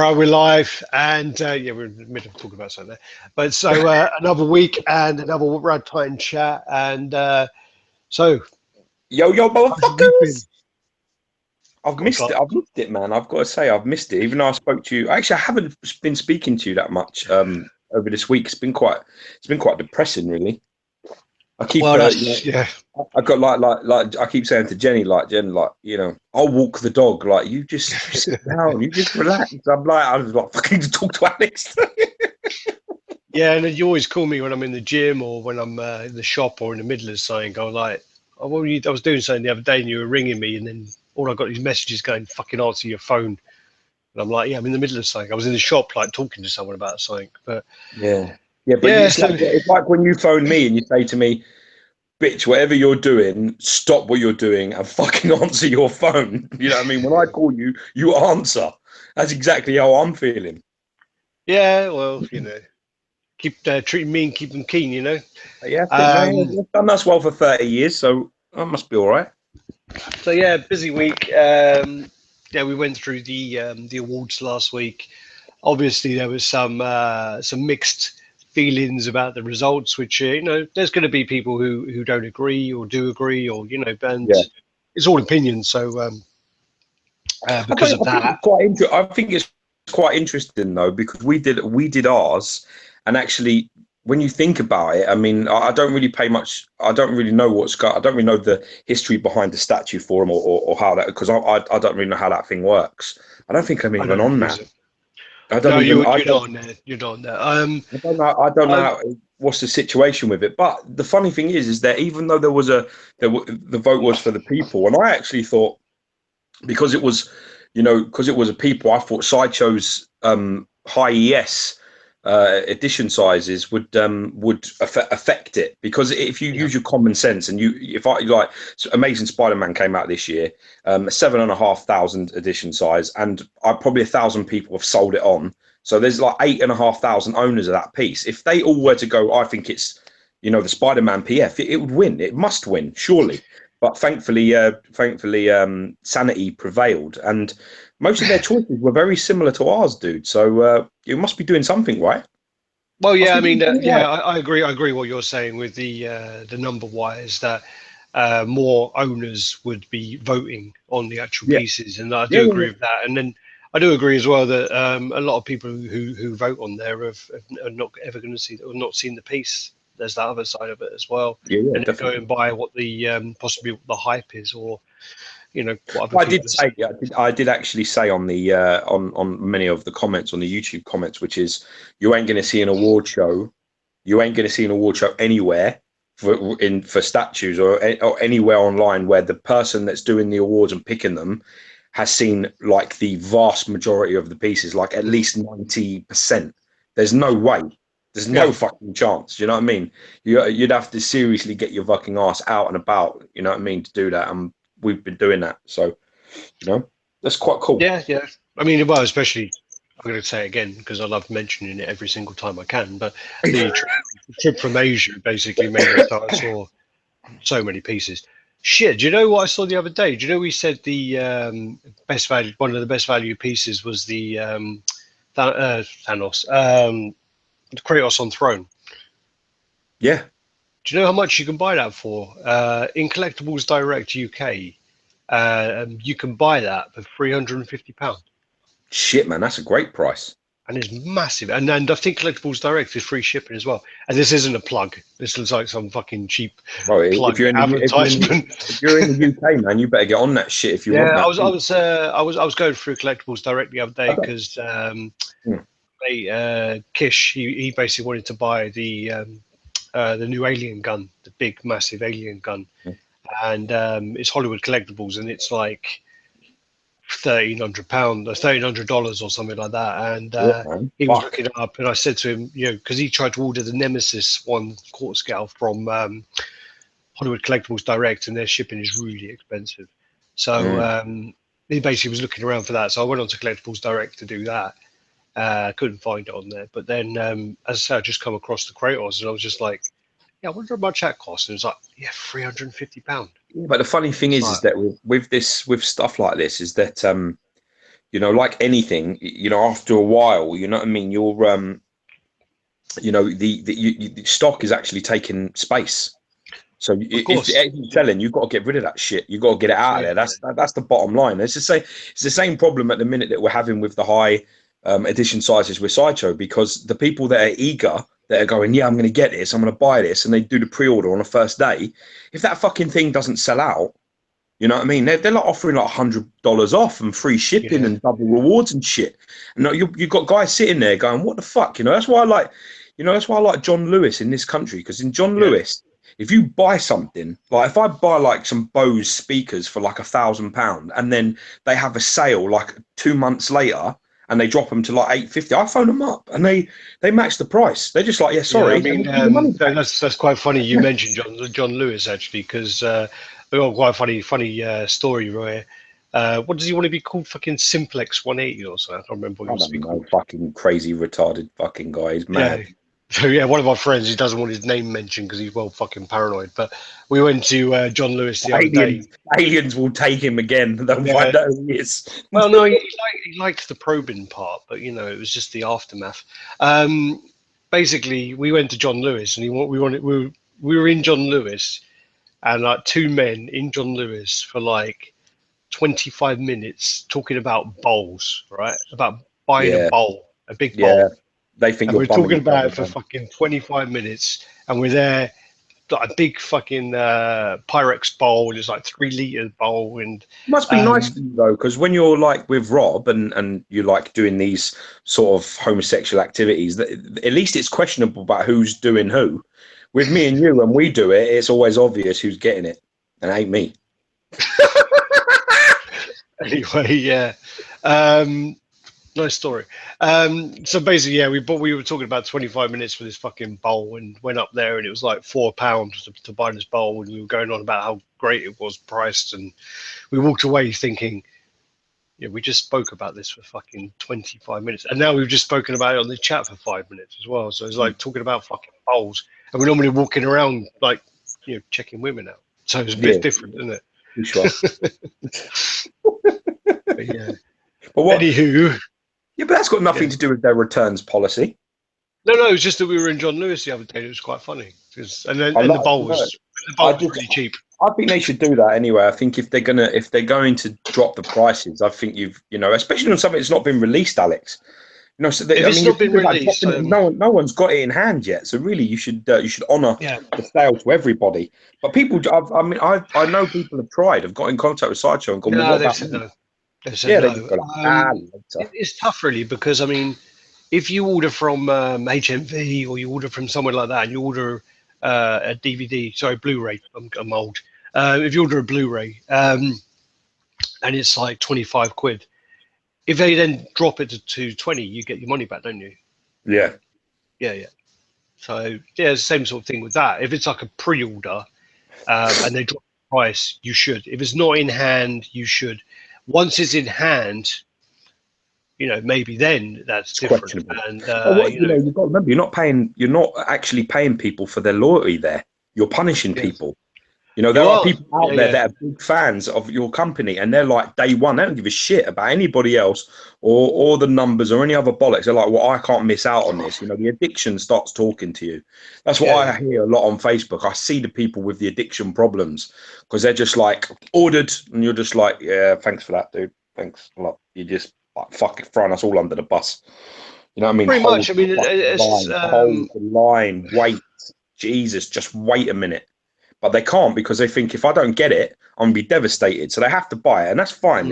right, we're live, and yeah, we're in the middle of talking about something there. But so another week and another RaddTitan chat, and so yo, motherfuckers! I've missed it, man. I've got to say, I've missed it. Even though I spoke to you, actually, I haven't been speaking to you that much over this week. It's been quite depressing, really. I keep, yeah. I got like I keep saying to Jenny, Jen, I'll walk the dog. Like you just sit down, you just relax. I was like fucking to talk to Alex. Yeah, and then you always call me when I'm in the gym or when I'm in the shop or in the middle of something. Go like, oh, what were you? I was doing something the other day, and you were ringing me, and then all I got these messages going, "Fucking answer your phone." And I'm like, yeah, I'm in the middle of something. I was in the shop, like talking to someone about something. But yeah, but yeah, it's like when you phone me and you say to me, bitch, whatever you're doing, stop what you're doing and fucking answer your phone. You know what I mean? When I call you, you answer. That's exactly how I'm feeling. Yeah, well, keep treating me and keep them keen, Yeah, I've done us well for 30 years, so that must be all right. So yeah, busy week. Yeah, we went through the awards last week. Obviously, there was some mixed feelings about the results, which there's going to be people who don't agree or do agree, or and it's all opinions. So because of that, I think it's quite interesting though, because we did ours, and actually, when you think about it, I mean, I don't really pay much. I don't really know I don't really know the history behind the statue forum or how that, because I don't really know how that thing works. I don't think I'm even on that. You're not on there. You're not on there. I don't know what's the situation with it. But the funny thing is that even though the vote was for the people, and I actually thought, because it was, a people, I thought Sideshow's high ES edition sizes would affect it, because if you use your common sense and Amazing Spider-Man came out this year, 7,500 edition size, and probably 1,000 people have sold it on. So there's like 8,500 owners of that piece. If they all were to go, I think it's, the Spider-Man PF, it would win. It must win, surely. But thankfully, sanity prevailed, and most of their choices were very similar to ours, dude. So you must be doing something right. Well, yeah, I mean, I agree. I agree what you're saying with the number wise, that more owners would be voting on the actual pieces, and I do agree with that. And then I do agree as well that a lot of people who vote on there are not ever going to see or not seen the piece. There's that other side of it as well, and they're going by what the possibly what the hype is, or what other people I did actually say on the on many of the comments on the YouTube comments, which is, you ain't going to see an award show, anywhere for statues or anywhere online where the person that's doing the awards and picking them has seen like the vast majority of the pieces, like at least 90%. There's no way. There's no fucking chance. Do you know what I mean? You'd have to seriously get your fucking ass out and about, you know what I mean, to do that. And we've been doing that. So, that's quite cool. Yeah. I mean, well, especially, I'm going to say it again because I love mentioning it every single time I can, but the trip from Asia basically made us start. I saw so many pieces. Shit, do you know what I saw the other day? Do you know we said the one of the best value pieces was the Thanos, the Kratos on Throne? Yeah. Do you know how much you can buy that for? In Collectibles Direct UK, you can buy that for £350. Shit, man, that's a great price. And it's massive. And I think Collectibles Direct is free shipping as well. And this isn't a plug. This looks like some fucking cheap plug advertisement. If you're in the UK, man, you better get on that shit if you want that. I was going through Collectibles Direct the other day because Kish, he basically wanted to buy the new alien gun, the big massive alien gun, and it's Hollywood Collectibles, and it's like £1,300 or $1,300 or something like that. And he was looking it up, and I said to him, because he tried to order the Nemesis 1/4 scale from Hollywood Collectibles Direct, and their shipping is really expensive. So he basically was looking around for that. So I went on to Collectibles Direct to do that. Couldn't find it on there. But then, as I said, I just come across the Kratos, and I was just like, I wonder how much that costs. And it was like, £350. Yeah, but the funny thing is that with stuff like this is that you know, like anything, you know, after a while, you know what I mean, you're you know, the stock is actually taking space. So Of if course. you're selling, you've got to get rid of that shit. You've got to get it out of there. That's the bottom line. It's the same problem at the minute that we're having with the high edition sizes with Sideshow, because the people that are eager, that are going, yeah, I'm going to get this, I'm going to buy this, and they do the pre-order on the first day. If that fucking thing doesn't sell out, you know what I mean? They're like offering like $100 off and free shipping Yeah. and double rewards and shit. And you've got guys sitting there going, what the fuck? You know, that's why I like, you know, that's why I like John Lewis in this country, because in John Yeah. Lewis, if you buy something, like if I buy like some Bose speakers for like £1,000, and then they have a sale like 2 months later and they drop them to like 850, I phone them up and they match the price. They're just like, yeah, Yeah, I sorry, and mean, they give you the money back. that's quite funny. You mentioned John Lewis actually, because we got quite a funny story, Roy. What does he want to be called? Fucking Simplex 180 or something. I can't remember what he I wants to be don't know, called. fucking crazy retarded fucking guy. He's Yeah. mad. So yeah, one of our friends, he doesn't want his name mentioned because he's well fucking paranoid. But we went to John Lewis the other day. Aliens will take him again. They'll find out who he is. Well, no, he liked the probing part, but you know, it was just the aftermath. Basically, we went to John Lewis, and we were in John Lewis, and like two men in John Lewis for like 25 minutes talking about bowls, right? About buying a Yeah, bowl, a big yeah. bowl, They think and you're we're bumming talking each about other, it for man. fucking 25 minutes, and we're there. Like a big fucking Pyrex bowl, and it's like 3 litre bowl, and Must be nice for you though, because when you're like with Rob and you like doing these sort of homosexual activities, at least it's questionable about who's doing who. With me and you, when we do it, it's always obvious who's getting it, and it ain't me. anyway, yeah. Nice story. So basically, yeah, we were talking about 25 minutes for this fucking bowl, and went up there, and it was like £4 to buy this bowl, and we were going on about how great it was priced, and we walked away thinking, yeah, we just spoke about this for fucking 25 minutes, and now we've just spoken about it on the chat for 5 minutes as well. So it's like talking about fucking bowls, and we're normally walking around like, you know, checking women out. So it's a Yeah, bit different, isn't it? sure. But yeah. But what? Anywho. Yeah, but that's got nothing to do with their returns policy. No, it was just that we were in John Lewis the other day. It was quite funny, and the bowl was really cheap. I think they should do that anyway. I think if they're going to drop the prices, I think you know, especially on something that's not been released, Alex. You know, so if it's not been released, no one's got it in hand yet. So really, you should honour the sale to everybody. But people, I know people have tried, have got in contact with Sideshow and gone, well, what they've about said me? no. They've said no. They just go like, it's tough, really, because I mean, if you order from HMV or you order from somewhere like that, and you order a DVD, sorry, Blu-ray. I'm old. If you order a Blu-ray, and it's like 25 quid, if they then drop it to 20, you get your money back, don't you? Yeah. So yeah, it's the same sort of thing with that. If it's like a pre-order and they drop the price, you should. If it's not in hand, you should. Once it's in hand, you know, maybe then that's different. And you know, you've got to remember, you're not actually paying people for their loyalty there. You're punishing people. You know, there are people out there that are big fans of your company, and they're like day one. They don't give a shit about anybody else or the numbers or any other bollocks. They're like, well, I can't miss out on this. You know, the addiction starts talking to you. That's what I hear a lot on Facebook. I see the people with the addiction problems because they're just like ordered, and you're just like, yeah, thanks for that, dude. Thanks a lot. You just like fucking throwing us all under the bus. You know what I mean? Pretty much. I mean, it's hold the line. Wait, Jesus, just wait a minute. But they can't because they think if I don't get it, I'm gonna be devastated. So they have to buy it, and that's fine.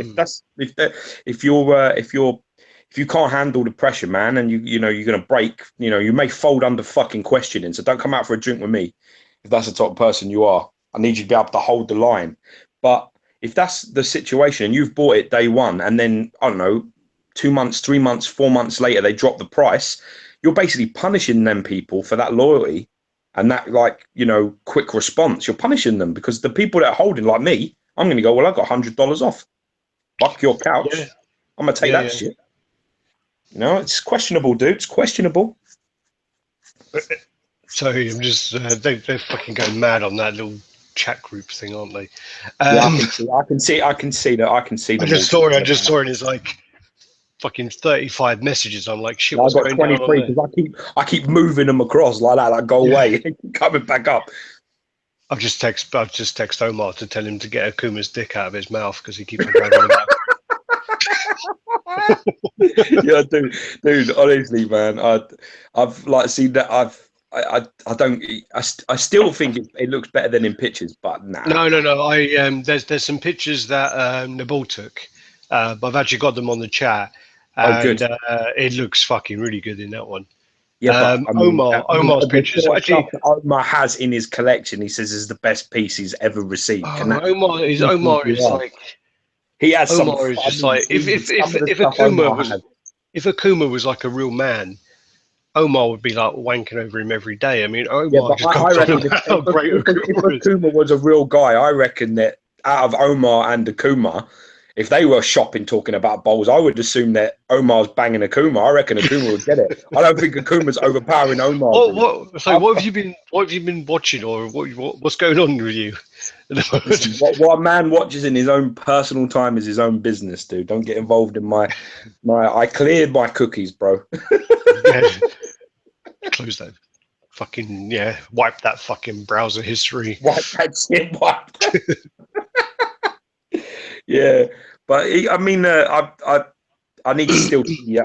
If you can't handle the pressure, man, and you know you're gonna break, you know, you may fold under fucking questioning. So don't come out for a drink with me if that's the type of person you are. I need you to be able to hold the line. But if that's the situation and you've bought it day one, and then I don't know, 2 months, 3 months, 4 months later they drop the price, you're basically punishing them people for that loyalty. And that, like, you know, quick response, you're punishing them because the people that are holding, like me, I'm going to go, well, I got $100 off. Fuck your couch. Yeah. I'm going to take that shit. You know, it's questionable, dude. It's questionable. Sorry, I'm just, they're fucking going mad on that little chat group thing, aren't they? Yeah, I can see that. I just saw it. It's like, fucking 35 messages. I'm like, shit, I what's got going down on 23 there? because I keep moving them across like that, like go away, coming back up. I've just text Omar to tell him to get Akuma's dick out of his mouth because he keeps on going on about it. Yeah, dude, honestly, man, I've like seen that. I don't. I still think it looks better than in pictures, but nah. No. There's some pictures that Nabal took, but I've actually got them on the chat, Oh, and good. it looks fucking really good in that one. Yeah, but I mean, Omar's the pictures sort of stuff actually. that Omar has in his collection, he says is the best piece he's ever received. Can Oh, that? Omar is like. He has some. Omar is I just mean, like Jesus, some of the stuff Omar has. if Akuma was like a real man, Omar would be like wanking over him every day. I mean, Yeah, Omar but just I goes on reckon about how great if Akuma is. Akuma was a real guy, I reckon that out of Omar and Akuma, if they were shopping talking about bowls, I would assume that Omar's banging Akuma. I reckon Akuma would get it. I don't think Akuma's overpowering Omar. What have you been watching, or what's going on with you? Listen, what a man watches in his own personal time is his own business, dude. Don't get involved in my. I cleared my cookies, bro. Yeah, close that. Fucking yeah, wipe that fucking browser history. Wipe that shit, wipe. Yeah, but I mean, I need to still. Yeah,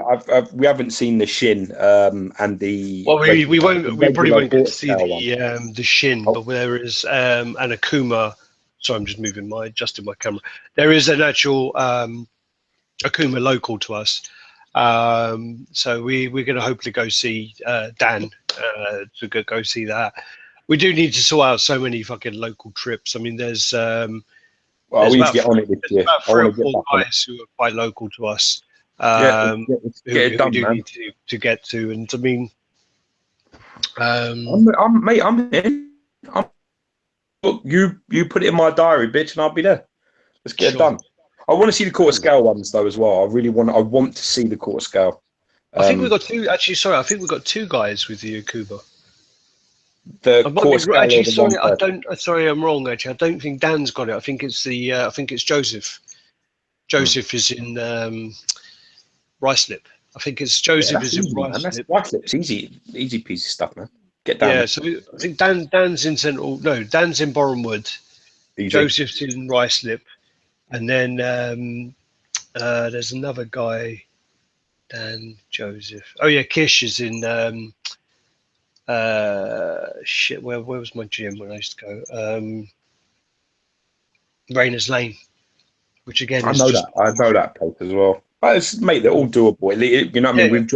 we haven't seen the Shin and the. Well, we won't. We probably regular won't get to see one. the Shin, Oh. but there is an Akuma. Sorry, I'm just adjusting my camera. There is an actual Akuma local to us. So we're going to hopefully go see Dan to go see that. We do need to sort out so many fucking local trips. I mean, there's Well, we need to get on it this year. about I three want or to get four back on it. guys who are quite local to us. Yeah, let's Who get it we done, do man. need to get to, and I mean, Mate, I'm in. Look, you put it in my diary, bitch, and I'll be there. Let's get it sure. done. I want to see the quarter scale ones though as well. I want to see the quarter scale. I think we've got two. Actually, sorry, I think we've got two guys with the Akuba. The quarter scale Actually, or the sorry, I 1/3. don't. Sorry, I'm wrong. Actually, I don't think Dan's got it. I think it's the. I think it's Joseph. Joseph is in Ricelip. I think it's Yeah, Joseph that's is in easy, man. That's Ricelip. Ricelip's easy piece of stuff, man. Get down Yeah, there. so I think Dan's in Central. No, Dan's in Bournemouth. Easy. Joseph's in Ricelip, and then there's another guy. Dan Joseph. Oh yeah, Kish is in. Shit, where was my gym when I used to go? Rayners Lane, which again I is know just. that. I know that place as well. But it's, mate, they're all doable. You know what I mean?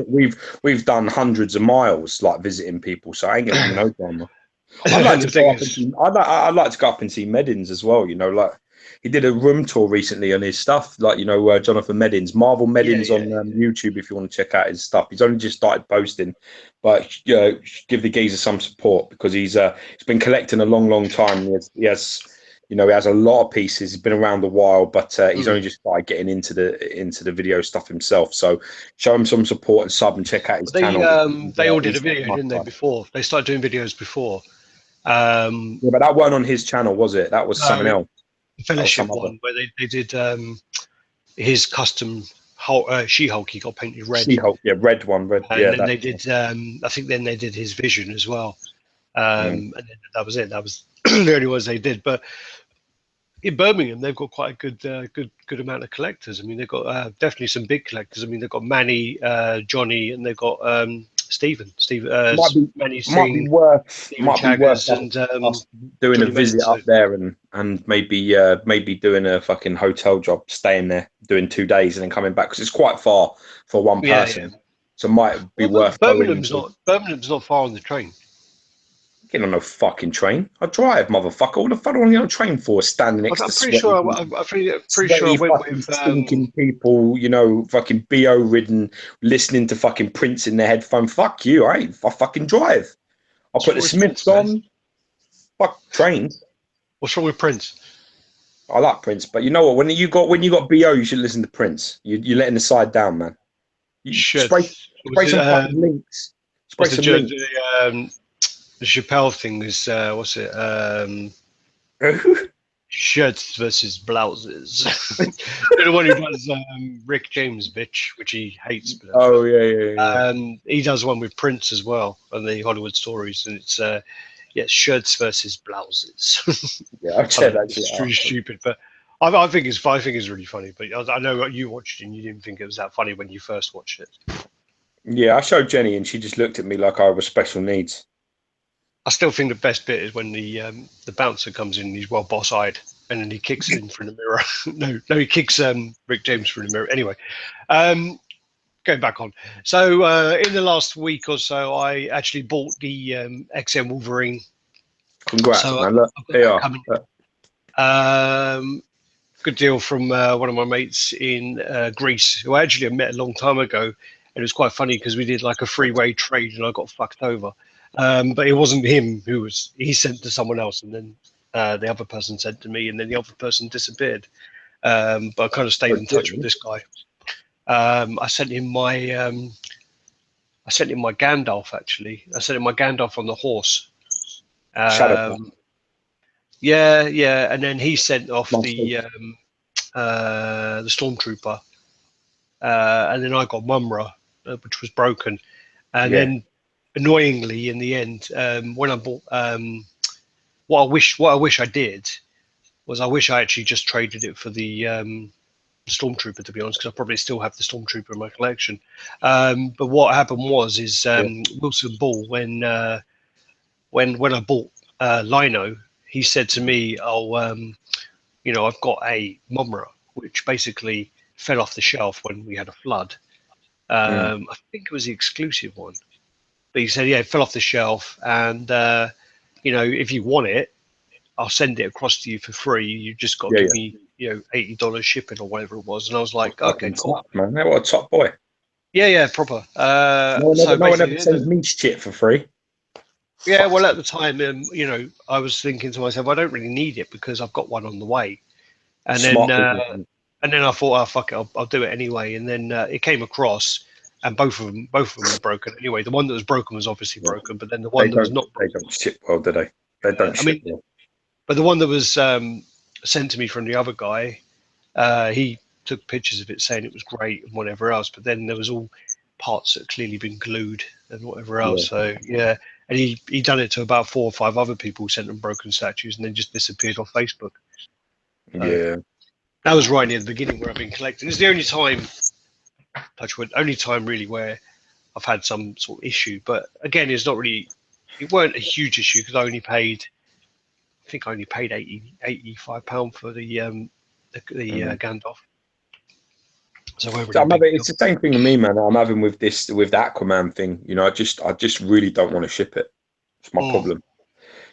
We've done hundreds of miles like visiting people, so I ain't gonna be no drama. I'd like to go up and see. I'd like to go up and see Medins as well. You know, like he did a room tour recently on his stuff. Like Jonathan Medins, Marvel Medins on YouTube. If you want to check out his stuff, he's only just started posting, but give the geezer some support because he's been collecting a long time. He has he has a lot of pieces. He's been around a while, but he's only just started getting into the video stuff himself. So show him some support and sub and check out his channel. They all did a video, didn't they? Before they started doing videos before. Yeah, but that weren't on his channel, was it? That was something else. The Fellowship one, where they did his custom She-Hulk. He got painted red. She-Hulk, yeah, red. And then they did. I think then they did his Vision as well. And then that was it. That was the only ones they did. But in Birmingham, they've got quite a good amount of collectors. I mean, they've got definitely some big collectors. I mean, they've got Manny, Johnny, and they've got Stephen, Manny Singh, might be worth Chaggers, us doing Johnny a visit Manson. up there and maybe doing a fucking hotel job, staying there, doing 2 days, and then coming back because it's quite far for one person. Yeah. So it might be worth. Birmingham's not far on the train. Get on no fucking train. I drive, motherfucker. What the fuck do I get on a train for? Standing next to pretty sure I went with stinking people, fucking BO ridden, listening to fucking Prince in their headphone. Fuck you, I fucking drive. I'll put the Smiths on. Fuck trains. What's wrong with Prince? I like Prince, but you know what? When you got BO, you should listen to Prince. You're letting the side down, man. You should spray some fucking links. Spray some links. The Chappelle thing is what's it? Shirts versus blouses. The one who does Rick James bitch, which he hates. But Oh yeah. he does one with Prince as well, and the Hollywood stories, and it's shirts versus blouses. Yeah, I'll I check don't know, that shit it's out. really stupid, but I think it's really funny. But I know you watched it and you didn't think it was that funny when you first watched it. Yeah, I showed Jenny and she just looked at me like I was special needs. I still think the best bit is when the bouncer comes in and he's well boss-eyed, and then he kicks him through the mirror. no, he kicks Rick James through the mirror. Anyway, going back on. So in the last week or so, I actually bought the XM Wolverine. Congrats, So man. Look, I've got here you that are. coming. Good deal from one of my mates in Greece, who I actually met a long time ago. And it was quite funny because we did like a three-way trade, and I got fucked over. But it wasn't him he sent to someone else, and then the other person sent to me, and then the other person disappeared. But I kind of stayed in touch with this guy. I sent him my Gandalf actually. I sent him my Gandalf on the horse. Shadow. Yeah, and then he sent off Nice the stormtrooper, and then I got Mumra, which was broken, and then annoyingly in the end, when I bought what I wish I did was I wish I actually just traded it for the stormtrooper, to be honest, because I probably still have the stormtrooper in my collection. But what happened was Wilson Ball when I bought Lino, he said to me, "Oh, I've got a Momra, which basically fell off the shelf when we had a flood. I think it was the exclusive one, but he said, yeah, it fell off the shelf, and if you want it, I'll send it across to you for free. You just got to give me, $80 shipping or whatever it was." And I was like, okay, cool, top, man. What a top boy. Yeah, proper. No one ever sends me shit for free. Yeah, well, at the time, I was thinking to myself, I don't really need it because I've got one on the way. And Smart then, business. and then I thought, oh fuck it, I'll do it anyway. And then it came across, and both of them were broken. Anyway, the one that was broken was obviously broken, but then the one that was not broken, they don't ship well, do they? They don't ship well. But the one that was sent to me from the other guy, he took pictures of it saying it was great and whatever else. But then there was all parts that had clearly been glued and whatever else. So yeah, and he done it to about 4 or 5 other people, sent them broken statues, and then just disappeared off Facebook. Yeah. That was right near the beginning where I've been collecting. It's the only time, only time really where I've had some sort of issue. But again, it weren't a huge issue because I think I only paid £85 for the Gandalf. So it's the same thing with me, man. I'm having with the Aquaman thing. I just really don't want to ship it. It's my problem.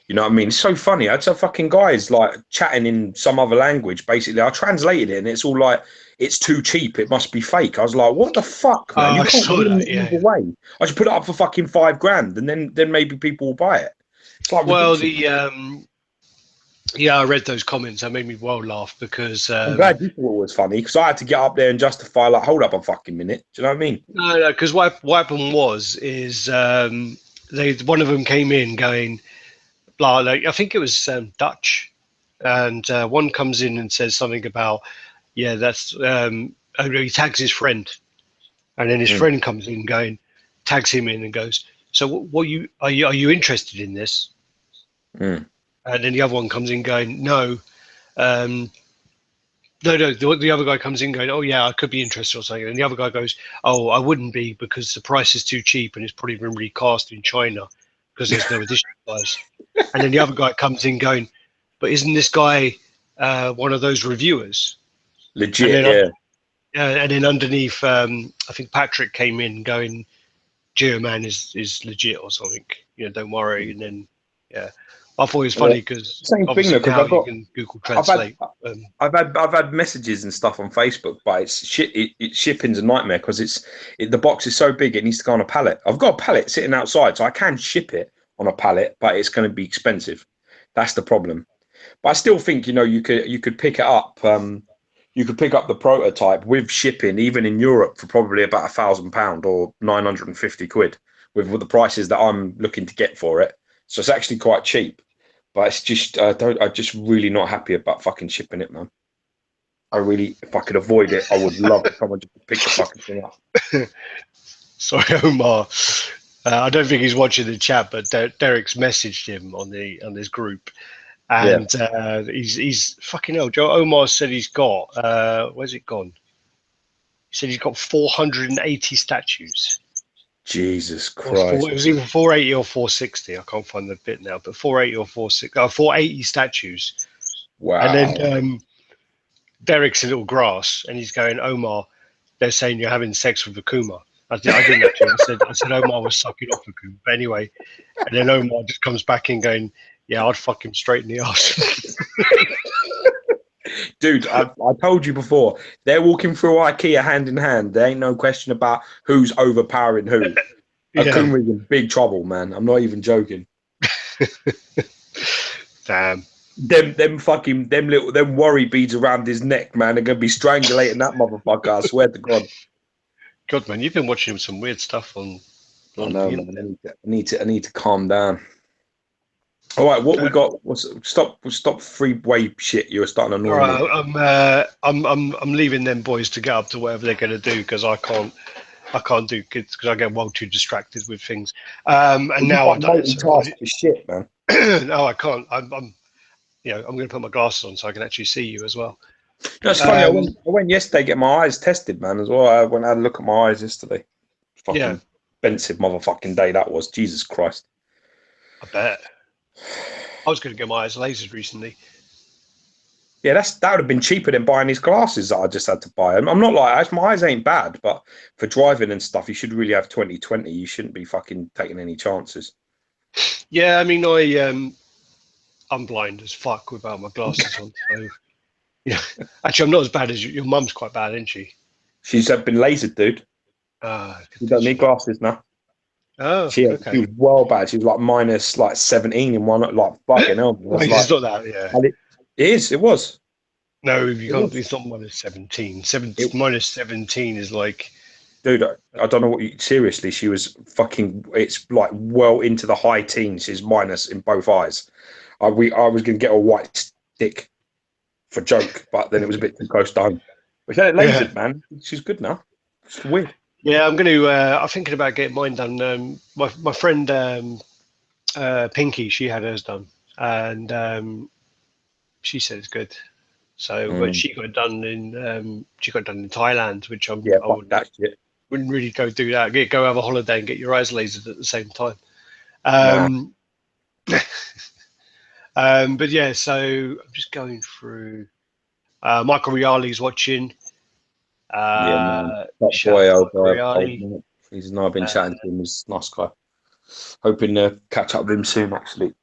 You know what I mean? It's so funny. I had some fucking guys like chatting in some other language. Basically, I translated it, and it's all like, "It's too cheap. It must be fake." I was like, "What the fuck, man? You can't win it either way. I should put it up for fucking $5,000, and then maybe people will buy it." It's like, well, I read those comments. That made me well laugh because I'm glad you thought it was funny because I had to get up there and justify, like, hold up a fucking minute. Do you know what I mean? No, because what happened is one of them came in going, blah, like, I think it was Dutch, and one comes in and says something about, yeah, that's he tags his friend, and then his friend comes in going, tags him in and goes, so what are you interested in this? And then the other one comes in going, no. No, the other guy comes in going, oh yeah, I could be interested or something. And the other guy goes, oh, I wouldn't be because the price is too cheap and it's probably been recast in China because there's no additional size. And then the other guy comes in going, but isn't this guy one of those reviewers? Legit, and then underneath, I think Patrick came in going, Geoman is legit or something. Don't worry. And then, I thought it was funny because obviously now you can Google Translate. I've had messages and stuff on Facebook, but it's shipping's a nightmare because the box is so big it needs to go on a pallet. I've got a pallet sitting outside, so I can ship it on a pallet, but it's going to be expensive. That's the problem. But I still think you could pick it up. You could pick up the prototype with shipping, even in Europe, for probably about £1,000 or £950 with the prices that I'm looking to get for it. So it's actually quite cheap. But it's just I'm just really not happy about fucking shipping it, man. I really, if I could avoid it, I would love if someone just pick the fucking thing up. Sorry, Omar. I don't think he's watching the chat, but Derek's messaged him on this group, Yeah. and he's fucking hell. Joe Omar said he's got where's it gone? He said he's got 480 statues. Jesus Or four, Christ. it was either 480 or 460. I can't find the bit now, but 480 or 460, 480 statues. And Wow. then Derek's a little grass, and he's going, Omar, they're saying you're having sex with Akuma. I didn't actually. I said Omar was sucking off Akuma. But anyway, and then Omar just comes back in going, yeah, I'd fuck him straight in the arse. Dude, I told you before, they're walking through IKEA hand in hand. There ain't no question about who's overpowering who. Yeah. Akuma's in big trouble, man. I'm not even joking. Damn. Them worry beads around his neck, man. They're gonna be strangulating that motherfucker. I swear to God. God, man, you've been watching some weird stuff on I know, the man. internet. I need to calm down. All right, what we got? Stop freeway shit. You were starting to annoy me. I'm leaving them boys to get up to whatever they're going to do because I can't do kids because I get well too distracted with things. And now I've done it. Multitask for shit, man. No, I can't. I'm I'm going to put my glasses on so I can actually see you as well. No, it's funny. I went yesterday to get my eyes tested, man, as well. I went and had a look at my eyes yesterday. Fucking expensive motherfucking day that was. Jesus Christ. I bet. I was going to get my eyes lasered recently. Yeah, that would have been cheaper than buying these glasses that I just had to buy. I'm not like, my eyes ain't bad, but for driving and stuff, you should really have 20/20. You shouldn't be fucking taking any chances. Yeah, I mean, I'm blind as fuck without my glasses on. So, yeah, actually, I'm not as bad as you. Your mum's quite bad, isn't she? She's been lasered, dude. You don't need glasses now. Oh, she okay. was well bad. She was like minus like 17 in one, like fucking hell. It's not that, yeah. It was. No, you can't. It's not minus 17. Minus 17 is like. Dude, I don't know what you. Seriously, she was fucking. It's like well into the high teens. She's minus in both eyes. I was going to get a white stick for joke, but then it was a bit too close to home. But she had it lasered, man. She's good now. It's weird. Yeah, I'm going to. I'm thinking about getting mine done. My friend Pinky, she had hers done, and she said it's good. So, but she got it done in Thailand, which I wouldn't really go do that. Go have a holiday and get your eyes lasered at the same time. But yeah, so I'm just going through. Michael Riali's watching. That boy over. He's now been chatting to him. He's a nice guy. Hoping to catch up with him soon. Actually,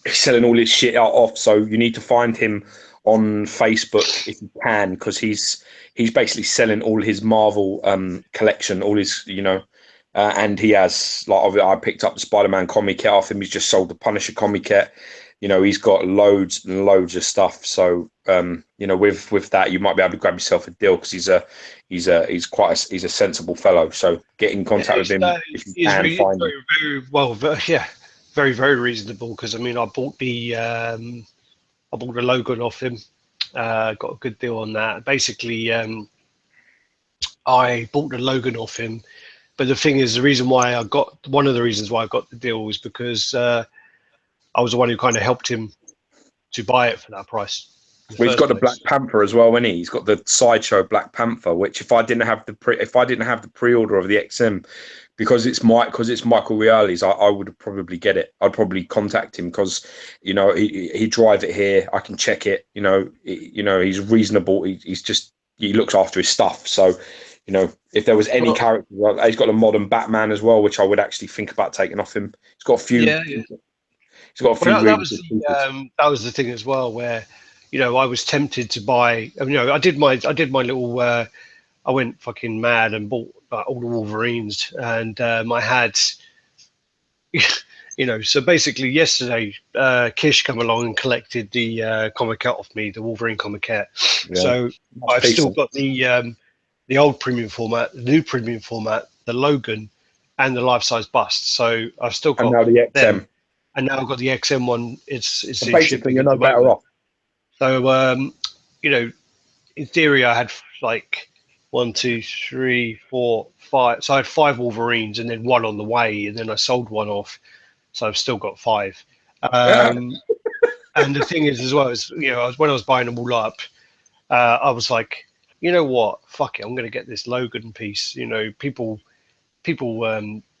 he's selling all his shit off, so you need to find him on Facebook if you can, because he's basically selling all his Marvel collection, all his and he has I picked up the Spider-Man comic kit off him. He's just sold the Punisher comic kit. He's got loads and loads of stuff. So with that, you might be able to grab yourself a deal because he's a sensible fellow. So get in contact with him if you can find him. Very well, very very reasonable. Because I mean, I bought the Logan off him. Got a good deal on that. Basically, I bought the Logan off him. But the thing is, one of the reasons why I got the deal was because I was the one who kind of helped him to buy it for that price. Well, he's got the Black Panther as well, hasn't he? He's got the Sideshow Black Panther, which if I didn't have the pre-order of the XM, because it's Michael Riali's, I would probably get it. I'd probably contact him because he'd drive it here. I can check it. He's reasonable. He looks after his stuff. So. If there was any character, he's got a modern Batman as well, which I would actually think about taking off him. He's got a few. Yeah. He's got a few. That was the thing as well, where I was tempted to buy. I did my little. I went fucking mad and bought all the Wolverines, and I had. So basically, yesterday, Kish come along and collected the comic out off me, the Wolverine comic out. Yeah. So I've still got the old premium format, the new premium format, the Logan, and the life-size bust. So I've still got and now the XM. and now I've got the XM one. It's So in basically, shipping you're at no the better moment. off. So you know, in theory, I had like 1, 2, 3, 4, 5. So I had 5 Wolverines and then one on the way, and then I sold one off. So I've still got 5. Um, and the thing is, as well, is when I was buying them all up, I was like, you know what, fuck it, I'm going to get this Logan piece. People,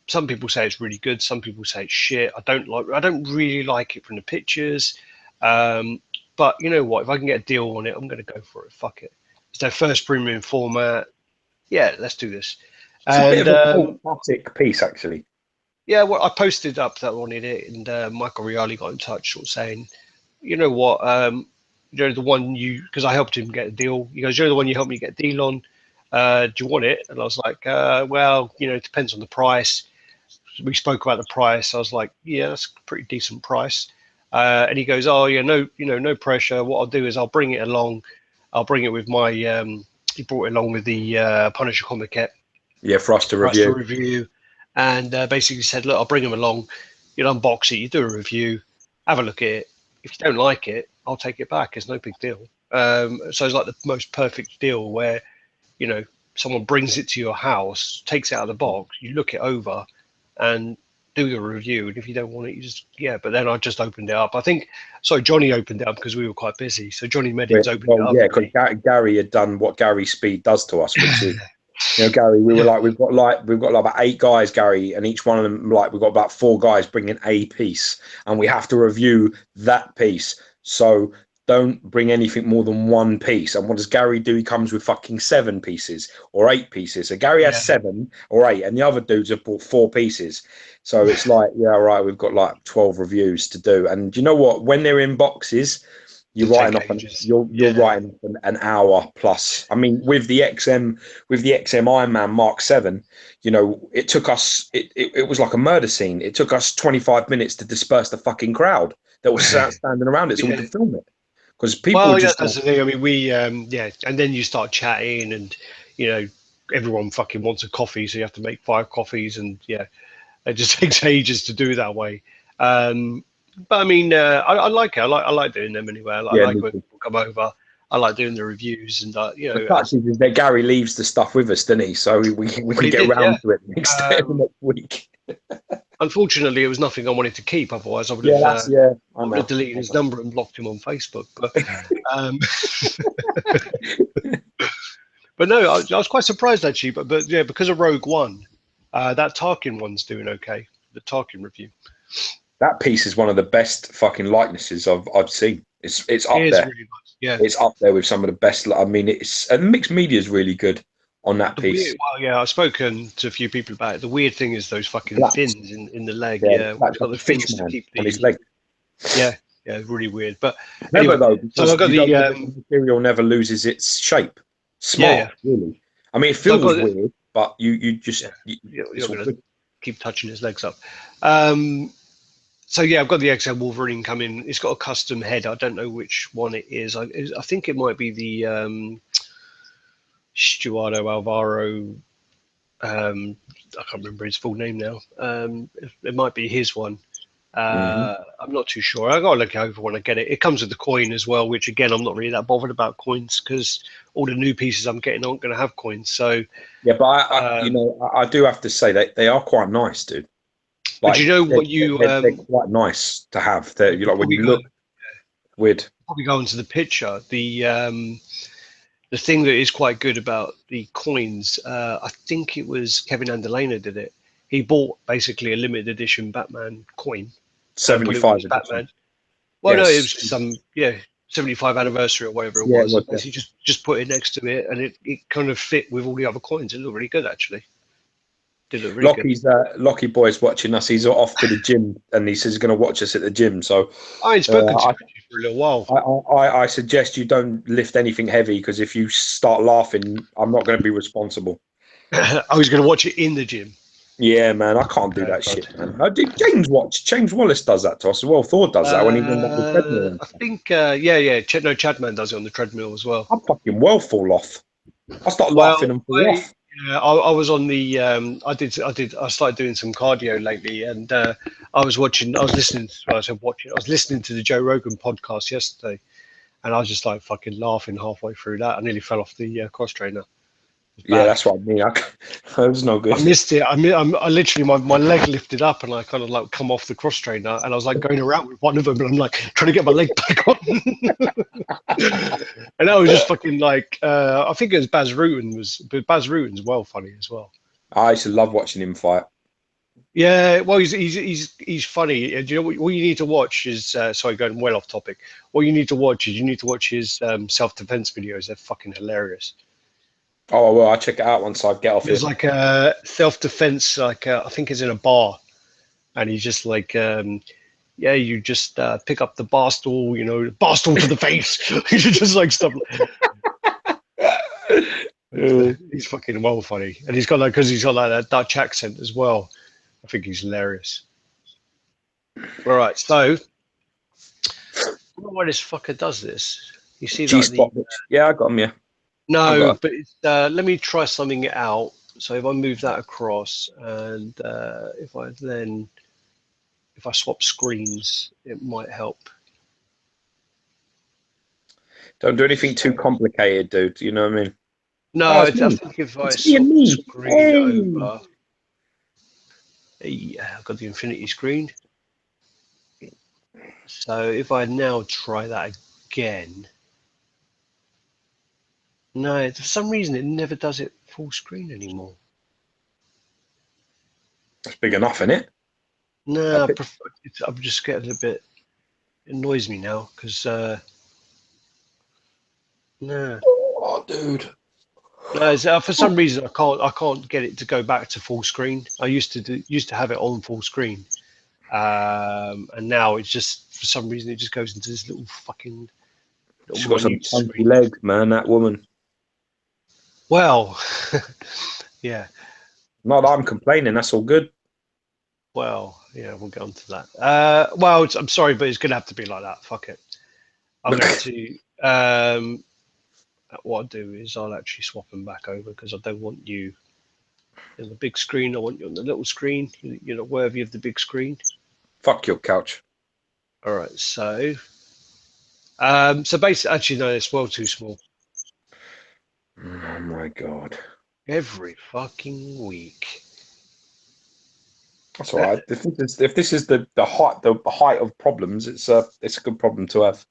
some people say it's really good, some people say it's shit. I don't really like it from the pictures. But you know what, if I can get a deal on it, I'm going to go for it. Fuck it. It's their first premium format. Yeah, let's do this. It's a bit And of a cult classic piece, actually. yeah, well, I posted up that I wanted it, and Michael Reali got in touch, sort of saying, you know what, the one because I helped him get a deal. He goes, you're the one you helped me get a deal on. Do you want it? And I was like, well, it depends on the price. We spoke about the price. I was like, yeah, that's a pretty decent price. And he goes, oh yeah, no pressure. What I'll do is I'll bring it along. I'll bring it with my. He brought it along with the Punisher comic kit. Yeah, for us to review. And basically said, look, I'll bring them along. You'll unbox it. You do a review. Have a look at it. If you don't like it, I'll take it back. It's no big deal. So it's like the most perfect deal where, someone brings it to your house, takes it out of the box, you look it over, and do your review. And if you don't want it, you just But then I just opened it up. I think, sorry, Johnny opened it up because we were quite busy. So Johnny Meddings opened it up. Yeah, because Gary had done what Gary Speed does to us, which is, Gary, we were like, we've got like about 8 guys, Gary, and each one of them, like, we've got about 4 guys bringing a piece, and we have to review that piece. So don't bring anything more than 1 piece. And what does Gary do? He comes with fucking 7 pieces or 8 pieces. So Gary has 7 or 8, and the other dudes have bought 4 pieces. So it's like, yeah, right, we've got like 12 reviews to do. And you know what? When they're in boxes, you're writing off writing an hour plus. I mean, with the XM Iron Man Mark 7, it took us. It was like a murder scene. It took us 25 minutes to disperse the fucking crowd that was standing around it, so we could film it. Because people that's the thing. I mean, we and then you start chatting, and everyone fucking wants a coffee, so you have to make 5 coffees, and it just takes ages to do that way. But I mean, I like it. I like doing them anyway. I like when people come over. I like doing the reviews, and the fact is that Gary leaves the stuff with us, doesn't he? So we can get around to it next week. Unfortunately, it was nothing I wanted to keep. Otherwise, I would have deleted his number and blocked him on Facebook. But but no, I was quite surprised actually. But yeah, because of Rogue One, that Tarkin one's doing okay. The Tarkin review. That piece is one of the best fucking likenesses I've seen. It's up there. Really nice. Yeah, it's up there with some of the best. I mean, and mixed media is really good on that piece. I've spoken to a few people about it. The weird thing is those fucking fins in the leg. Yeah, it's got the fins to keep on his leg. Yeah, really weird. But remember anyway, though, so I got the material never loses its shape. Smart, really. I mean, it feels weird, but you just you're gonna keep touching his legs up. So yeah, I've got the XL Wolverine coming. It's got a custom head. I don't know which one it is. I think it might be the Stuardo Alvaro. I can't remember his full name now. It might be his one. I'm not too sure. I got to look over when I get it. It comes with the coin as well, which again, I'm not really that bothered about coins because all the new pieces I'm getting aren't going to have coins. So yeah, but I do have to say that they are quite nice, dude. Like, but you know what they're quite nice to have. They're like when you look weird. Probably go into the picture. The thing that is quite good about the coins, I think it was Kevin Andalena did it. He bought basically a limited edition Batman coin. 75 Batman. Well, no, it was some 75 anniversary or whatever it was. Basically, just put it next to it, and it kind of fit with all the other coins. It looked really good, actually. Lockie boy's watching us. He's off to the gym, and he says he's going to watch us at the gym. So I ain't spoken to you for a little while. I suggest you don't lift anything heavy because if you start laughing, I'm not going to be responsible. I was going to watch it in the gym. Yeah, man, I can't do that shit, man. James Wallace does that to us as well. Thor does that when he went up the treadmill. I think, Chadman does it on the treadmill as well. I'm fucking well fall off. I start laughing and fall off. I was on the. I started doing some cardio lately, and I was watching. I was listening. I said watching. I was listening to the Joe Rogan podcast yesterday, and I was just like fucking laughing halfway through that. I nearly fell off the cross trainer. Yeah, Bad. that's what I mean. That was no good. I missed it. I literally my leg lifted up and I kind of like come off the cross trainer and I was like going around with one of them and I'm like trying to get my leg back on. And I was just fucking like I think it was Baz Rutten but Baz Rutten's well funny as well. I used to love watching him fight. Yeah, well he's funny. And you know what you need to watch is sorry, going well off topic. What you need to watch is you need to watch his self-defense videos. They're fucking hilarious. Oh well, I'll check it out once I get off There's here. like a self-defense, like I think it's in a bar, and he's just like, yeah, you just pick up the bar stool, you know, bar stool to the face. He's just like stuff. He's fucking well funny, and he's got like because he's got like that Dutch accent as well. I think he's hilarious. All right, so I don't know why this fucker does this. You see G-spot. Yeah, I got him. Yeah. No, but it's, let me try something out. So if I move that across and if I swap screens, it might help. Don't do anything too complicated, dude. You know what I mean? No, I think if I swap the screen over, yeah, I've got the infinity screen. So if I now try that again, no, for some reason it never does it full screen anymore. That's big enough, isn't it? No, I'm just getting a bit. It annoys me now because no. Oh, dude. No, for some reason I can't get it to go back to full screen. I used to have it on full screen, and now it's just for some reason it just goes into this little fucking. She's got some funky legs, man. That woman. Well, yeah. Not that I'm complaining. That's all good. Well, yeah, we'll get on to that. Well, I'm sorry, but it's gonna have to be like that. Fuck it. I'm going to. What I'll do is I'll actually swap them back over because I don't want you in the big screen. I want you on the little screen. You're not worthy of the big screen. Fuck your couch. All right, so basically, actually, no, it's well too small. Oh my god! Every fucking week. That's all right. If this is the height of problems, it's a good problem to have.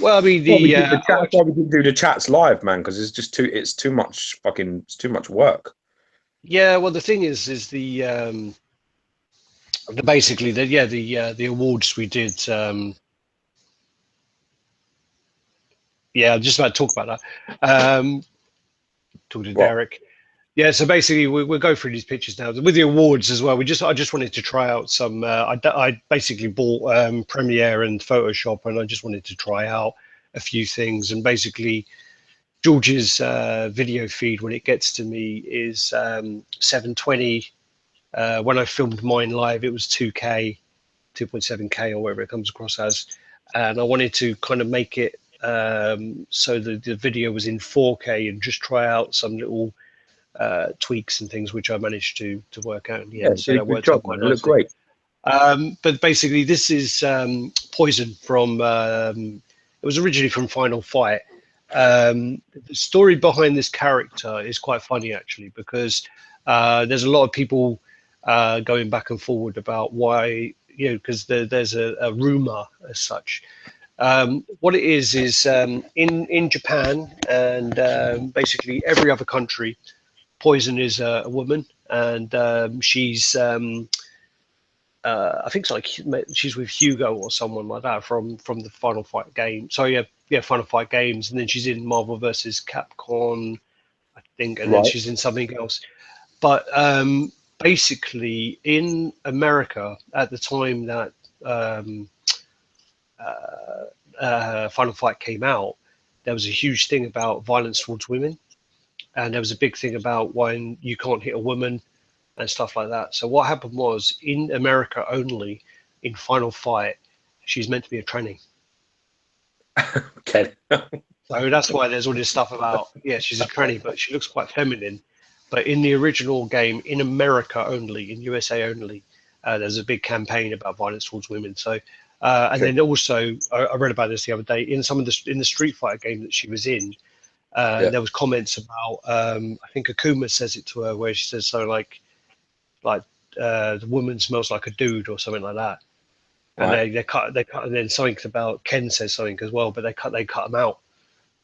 Well, I mean, why we didn't do the chats live, man, because it's too much work. Yeah, well, the thing is the basically the awards we did. Yeah, I'm just about to talk about that. Talk to Derek. Yeah, so basically we'll go through these pictures now with the awards as well. I just wanted to try out some. I basically bought Premiere and Photoshop, and I just wanted to try out a few things. And basically, George's video feed when it gets to me is 720. When I filmed mine live, it was 2K, 2.7K or whatever it comes across as, and I wanted to kind of make it so that the video was in 4K and just try out some little tweaks and things which I managed to work out in the end. So that worked out quite nicely. Look great. But basically, this is Poison from. It was originally from Final Fight. The story behind this character is quite funny actually because there's a lot of people going back and forward about why, you know, because there's a rumor as such. What it is in Japan and basically every other country, Poison is a woman, and she's I think it's like she's with Hugo or someone like that from the Final Fight game. So yeah, Final Fight games, and then she's in Marvel versus Capcom, I think, and then she's in something else. But basically, in America at the time that Final Fight came out, there was a huge thing about violence towards women, and there was a big thing about when you can't hit a woman and stuff like that. So what happened was, in America only, in Final Fight, she's meant to be a tranny. Okay. So that's why there's all this stuff about, yeah, she's a tranny, but she looks quite feminine. but in the original game, in America only, in USA only, there's a big campaign about violence towards women. So, and then also, I read about this the other day in in the Street Fighter game that she was in. There was comments about, I think Akuma says it to her, where she says so like the woman smells like a dude or something like that. And Right. they cut, and then something about Ken says something as well, but they cut them out.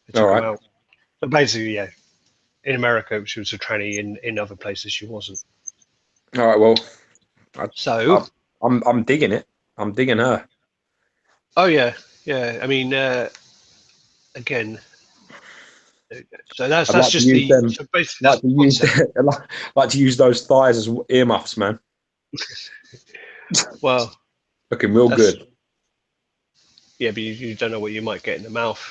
They All took them right. out. But basically, yeah, in America she was a tranny. In other places she wasn't. All right. Well, So, I'm digging it. I'm digging her. oh yeah, yeah. I mean, again, so I'd that's like to just use the them. so basically Like that's to the use concept. like to use those thighs as earmuffs, man. Well, Looking real that's good. yeah, but you don't know what you might get in the mouth.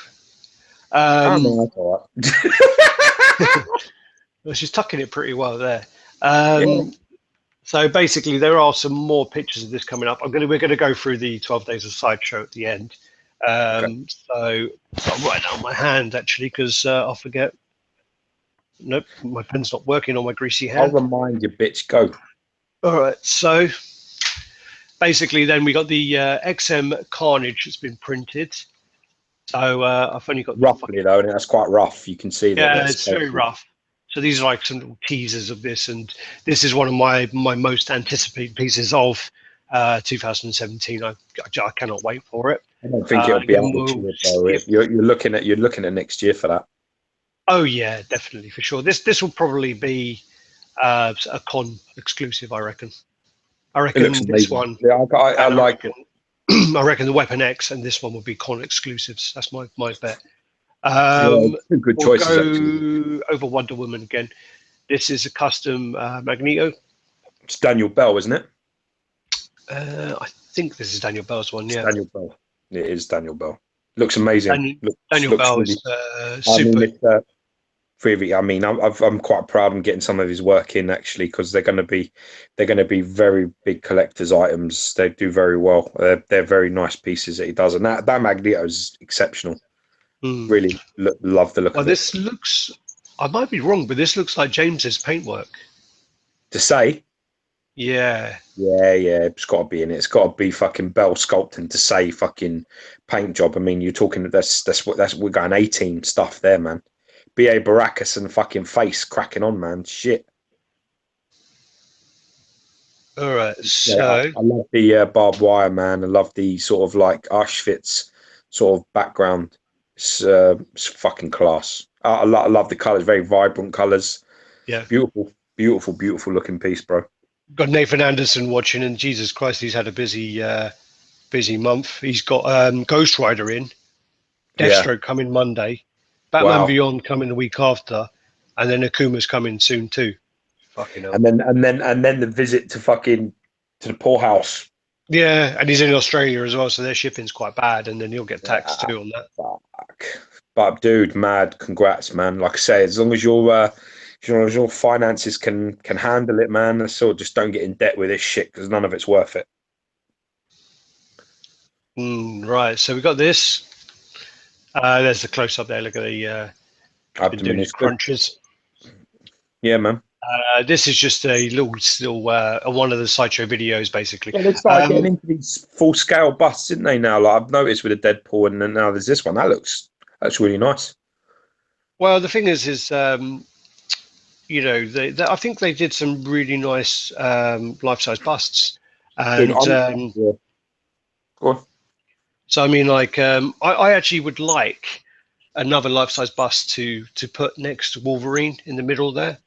I Um, mean, that's all right. well, she's tucking it pretty well there. Yeah. So basically, there are some more pictures of this coming up. We're gonna go through the 12 days of Sideshow at the end. Okay. So I'm writing down my hand actually because I'll forget. Nope, my pen's not working on my greasy I'll hand. remind you, bitch. Go. All right, so basically, then we got the XM Carnage that's been printed. So I've only got the Roughly fucking though, and that's quite rough. You can see that yeah, that's it's very rough. So these are like some little teasers of this, and this is one of my most anticipated pieces of 2017. I cannot wait for it. I don't think it'll be Again, out this we'll year, bro. skip. You're looking at next year for that. Oh yeah, definitely for sure. This will probably be a con exclusive, I reckon. I It looks reckon this amazing. one, Yeah, I and I like reckon I reckon the Weapon X and this one will be con exclusives. That's my bet. Yeah, two good We'll choices actually. go over Wonder Woman again. This is a custom Magneto. It's Daniel Bell, isn't it? I think this is Daniel Bell's one. It's Yeah, Daniel Bell. It is Daniel Bell. Looks amazing. Daniel Looks Bell really. is I mean, super. it's really. I mean, I'm quite proud of getting some of his work in actually because they're going to be very big collector's items. They do very well. They're very nice pieces that he does, and that Magneto is exceptional. Hmm. Really love the look Well, of it. this looks. I might be wrong, but this looks like James's paintwork. To say. Yeah. Yeah, it's got to be in it. It's got to be fucking Bell sculpting to say fucking paint job. I mean, you're talking that's we're going 18 stuff there, man. B.A. Baracus and fucking face cracking on, man. Shit. All right. Yeah, So I love the barbed wire, man. I love the sort of like Auschwitz sort of background. It's fucking class. I love the colors, very vibrant colors. yeah, Beautiful, beautiful, beautiful looking piece, bro. got Nathan Anderson watching, and Jesus Christ, he's had a busy month. He's got Ghost Rider in, Yeah. Deathstroke coming Monday, Batman Wow. Beyond coming the week after, and then Akuma's coming soon too. Fucking hell. And then the visit to fucking to the poorhouse. Yeah, and he's in Australia as well, so their shipping's quite bad, and then he'll get taxed Ah, too on that. fuck. But dude, mad, congrats, man. Like I say, as long as your finances can handle it, man. So just don't get in debt with this shit because none of it's worth it. Right, so we got this. There's the close up there. Look at he's been doing Abdomen his is good. crunches. Yeah, man. This is just a little one of the Sideshow videos, basically. Yeah, they started getting into these full scale busts, didn't they? Now, like I've noticed with the Deadpool, and then now there's this one. That's really nice. Well, the thing is, I think they did some really nice life-size busts, Dude, and yeah. Go on. so I mean, like, I actually would like another life-size bust to put next to Wolverine in the middle there.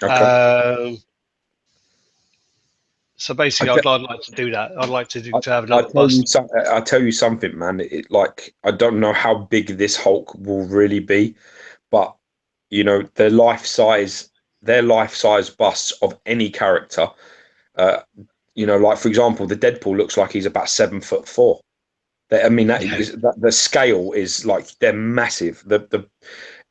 Okay. Um, so I basically, te- I'd like to do that. I'd like to have I another tell you bust. some. I tell you something, man. Like I don't know how big this Hulk will really be, but their life size busts of any character. Uh, like for example, the Deadpool looks like he's about 7'4". I mean, Yeah. the scale is like they're massive. The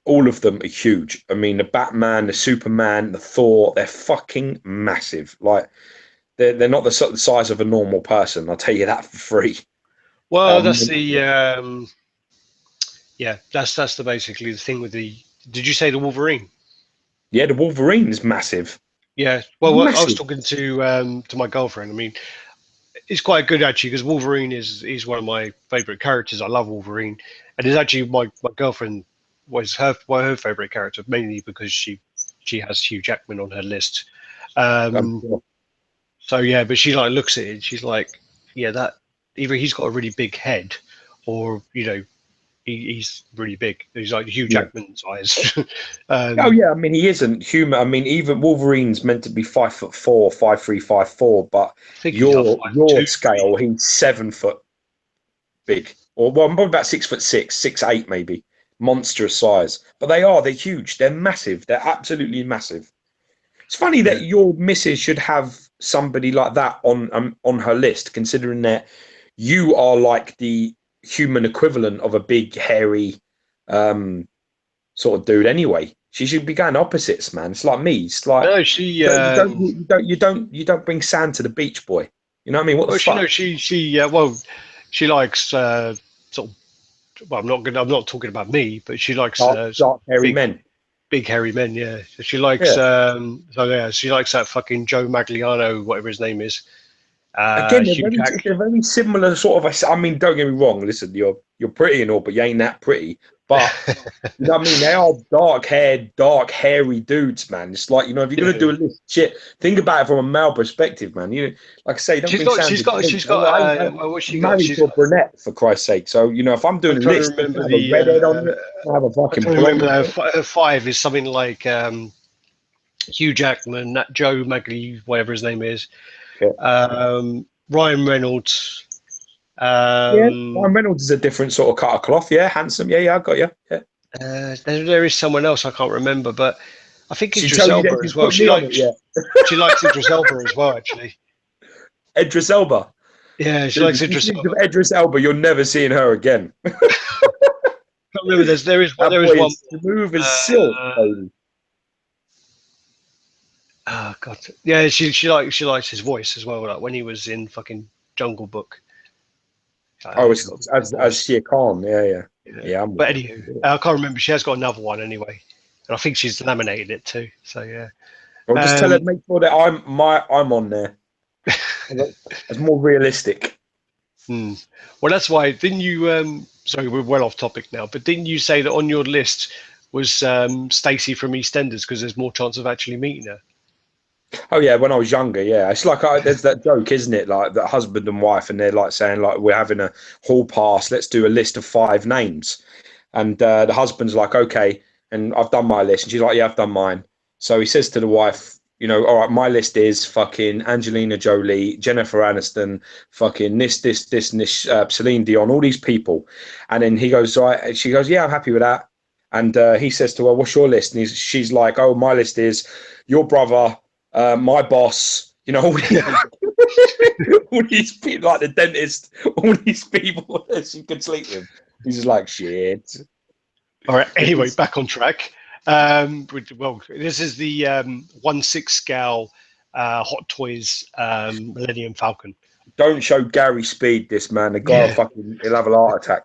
all of them are huge. I mean, the Batman, the Superman, the Thor, they're fucking massive. Like they're not the size of a normal person. I'll tell you that for free. Well, Um, that's the yeah. That's the basically the thing with the. Did you say the Wolverine? Yeah, the Wolverine is massive. Yeah. Well, I was Massive. talking to my girlfriend. I mean, it's quite good actually because Wolverine is one of my favorite characters. I love Wolverine, and it's actually my girlfriend was her favorite character mainly because she has Hugh Jackman on her list. Um, Sure. so yeah, but she like looks at it. And she's like, yeah, that either he's got a really big head, or he's really big. He's like Hugh Yeah. Jackman size. Oh um, yeah, I mean he isn't human. I mean even Wolverine's meant to be 5'4", 5'3", 5'4", but I think he's like your 5'2". scale, he's 7 foot big, or well, I'm probably about 6'6", 6'8" maybe, monstrous size. But they're huge. They're massive. They're absolutely massive. It's funny Yeah. that your missus should have somebody like that on her list, considering that you are like the human equivalent of a big hairy sort of dude anyway. She should be going opposites, man. It's like me. It's like No, you don't bring sand to the beach, boy. You know what I mean? What the well, she fuck? no, she likes sort of. Well, I'm not talking about me, but she likes sort of Dark hairy big, men. big hairy men. Yeah, so she likes. Yeah. She likes that fucking Joe Magliano, whatever his name is. Again, Hugh Jack. they're very similar sort of. I mean, don't get me wrong. Listen, you're pretty and all, but you ain't that pretty. But you know what I mean? They are dark haired, dark, hairy dudes, man. It's like, if you're gonna Yeah. do a list, shit, think about it from a male perspective, man. Like I say, don't bring sand to the beach. What's she I'm got? married She's to a got. brunette, for Christ's sake. So, if I'm doing I'm a trying to list, I'm remember gonna have a redhead on it. I have a I'm fucking trying to remember blonde. her five is something like Hugh Jackman, that Joe Magli, whatever his name is, Yeah. Ryan Reynolds. Yeah. Um, Ryan Reynolds is a different sort of cut of cloth. Yeah, handsome. Yeah, I got you. Yeah. there is someone else I can't remember, but I think She Idris tell you that Elba she's as well. put me on it, yeah. She likes Idris Elba as well, actually. Idris Elba. Yeah, she Dude, likes if you Idris think of Elba. Idris Elba, you're never seeing her again. I can't remember. That There is boy one. is smooth as silk, Uh, baby. oh God, yeah, she likes his voice as well. Like when he was in fucking Jungle Book. Oh, He's got it's a good as voice. Shere Khan. Yeah. Yeah. Yeah, I'm with But you. anywho, I can't remember. She has got another one anyway, and I think she's laminated it too. So yeah. Well, just tell her, Um, make sure that I'm on there. It's more realistic. well, that's why. Didn't you? Sorry, we're well off topic now. But didn't you say that on your list was Stacey from EastEnders because there's more chance of actually meeting her? Oh yeah, when I was younger, yeah. It's like there's that joke, isn't it? Like that husband and wife, and they're like saying like we're having a hall pass. Let's do a list of 5 names, and the husband's like, okay, and I've done my list, and she's like, yeah, I've done mine. So he says to the wife, all right, my list is fucking Angelina Jolie, Jennifer Aniston, fucking this, and this, Celine Dion, all these people, and then he goes, right, she goes, yeah, I'm happy with that, and he says to her, what's your list? And she's like, oh, my list is your brother. My boss, all these, all these people, like the dentist, all these people that she could sleep with. He's just like, shit. All right. Anyway, back on track. Well, this is the 1/6 scale Hot Toys Millennium Falcon. Don't show Gary Speed this, man. The guy Yeah. he'll have a heart attack.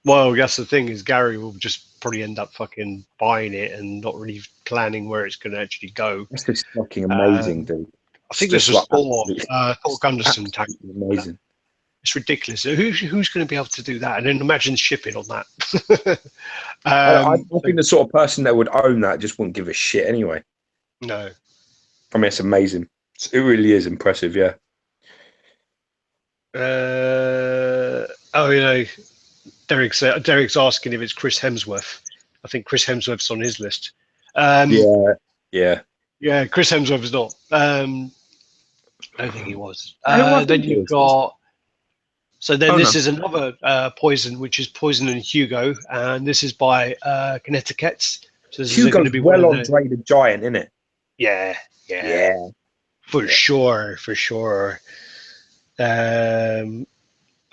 Well, that's the thing is Gary will just probably end up fucking buying it and not really planning where it's going to actually go. That's just fucking amazing, dude. I It's think this just was like Thor Gunderson tank. amazing. It's ridiculous. Who's going to be able to do that? And then imagine shipping on that. I think the sort of person that would own that just wouldn't give a shit anyway. No. I mean, it's amazing. It really is impressive, yeah. Derek's asking if it's Chris Hemsworth. I think Chris Hemsworth's on his list. Yeah. Yeah, Chris Hemsworth is not. I don't think he was. I Then think you've it is. got. So then this no. is another Poison, which is Poison and Hugo, and this is by Connecticut. So this is going to Hugo's be well one of Andre the Giant, isn't it? Yeah, for sure.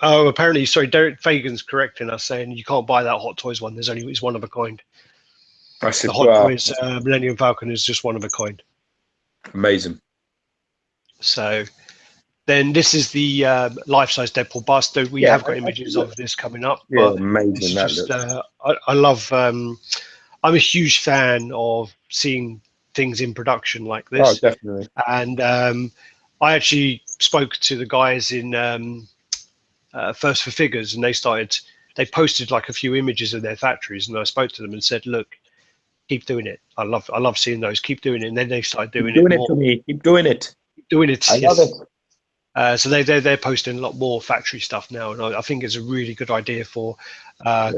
Apparently, sorry, Derek Fagan's correcting us, saying you can't buy that Hot Toys one. It's one of a kind. The Hot Toys Millennium Falcon is just one of a kind. Amazing. So then this is the life-size Deadpool bust. We have got images of this coming up. Yeah, but amazing. It's just, I love. I'm a huge fan of seeing things in production like Oh, this. definitely. And I actually spoke to the guys in First for Figures, and they posted like a few images of their factories, and I spoke to them and said, look, keep doing it. I love seeing those. Keep doing it. And then they started doing Keep doing it it more. to me. Keep doing it. Keep doing it. I love Yes. it. So they're posting a lot more factory stuff now, and I think it's a really good idea for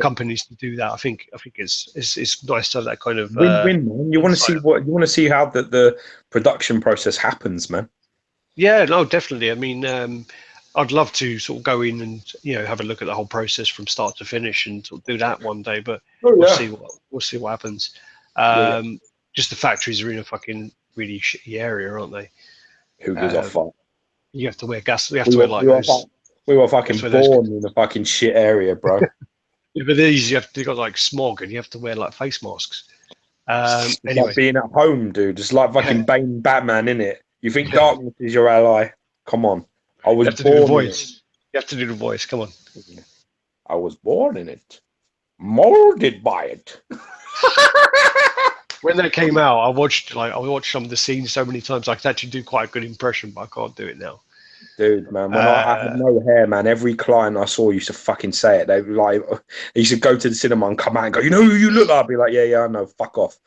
companies to do that. I think it's nice to have that kind of Win-win, man. You want to see how the production process happens, man. Yeah, no, definitely. I mean, I'd love to sort of go in and have a look at the whole process from start to finish and sort of do that one day. But we'll see what happens. Just the factories are in a fucking really shitty area, aren't they? Who gives a fuck? You have to wear gas. You have to wear like those. We were fucking born in a fucking shit area, bro. Yeah, but these you got like smog, and you have to wear like face masks. It's Anyway, like being at home, dude. It's like fucking Bane Batman, innit? You think darkness is your ally? Come on. I was you have to born do the in voice. it. You have to do the voice. Come on. I was born in it. Molded by it. When that came out, I watched some of the scenes so many times. I could actually do quite a good impression, but I can't do it now. Dude, man, when I had no hair, man, every client I saw used to fucking say it. They used to go to the cinema and come out and go, you know who you look like? I'd be like, yeah, I know, fuck off.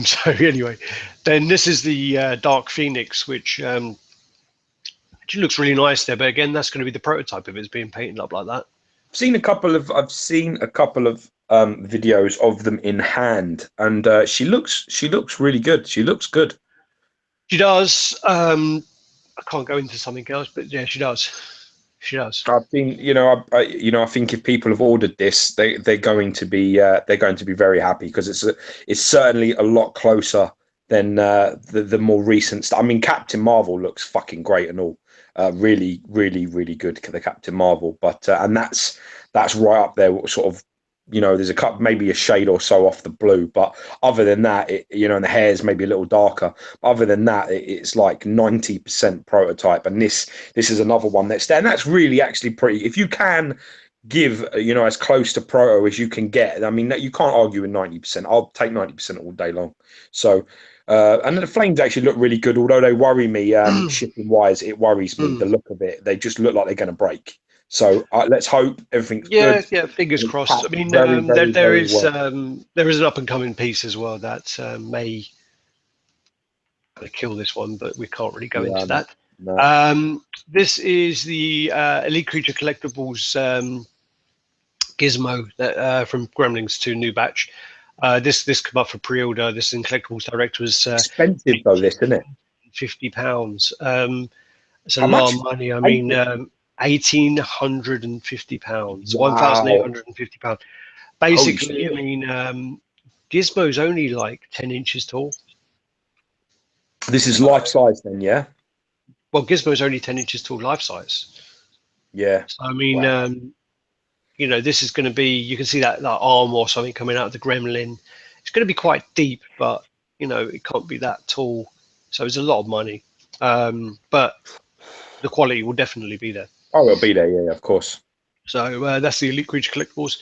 So anyway, then this is the Dark Phoenix, which actually looks really nice there. But again, that's going to be the prototype if it's being painted up like that. I've seen a couple of videos of them in hand, and she looks really good. She looks good. She does. I can't go into something else, but yeah, she does. She does. I've seen, I think if people have ordered this, they're going to be very happy because it's certainly a lot closer than the more recent stuff. I mean, Captain Marvel looks fucking great and all, really, really, really good. The Captain Marvel, but and that's right up there, sort of. There's a cup, maybe a shade or so off the blue, but other than that, and the hair's maybe a little darker. But other than that, it's like 90% prototype, and this is another one that's there, and that's really actually pretty. If you can give, as close to proto as you can get, I mean, you can't argue with 90%. I'll take 90% all day long. So, and the flames actually look really good, although they worry me shipping wise. It worries me the look of it. They just look like they're going to break. So let's hope everything's good. Yeah, fingers crossed. I mean, there is an up and coming piece as well that may kill this one, but we can't really go into that. No. This is the Elite Creature Collectibles gizmo that, from Gremlins to New Batch. This come up for pre-order. This in Collectibles Direct was expensive though. This, isn't it? £50. It's a lot of money. I mean, £1,850, wow. £1,850. Basically, I mean, Gizmo's only like 10 inches tall. This is life size, then, yeah. Well, Gizmo's only 10 inches tall, life size. Yeah. So, I mean, wow. This is going to be. You can see that arm or something coming out of the Gremlin. It's going to be quite deep, but it can't be that tall. So it's a lot of money. But the quality will definitely be there. Oh, it'll be there, yeah, of course. So that's the Elite Creature Collectibles.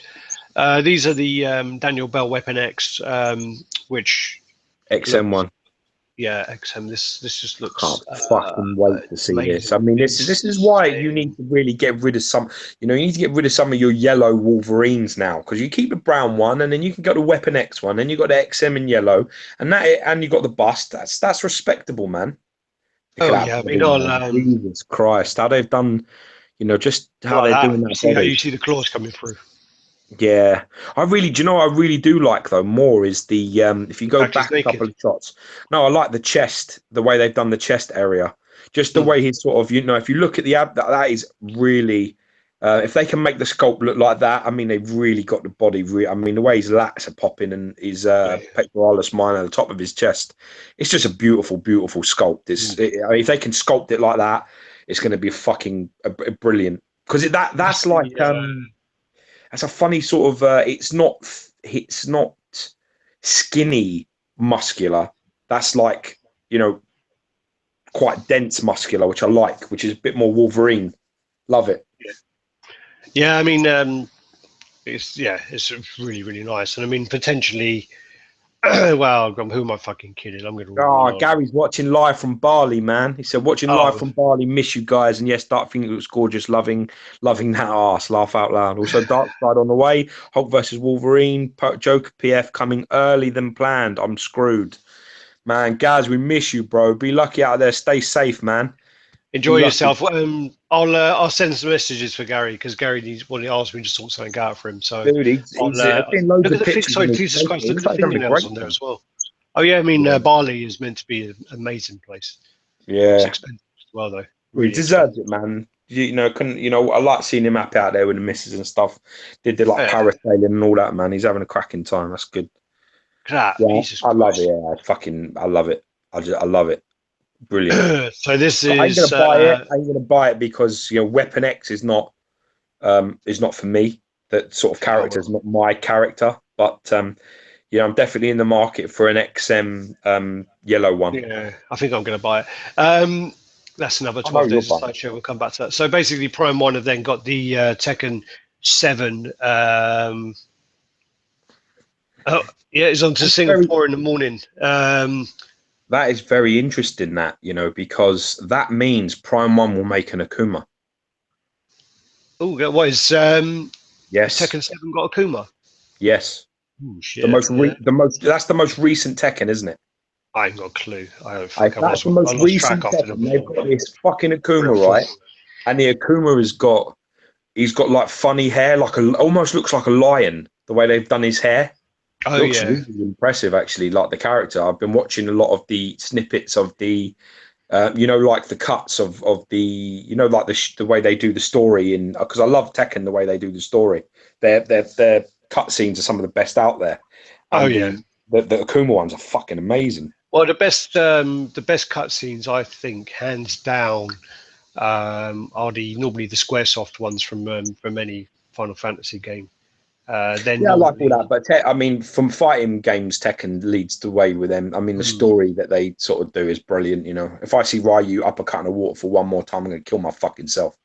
These are the Daniel Bell Weapon X, which XM1. Yeah, XM. This just looks. Can't fucking wait to see amazing. This. I mean, this is why you need to really get rid of some. You need to get rid of some of your yellow Wolverines now, because you keep the brown one, and then you can go to Weapon X one, and you got the XM in yellow, and you got the bust. That's respectable, man. Yeah, I mean, Jesus Christ, how they've done. Just how they're doing that. See how you see the claws coming through. Yeah, I really do like though more is the if you go back a couple of shots. No, I like the chest, the way they've done the chest area, just the way he's sort of if you look at the ab, that is really if they can make the sculpt look like that, I mean they've really got the body. I mean the way his lats are popping and his pectoralis minor at the top of his chest, it's just a beautiful sculpt. I mean, if they can sculpt it like that, it's going to be fucking brilliant because that's like. That's a funny sort of. It's not skinny muscular. That's like quite dense muscular, which I like, which is a bit more Wolverine. Love it. Yeah, I mean, it's really, really nice. And I mean, potentially, well, who am I fucking kidding? I'm going to. Oh, Gary's watching live from Bali, man. He said, watching live from Bali, miss you guys. And yes, Dark think it looks gorgeous, loving that ass, laugh out loud. Also, Dark Side on the way, Hulk versus Wolverine, Joker PF coming early than planned. I'm screwed. Man, Gaz, we miss you, bro. Be lucky out there. Stay safe, man. Enjoy yourself. I'll send some messages for Gary because Gary asked me to sort something out for him. So, dude, he's loads look of at the pictures. sorry, Jesus Christ, look at the fingernails on there as well. Oh yeah, I mean Bali is meant to be an amazing place. Yeah, it's expensive as well though. Really he deserves it, man. I like seeing him happy out there with the misses and stuff. Did the parasailing and all that, man. He's having a cracking time. That's good. Yeah, I love it. Yeah, I love it. I love it. Brilliant. So this is. I ain't gonna buy it. I ain't gonna buy it because Weapon X is not for me. That sort of character is not my character. But I'm definitely in the market for an XM yellow one. Yeah, I think I'm gonna buy it. That's another 12 days of Sideshow. We'll come back to that. So basically, Prime 1 have then got the Tekken 7. It's on to Singapore in the morning. That is very interesting, because that means Prime 1 will make an Akuma. Oh, what is yes. Tekken 7 got Akuma? Yes. Oh, shit. That's the most recent Tekken, isn't it? I ain't got a clue. That's the most recent Tekken. They've got this fucking Akuma, right? And the Akuma he's got like funny hair, almost looks like a lion, the way they've done his hair. Oh, looks really impressive, actually, like the character. I've been watching a lot of the snippets of the, like the cuts of the, like the way they do the story because I love Tekken, the way they do the story. Their cut scenes are some of the best out there. And the Akuma ones are fucking amazing. Well, the best cut scenes, I think, hands down, are normally the SquareSoft ones from any Final Fantasy game. I like all that, but from fighting games, Tekken leads the way with them. I mean, the story that they sort of do is brilliant. If I see Ryu uppercutting a waterfall one more time, I'm going to kill my fucking self.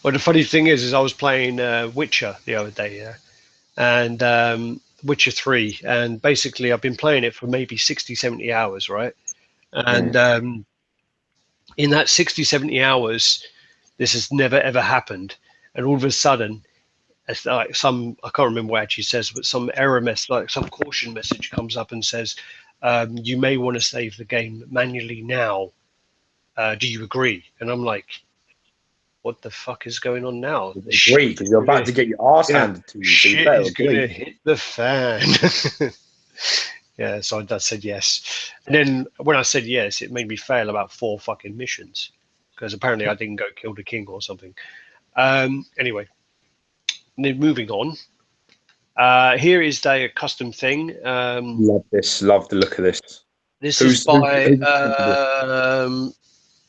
Well, the funny thing is I was playing Witcher the other day, and Witcher 3, and basically I've been playing it for maybe 60, 70 hours, right? And in that 60, 70 hours, this has never ever happened, and all of a sudden, it's like I can't remember what it actually says, but some error message, like some caution message comes up and says, you may want to save the game manually now. Do you agree? And I'm like, what the fuck is going on now? Agree, because you're about to get your ass handed to you. Shit is going to hit the fan. So I said yes. And then when I said yes, it made me fail about 4 fucking missions because apparently I didn't go kill the king or something. Anyway. Then moving on, here is a custom thing. Love this. Love the look of this. This is by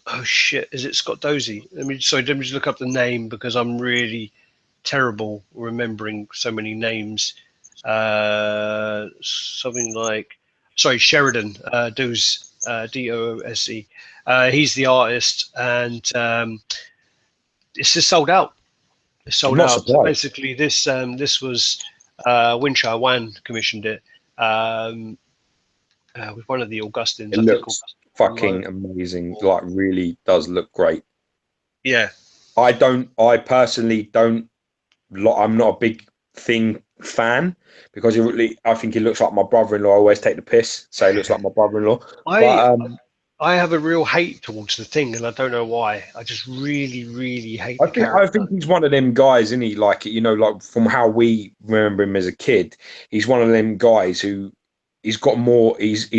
oh shit! Is it Scott Dozy? Let me just look up the name because I'm really terrible remembering so many names. Something like Sheridan Doose, Doose. He's the artist, and this is sold out. It's sold out. So basically, this was Winchar Wan commissioned it with one of the Augustins. It looks fucking amazing. Like, really does look great. Yeah. I personally don't. I'm not a big fan because I think he looks like my brother-in-law. I always take the piss, so he looks like my brother-in-law. I have a real hate towards the thing, and I don't know why. I just really, really hate. I think he's one of them guys, isn't he? Like, from how we remember him as a kid, he's one of them guys who he's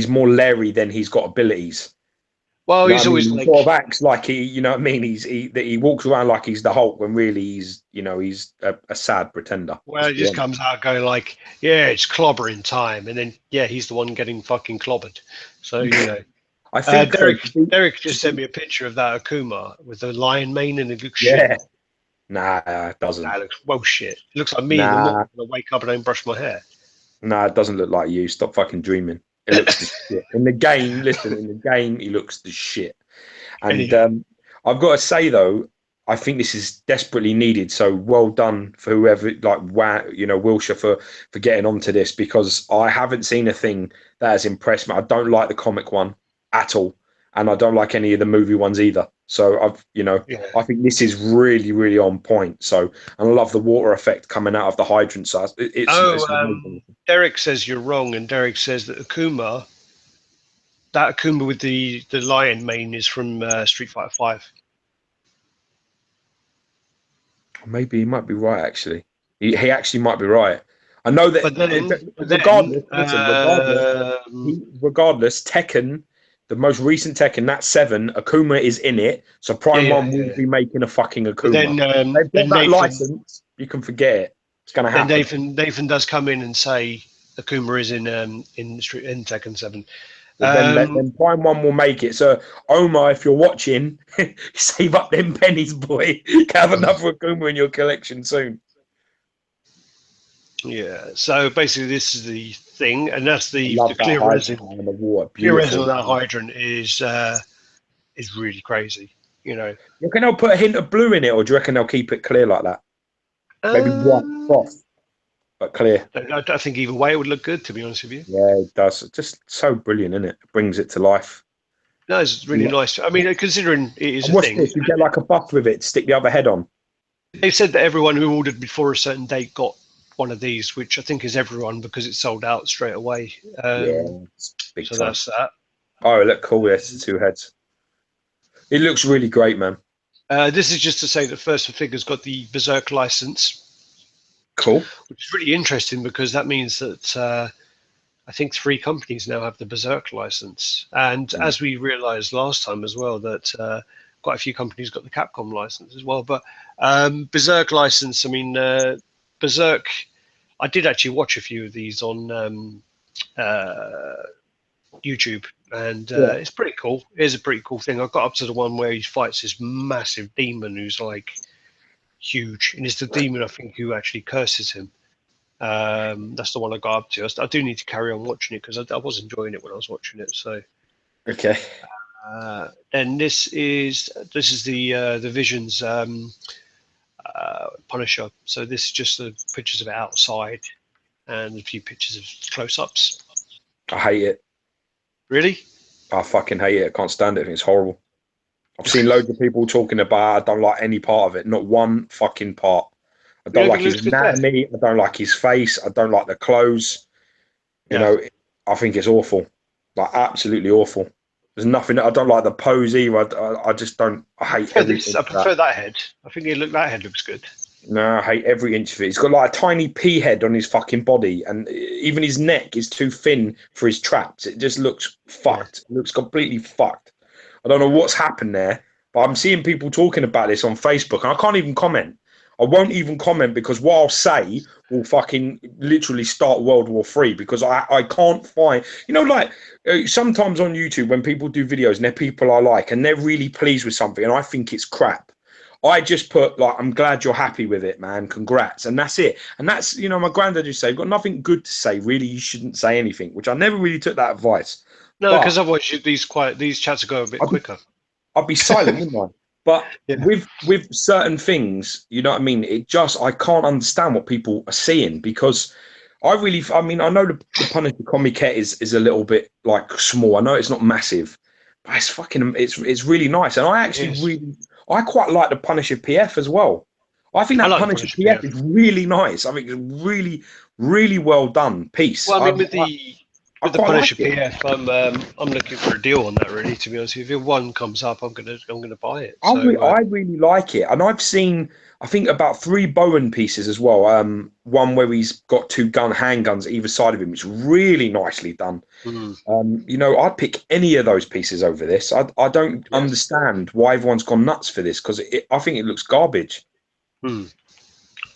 more Larry than he's got abilities. Well, he's always like sort of acts like he walks around like he's the Hulk when really he's a sad pretender. Well, it just comes out going like, yeah, it's clobbering time, and then he's the one getting fucking clobbered. So I think Derek just sent me a picture of that Akuma with the lion mane, and it looks shit. Nah, it doesn't. Nah, it looks shit. It looks like me in the morning when I wake up and I don't brush my hair. Nah, it doesn't look like you. Stop fucking dreaming. It looks the shit. In the game, he looks the shit. And I've got to say, though, I think this is desperately needed. So well done for whoever, like, Wilshire for getting onto this, because I haven't seen a thing that has impressed me. I don't like the comic one at all, and I don't like any of the movie ones either. So I think this is really, really on point. So, and I love the water effect coming out of the hydrant. So it's amazing. Derek says you're wrong, and Derek says that that Akuma with the lion mane is from Street Fighter 5. Maybe he might be right. Actually, he actually might be right. I know that. But then, regardless, Tekken, the most recent Tekken, that's 7. Akuma is in it, so Prime One will be making a fucking Akuma. They've got that license. You can forget it. It's going to happen. Then Nathan does come in and say Akuma is in Tekken 7. Then Prime One will make it. So Omar, if you're watching, save up them pennies, boy. Have another Akuma in your collection soon. Yeah. So basically, this is the thing, and that's the clear resin. The water. Clear resin on that hydrant is really crazy. You reckon they'll put a hint of blue in it, or do you reckon they'll keep it clear like that? Maybe white froth, but clear. I think either way it would look good, to be honest with you. Yeah, it does. Just so brilliant, isn't it? It brings it to life. No, it's really nice. I mean, considering it is a thing. This? You get like a buff with it to stick the other head on. They said that everyone who ordered before a certain date got one of these, which I think is everyone, because it's sold out straight away. Big so time. That's that. Oh, it looked cool. Yes, the 2 heads. It looks really great, man. This is just to say that First for Figures got the Berserk license. Cool. Which is really interesting, because that means that I think 3 companies now have the Berserk license. And as we realized last time as well, that quite a few companies got the Capcom license as well. But Berserk license, I mean, Berserk, I did actually watch a few of these on YouTube, and it's pretty cool. It is a pretty cool thing. I got up to the one where he fights this massive demon who's like huge, and it's the demon, I think, who actually curses him. That's the one I got up to. I do need to carry on watching it, because I was enjoying it when I was watching it. So okay. Then this is the Visions Punisher. So this is just the pictures of it outside and a few pictures of close-ups. I hate it. Really? I fucking hate it. I can't stand it. I think it's horrible. I've seen loads of people talking about it. I don't like any part of it. Not one fucking part. I don't like his anatomy. I don't like his face. I don't like the clothes. You know, I think it's awful. Like, absolutely awful. There's nothing. I don't like the pose either. I just don't. I hate everything. I prefer that head. I think that head looks good. No, I hate every inch of it. He's got like a tiny pea head on his fucking body, and even his neck is too thin for his traps. It just looks fucked. It looks completely fucked. I don't know what's happened there, but I'm seeing people talking about this on Facebook, and I can't even comment. I won't even comment, because what I'll say will fucking literally start World War III, because I can't find, like sometimes on YouTube when people do videos and they're people I like and they're really pleased with something and I think it's crap, I just put like, I'm glad you're happy with it, man. Congrats. And that's it. And that's, my granddad used to say, you've got nothing good to say. Really, you shouldn't say anything, which I never really took that advice. No, because otherwise these chats will go a bit quicker. I'd be silent, wouldn't I? But with certain things, you know what I mean? I can't understand what people are seeing, because I know the Punisher comic is a little bit like small. I know it's not massive, but it's really nice. And I quite like the Punisher PF as well. I think that Punisher PF is really nice. I think it's really, really well done piece. Well, I mean, with the Punisher PF, I'm looking for a deal on that, really, to be honest with you. If one comes up, I'm gonna buy it. I really like it, and I've seen, I think, about 3 Bowen pieces as well. One where he's got 2 handguns either side of him. It's really nicely done. I'd pick any of those pieces over this. I don't understand why everyone's gone nuts for this, because I think it looks garbage.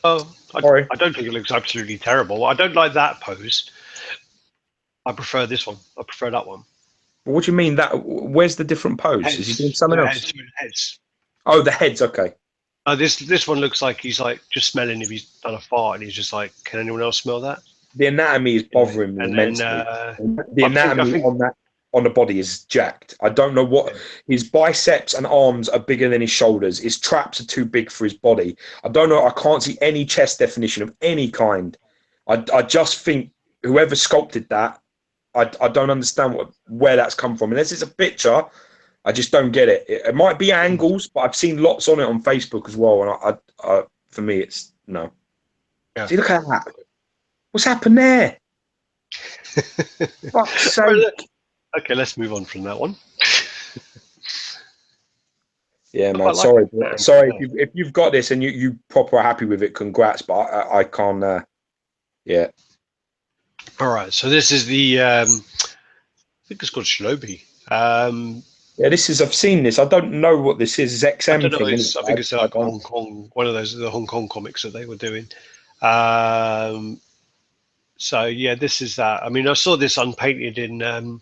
Oh, I don't think it looks absolutely terrible. I don't like that pose. I prefer this one. I prefer that one. What do you mean that? Where's the different pose? Is he doing something else? Heads. Oh, the heads. Okay. This one looks like he's like just smelling if he's done a fart, and he's just like, can anyone else smell that? The anatomy is bothering me immensely. The anatomy on that. on the body is jacked. I don't know what his biceps and arms are bigger than his shoulders. His traps are too big for his body. I don't know. I can't see any chest definition of any kind. I just think whoever sculpted that, I don't understand where that's come from. Unless it's a picture, I just don't get it. It might be angles, but I've seen lots on it on Facebook as well. And for me, it's no. Yeah. See, look at that. What's happened there? Fuck's sake. Okay, let's move on from that one. Yeah, man. Sorry if you've got this and you proper happy with it. Congrats, but I can't. Yeah. All right. So this is the. I think it's called Shinobi. Yeah, this is. I've seen this. I don't know what this is. It's XM I don't know. thing. I think it's like Hong Kong. One of the Hong Kong comics that they were doing. So yeah, this is that. I mean, I saw this unpainted in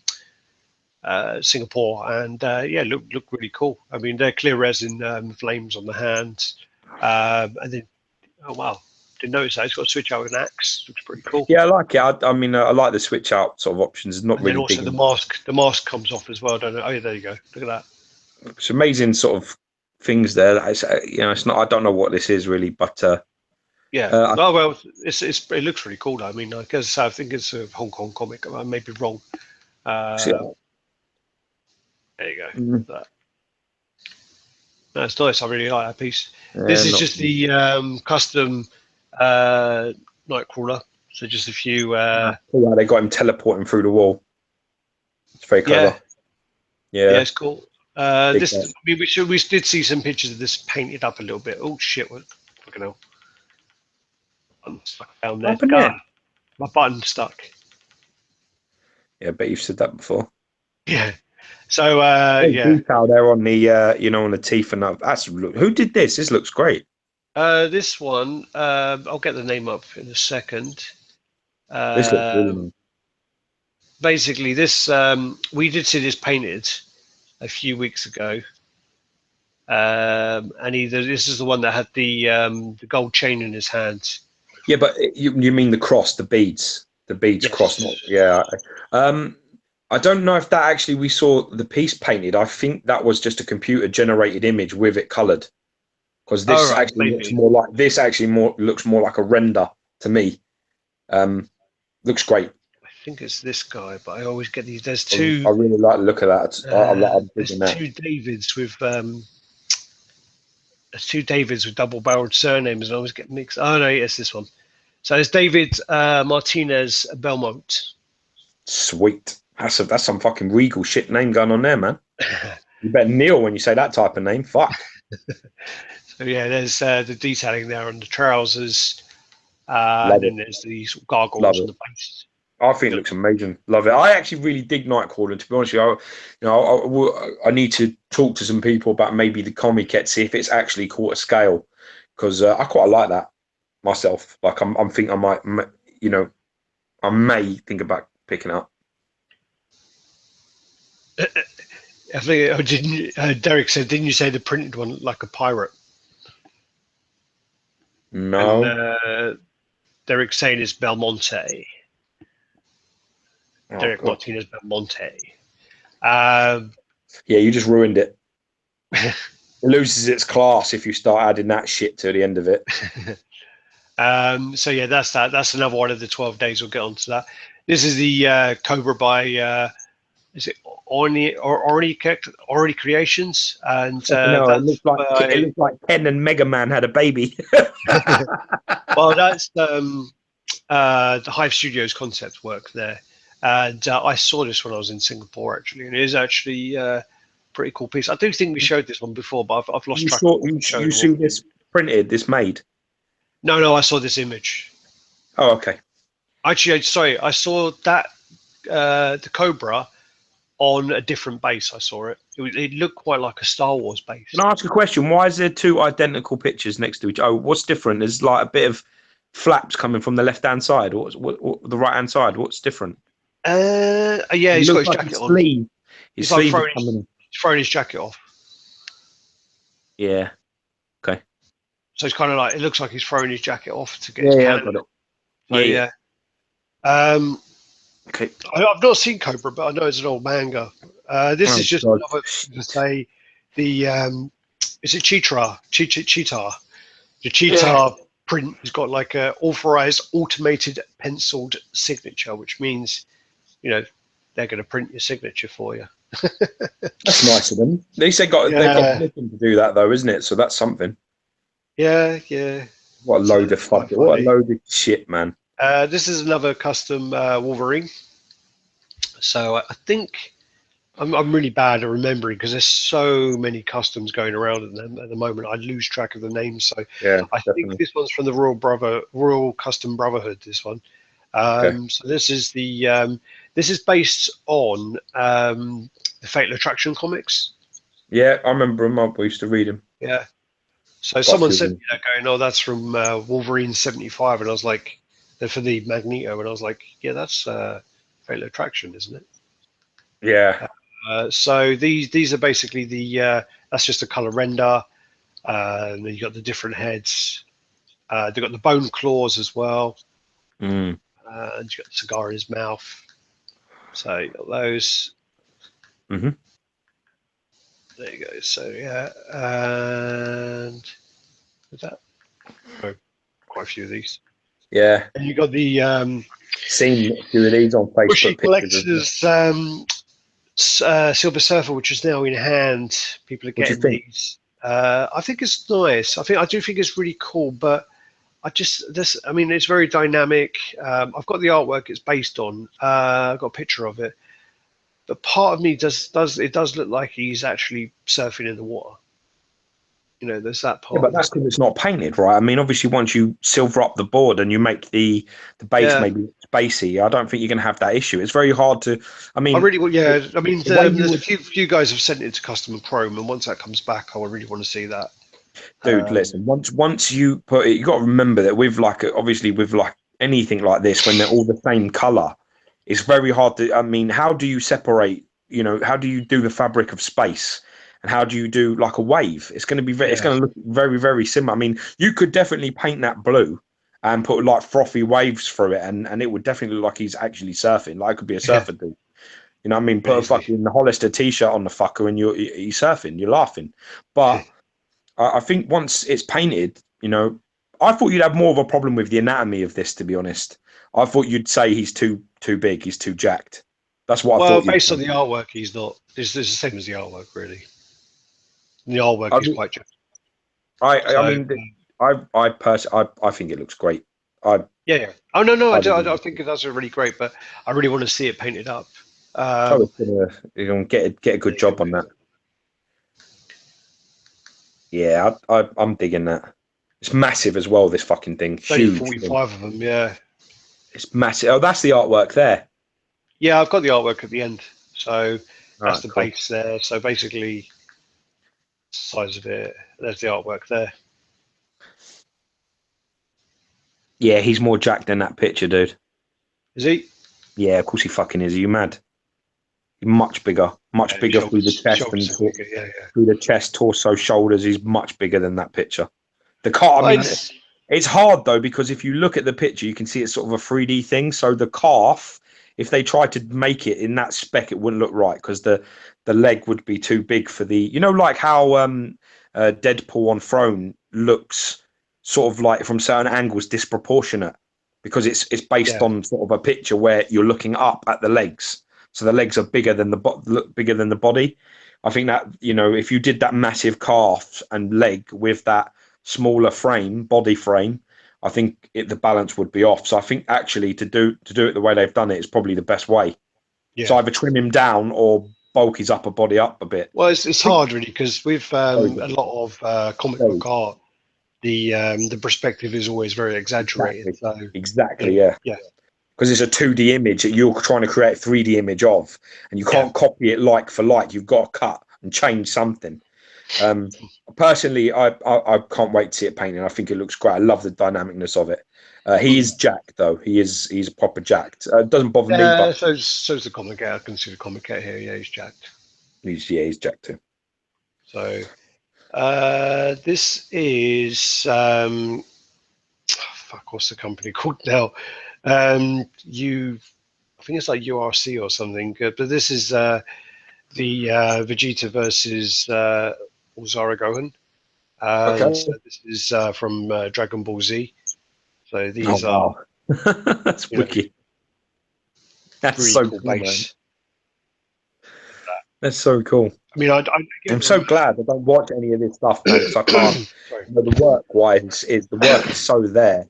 Singapore, and yeah, look really cool. I mean, they're clear resin flames on the hands, and then oh wow, didn't notice that it's got a switch out with an axe. Looks pretty cool. Yeah, I like it. I mean, I like the switch out sort of options. It's not and really then also big. The mask comes off as well. Don't know. Oh yeah, there you go. Look at that. It's amazing sort of things there. It's, it's not. I don't know what this is really, but yeah. Oh well, it looks really cool. I mean, I guess I think it's a Hong Kong comic. I may be wrong. There you go. Mm. That's nice. I really like that piece. This is just the custom Nightcrawler. So just a few. They got him teleporting through the wall. It's very clever. Yeah, it's cool. We did see some pictures of this painted up a little bit. Oh shit! What? Fucking hell! I'm stuck down there. God, my button stuck. Yeah, I bet you've said that before. Yeah. So detail there on the on the teeth and that. That's who did this? This looks great. This one, I'll get the name up in a second. This looks really nice. Basically, this we did see this painted a few weeks ago, and this is the one that had the gold chain in his hands. Yeah, but you mean the cross, the beads yes. Cross? Yeah. I don't know if that actually we saw the piece painted. I think that was just a computer generated image with it coloured, because this looks more like looks more like a render to me. Looks great. I think it's this guy, but I always get these. There's two. I really like the look of that. There's two Davids with double-barreled surnames, and I always get mixed. Oh no, it's this one. So it's David Martinez Belmont. Sweet. That's some fucking regal shit name going on there, man. You better kneel when you say that type of name. Fuck. So yeah, there's the detailing there on the trousers, and then there's these gargoyles on the base. I think it looks amazing. Love it. I actually really dig Nightcrawler. And to be honest with you, I need to talk to some people about maybe the comic yet, see if it's actually quarter scale, because I quite like that myself. Like I'm thinking I might, I may think about picking up. I think Derek said, didn't you say the printed one like a pirate? No. And, Derek's saying it's Belmonte. Derek Martinez Belmonte. Yeah, you just ruined it. It loses its class if you start adding that shit to the end of it. So yeah, that's that. That's another one of the 12 days. We'll get onto that. This is the Cobra by is it Orny Creations? And it looks like Ken and Mega Man had a baby. Well, that's the Hive Studios concept work there. And I saw this when I was in Singapore, actually, and it is actually a pretty cool piece. I do think we showed this one before, but I've lost track. You see this printed, this made? No, I saw this image. Oh, okay. Actually, sorry, I saw that the Cobra on a different base. I saw it. It looked quite like a Star Wars base. Can I ask a question? Why is there two identical pictures next to each other? Oh, what's different? There's like a bit of flaps coming from the left-hand side, or the right-hand side. What's different? Yeah, he's got his jacket on. He's like throwing his jacket off. Yeah. Okay. So it's kind of like, it looks like he's throwing his jacket off to get his cannon. I got it. Yeah. Okay. I've not seen Cobra, but I know it's an old manga. This is just God. another to say the is it Cheetah? The Cheetah print has got like a authorized automated penciled signature, which means they're going to print your signature for you. That's nice of them. At least they've got permission to do that, though, isn't it? So that's something. Yeah. What a load of fucking, what a load of shit, man. This is another custom Wolverine. So I think I'm really bad at remembering because there's so many customs going around at the moment. I lose track of the names. So Yeah, I think this one's from the Royal Custom Brotherhood. This one. Okay. So this is this is based on the Fatal Attraction comics. Yeah, I remember him. We used to read him. Yeah. So someone sent me that going, "Oh, that's from Wolverine '75," and I was like, "They're for the Magneto," and I was like, "Yeah, that's Fatal Attraction, isn't it?" Yeah. So these are basically that's just a color render. And then you got the different heads. They've got the bone claws as well. Mm. And you got the cigar in his mouth. So you got those. Mm-hmm. There you go. So yeah, and is that quite a few of these. Yeah. And you got the Seen a few of these on Bushy Facebook pictures. Collectors Silver Surfer, which is now in hand. People are What do you getting think? these. I think it's nice. I do think it's really cool, but I mean, it's very dynamic. I've got the artwork it's based on. I've got a picture of it, but part of me does look like he's actually surfing in the water. There's that Yeah, part but of that's it. because it's not painted, right? I mean, obviously, once you silver up the board and you make the base Yeah, maybe spacey, I don't think you're going to have that issue. It's very hard to. I I mean, really want. Yeah, I mean, the way you there's a would, few guys have sent it to custom and chrome, and once that comes back, I really want to see that. dude, listen. Once you put it, you got to remember that with like obviously with like anything like this, when they're all the same color, it's very hard to. I mean, how do you separate? How do you do the fabric of space? And how do you do like a wave? It's going to be it's Yeah, going to look very, very similar. I mean, you could definitely paint that blue and put like frothy waves through it, and it would definitely look like he's actually surfing. Like it could be a yeah, surfer dude. You know what I mean? Put a easily. fucking Hollister t-shirt on the fucker and he's surfing. You're laughing. But I think once it's painted, I thought you'd have more of a problem with the anatomy of this, to be honest. I thought you'd say he's too big, he's too jacked. That's what I Well, thought you'd based on say. the artwork, he's not. It's the same as the artwork, really. The artwork I is quite. I So mean, I personally, I think it looks great. I yeah. Oh no, I I do. really, I think that's really great, but I really want to see it painted up. oh, Um, you're gonna get a there good you job go. on that. Yeah, I'm digging that. It's massive as well. This fucking thing, There's only huge thing. 45 of them. Yeah, It's massive. Oh, that's the artwork there. yeah. I've got the artwork at the end, so All that's right, the cool. base there. So basically, size of it. There's the artwork there. Yeah, he's more jacked than that picture, dude. Is he? Yeah, of course he fucking is. Are you mad? Much Yeah, the bigger through the chest shoulders and are bigger. Yeah, yeah. through the chest, torso, shoulders. He's much bigger than that picture. The car. I Well, mean, it's hard though because if you look at the picture, you can see it's sort of a 3D thing. So the calf, if they tried to make it in that spec, it wouldn't look right because the leg would be too big for the. Like how Deadpool on Throne looks sort of like from certain angles disproportionate because it's based yeah, on sort of a picture where you're looking up at the legs, so the legs are bigger than look bigger than the body. I think that if you did that massive calf and leg with that smaller body frame, I think the balance would be off. So I think actually to do it the way they've done it is probably the best way. So yeah. either trim him down or bulk his upper body up a bit. Well, it's hard really because with Very a good. lot of comic Very book art, the perspective is always very exaggerated. exactly, So exactly, yeah. yeah, Because it's a 2D image that you're trying to create a 3D image of, and you yeah. can't copy it like for like. You've got to cut and change something. Um, Personally, I can't wait to see it painted. I think it looks great. I love the dynamicness of it. He is jacked though. He's proper jacked. It doesn't bother me, Yeah, but so's the comic cat. I can see the comic cat here. Yeah, he's jacked. he's jacked too. So this is fuck. What's the company called now? You, I think it's like URC or something. But this is the Vegeta versus Ulzara Gohan. Okay. So this is from Dragon Ball Z. So Oh these wow, are, that's you know, wicked. That's really so cool cool, man. base. That's so cool. I mean, I I'm so glad I don't watch any of this stuff, man, because I can't. sorry. You know, the work is so there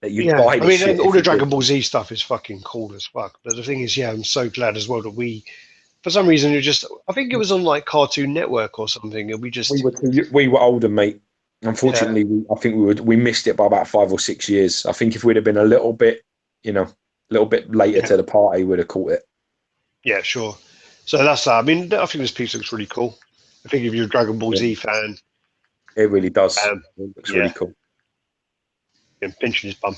that you'd Yeah, buy I this mean, shit all if the you did. Dragon Ball Z stuff is fucking cool as fuck. But the thing is, yeah, I'm so glad as well that we, for some reason, I think it was on like Cartoon Network or something, and We were older, mate. yeah, Unfortunately, I think we missed it by about 5 or 6 years. I think if we'd have been a little bit, a little bit later yeah, to the party, we'd have caught it. yeah, sure. So that's that. I mean, I think this piece looks really cool. I think if you're a Dragon Ball Yeah, Z fan, it really does. It looks really yeah, cool. and pinching his bum.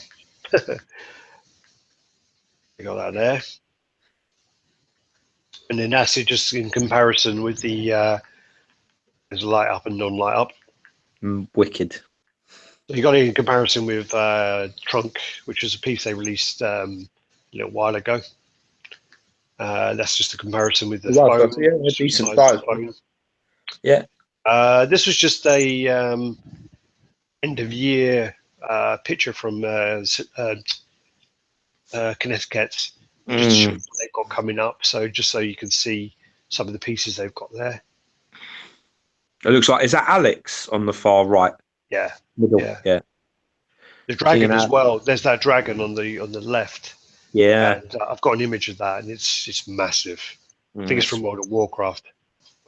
We got that there. And then that's it just in comparison with the there's light up and non-light up. Wicked. So you got it in comparison with Trunk, which was a piece they released a little while ago. That's just a comparison with the Well, phone, yeah, a decent size of size. the phone. Yeah. This was just a end of year picture from Connecticut, just to show what they've got coming up. So just so you can see some of the pieces they've got there. It looks like, is that Alex on the far right? Yeah, Middle. yeah. Yeah. The dragon as well. There's that dragon on the left, Yeah. and I've got an image of that, and it's massive. I think it's from World of Warcraft.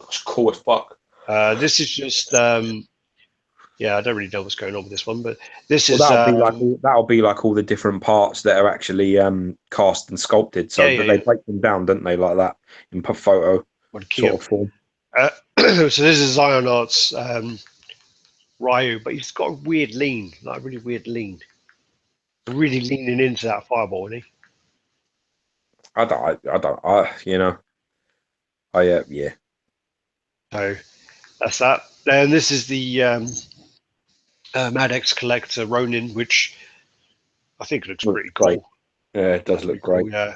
It's cool as fuck. This is just yeah, I don't really know what's going on with this one, but this Well, is that'll be like all the different parts that are actually cast and sculpted. So yeah. they break them down, don't they, like that in photo sort of form. So this is Zion Arts Ryu, but he's got a weird lean, like a really weird lean. Really leaning into that fireball, isn't he? Yeah. So that's that. Then this is the Mad X Collector Ronin, which I think looks Looks pretty great. cool. Yeah, it does That's look pretty great. cool,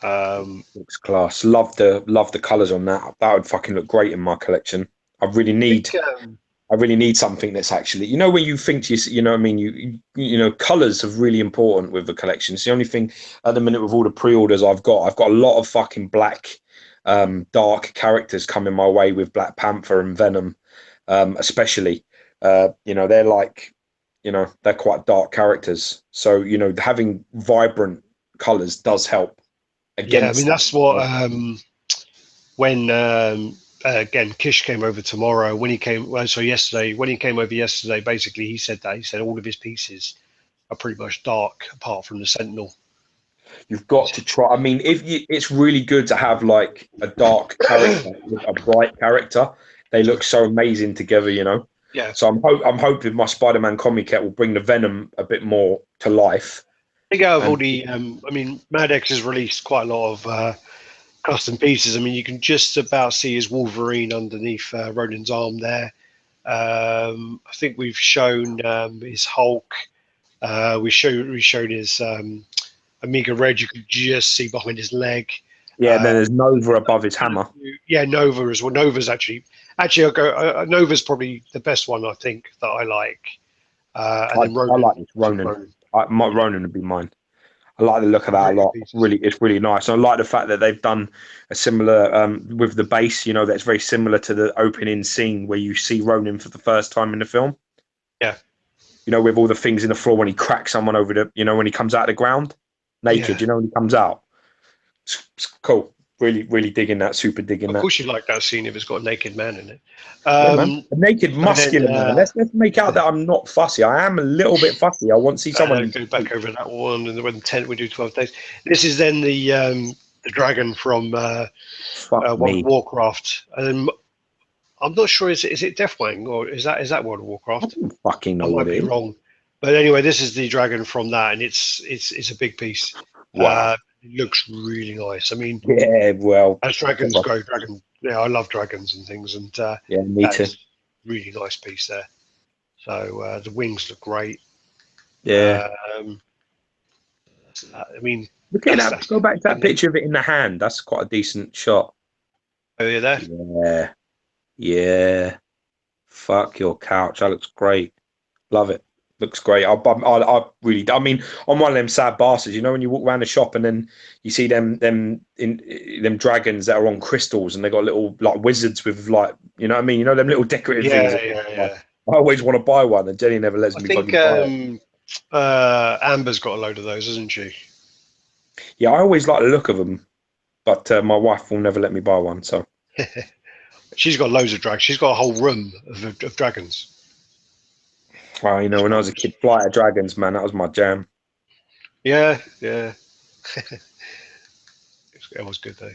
yeah. Looks class. Love the colours on that. That would fucking look great in my collection. I really need something that's actually, when you think to yourself, you know what I mean? Colours are really important with the collection. It's the only thing at the minute with all the pre-orders I've got a lot of fucking black, dark characters coming my way with Black Panther and Venom, especially. They're like, they're quite dark characters. So, having vibrant colours does help. Yeah, I mean that's what when again Kish came over tomorrow. When he came, well, so yesterday, when he came over yesterday, basically he said all of his pieces are pretty much dark, apart from the Sentinel. You've got to try. I mean, it's really good to have like a dark character with a bright character. They look so amazing together, Yeah. So I'm hoping my Spider-Man comic will bring the Venom a bit more to life. I think out of all the, I mean, Mad X has released quite a lot of custom pieces. I mean, you can just about see his Wolverine underneath Ronin's arm there. I think we've shown his Hulk. We showed his Amiga Red. You could just see behind his leg. Yeah, and then there's Nova above his hammer. Yeah, Nova as well. Nova's actually I'll go. Nova's probably the best one I think that I like. And then Ronin. I like this Ronin. Ronin would be mine. I like the look of that a lot. It's really nice. I like the fact that they've done a similar with the base. That's very similar to the opening scene where you see Ronin for the first time in the film. Yeah. With all the things in the floor when he cracks someone over when he comes out of the ground naked. Yeah. When he comes out. It's cool. Really, really digging that. Super digging that. Of course, you like that scene if it's got a naked man in it. Yeah, man. A naked, muscular man. Let's make out that I'm not fussy. I am a little bit fussy. I want to see someone. Go back over that one, and when 10 we do 12 days. This is then the dragon from World of Warcraft. I'm not sure. Is it Deathwing or is that World of Warcraft? I don't fucking know. I might be wrong. But anyway, this is the dragon from that, and it's a big piece. Wow. It looks really nice. I mean, yeah, well, as dragons go, yeah, I love dragons and things, and yeah, me too. Really nice piece there. So the wings look great. Yeah. I mean, Look at that. Go back to that picture of it in the hand. That's quite a decent shot. Oh, you're there? Yeah. Yeah. Fuck your couch. That looks great. Love it. Looks great. I really, I mean, I'm one of them sad bastards. You know, when you walk around the shop and then you see them dragons that are on crystals and they got little like wizards with like, you know what I mean? You know, them little decorative things. Yeah. I always want to buy one, and Jenny never lets I me think fucking buy it. Amber's got a load of those, hasn't she? Yeah, I always like the look of them, but my wife will never let me buy one. So She's got loads of dragons. She's got a whole room of dragons. well, you know, when I was a kid, Flight of Dragons, man, that was my jam. Yeah. It was good though.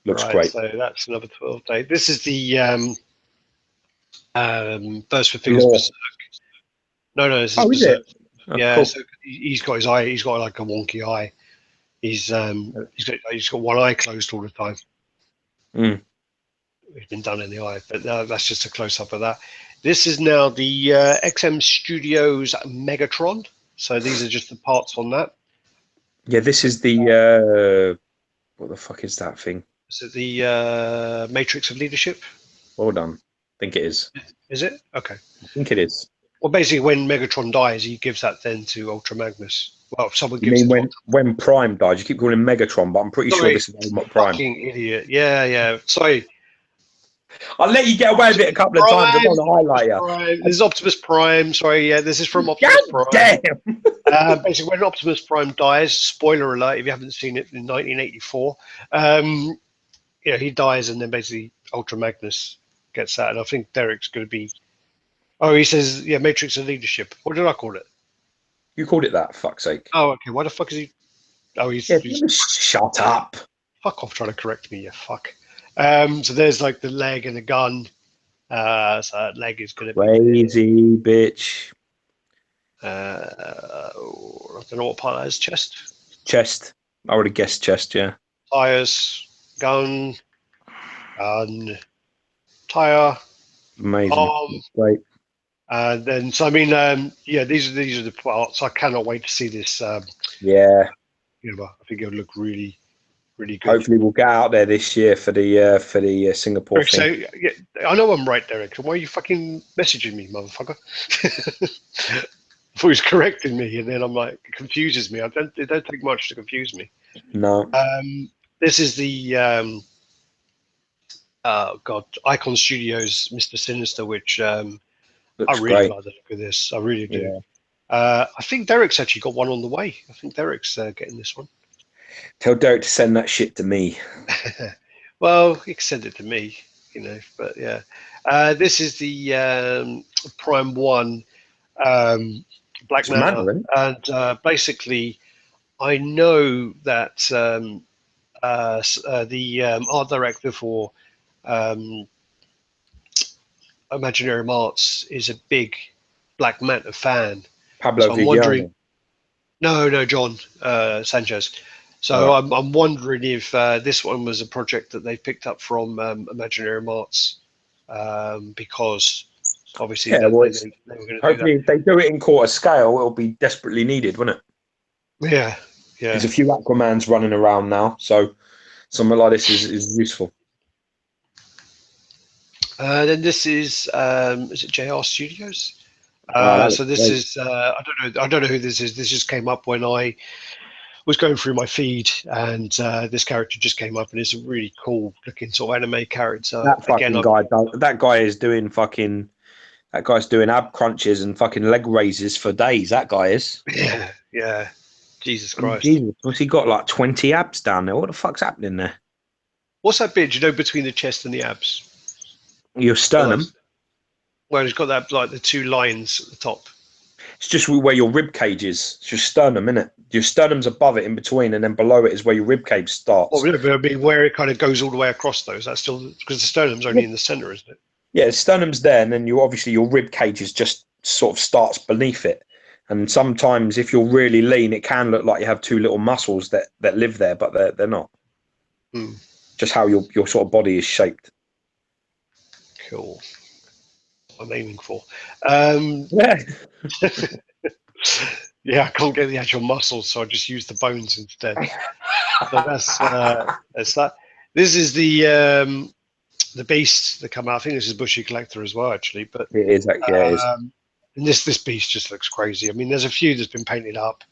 Looks Right, great. so that's another 12 day. This is the Burst for Figures Berserk. No, this is Berserk. Oh, Yeah, cool. so he's got his eye. He's got like a wonky eye. He's got one eye closed all the time. It's been done in the eye, but that's just a close up of that. This is now the XM Studios Megatron. So these are just the parts on that. Yeah, this is the what the fuck is that thing? Is it the Matrix of Leadership? Well done. I think it is. Is it? Okay. I think it is. Well, basically, when Megatron dies, he gives that then to Ultra Magnus. Well, someone You gives mean it. when Prime died? You keep calling him Megatron, but I'm pretty sure this is Prime. Fucking idiot. Yeah. Sorry. I'll let you get away with it a couple of times. I don't want to highlight you. This is Optimus Prime. Sorry, yeah, this is from Optimus Prime. Damn. Basically, when Optimus Prime dies, spoiler alert if you haven't seen it, in 1984, he dies, and then basically Ultra Magnus gets that. And I think Derek's going to be. Oh, he says, yeah, Matrix of Leadership. What did I call it? You called it that, fuck's sake. Oh, okay. Why the fuck is he? Oh, he's shut up. Fuck off trying to correct me, you fuck. So there's like the leg and the gun. So that leg is going to be crazy, bitch. I don't know what part that is. Chest. I would have guessed chest, yeah. Tires, gun, tire. Amazing. Great. Then, so I mean, these are the parts. I cannot wait to see this. Yeah. I think it'll look really, really good. Hopefully, we'll get out there this year for the Singapore Derek, thing. So, yeah, I know I'm right, Derek. Why are you fucking messaging me, motherfucker? I thought he was correcting me, and then I'm like, it confuses me. It don't take much to confuse me. No. This is the Icon Studios Mr. Sinister, which I really like the look of this. I really do. Yeah. I think Derek's actually got one on the way. I think Derek's getting this one. Tell Derek to send that shit to me. Well, he can send it to me, but yeah. This is the Prime 1 Black Manta. And basically, I know that the art director for Imaginary Arts is a big Black Manta fan. Pablo so I'm wondering. No, John Sanchez. So I'm wondering if this one was a project that they picked up from Imaginary Arts because obviously they were going to do that. Hopefully, if they do it in quarter scale, it'll be desperately needed, won't it? Yeah. There's a few Aquamans running around now, so something like this is useful. Then this is it JR Studios? So this is I don't know who this is. This just came up when I was going through my feed, and this character just came up, and it's a really cool looking sort of anime character. That guy is doing fucking. That guy's doing ab crunches and fucking leg raises for days. That guy is. Yeah. Jesus Christ. Jesus, what's he got? Like 20 abs down there? What the fuck's happening there? What's that bit? Between the chest and the abs? Your sternum. Well, he's got that like the two lines at the top. It's just where your rib cage is. It's your sternum, isn't it? Your sternum's above it, in between, and then below it is where your rib cage starts. Well, I mean, where it kind of goes all the way across those. That's still because the sternum's only in the center, isn't it? Yeah, the sternum's there, and then your rib cage is just sort of starts beneath it. And sometimes, if you're really lean, it can look like you have two little muscles that live there, but they're not. Just how your sort of body is shaped. Cool. I'm aiming for. Yeah, I can't get the actual muscles, so I just use the bones instead. So that's that. This is the beast that come out. I think this is Bushy Collector as well, actually. But It is, yeah, it is. and this beast just looks crazy. I mean, there's a few that's been painted up.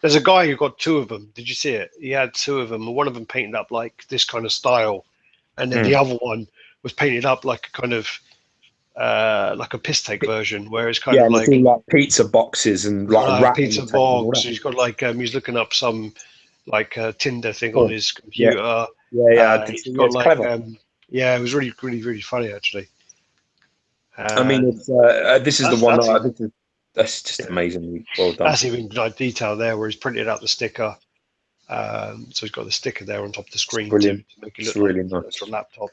There's a guy who got two of them. Did you see it? He had two of them, and one of them painted up like this kind of style, and then the other one was painted up like a kind of like a piss take version, where it's kind Yeah, of and it's like all like pizza boxes and like a wrapping pizza tape and all box. that. He's got like he's looking up some like Tinder thing on Oh, his yeah, computer. yeah. I did He's see, yeah, got it's like clever. yeah, it was really funny actually. I mean, And it's this is the that's one that's that even, that's just amazingly well done. that's even like detail there where he's printed out the sticker. So he's got the sticker there on top of the It's screen to brilliant. make it It's look like really it's a nice. laptop.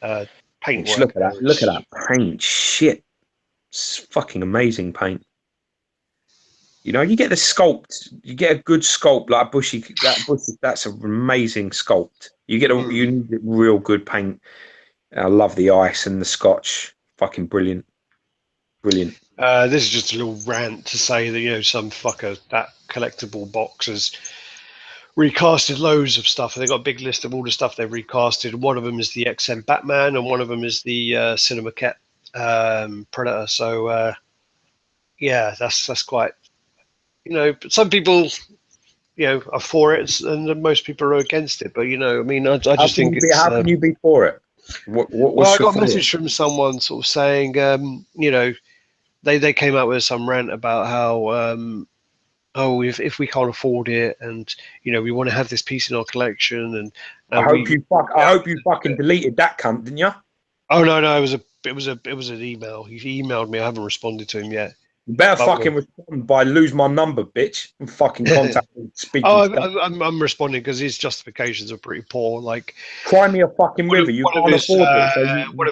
Just Paintwork look at that. there Look at is that paint. Shit, it's fucking amazing paint. You know, you get the sculpt. You get a good sculpt like Bushy. That's an amazing sculpt. You get you need real good paint. I love the ice and the scotch. Fucking brilliant, brilliant. this is just a little rant to say that some fucker that collectible box has recasted loads of stuff. They've got a big list of all the stuff they've recasted. One of them is the XM Batman, and one of them is the Cinema Cat Predator. So yeah, that's quite. But some people are for it, and most people are against it. But I mean, I How just can think you be? it's. How can you be for it? Well, What's I your got a thought? message from someone sort of saying, they came out with some rant about how, oh, if we can't afford it, and we want to have this piece in our collection, and I hope we. you fuck. I hope you fucking deleted that cunt, didn't you? Oh no, it was an email. He emailed me. I haven't responded to him yet. You better But fucking respond by lose my number, bitch. And fucking contact me, speaking oh, stuff. I'm responding because his justifications are pretty poor. Like Cry me a fucking one of, river. You one of can't his afford it, so you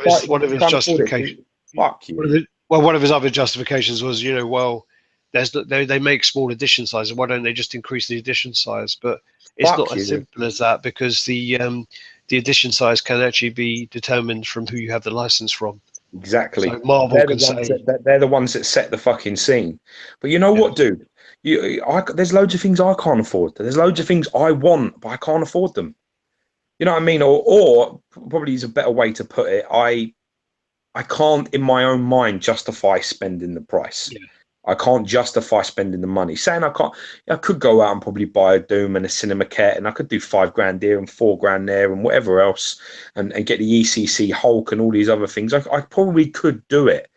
fight. one of You his can't afford it. So justifications. fuck you. One of his other justifications was, well, they make small edition sizes. Why don't they just increase the edition size? But it's not Fuck as you. simple as that because the edition size can actually be determined from who you have the license from. Exactly. So Marvel They're the can ones say, they're the ones that set the fucking scene. But you know yeah, what, dude? There's loads of things I can't afford. There's loads of things I want, but I can't afford them. You know what I mean? Or probably is a better way to put it. I can't, in my own mind, justify spending the price. yeah, I can't justify spending the money. Saying I could go out and probably buy a Doom and a Cinema Cat, and I could do $5 here and $4 there and whatever else, and get the ECC Hulk and all these other things. I probably could do it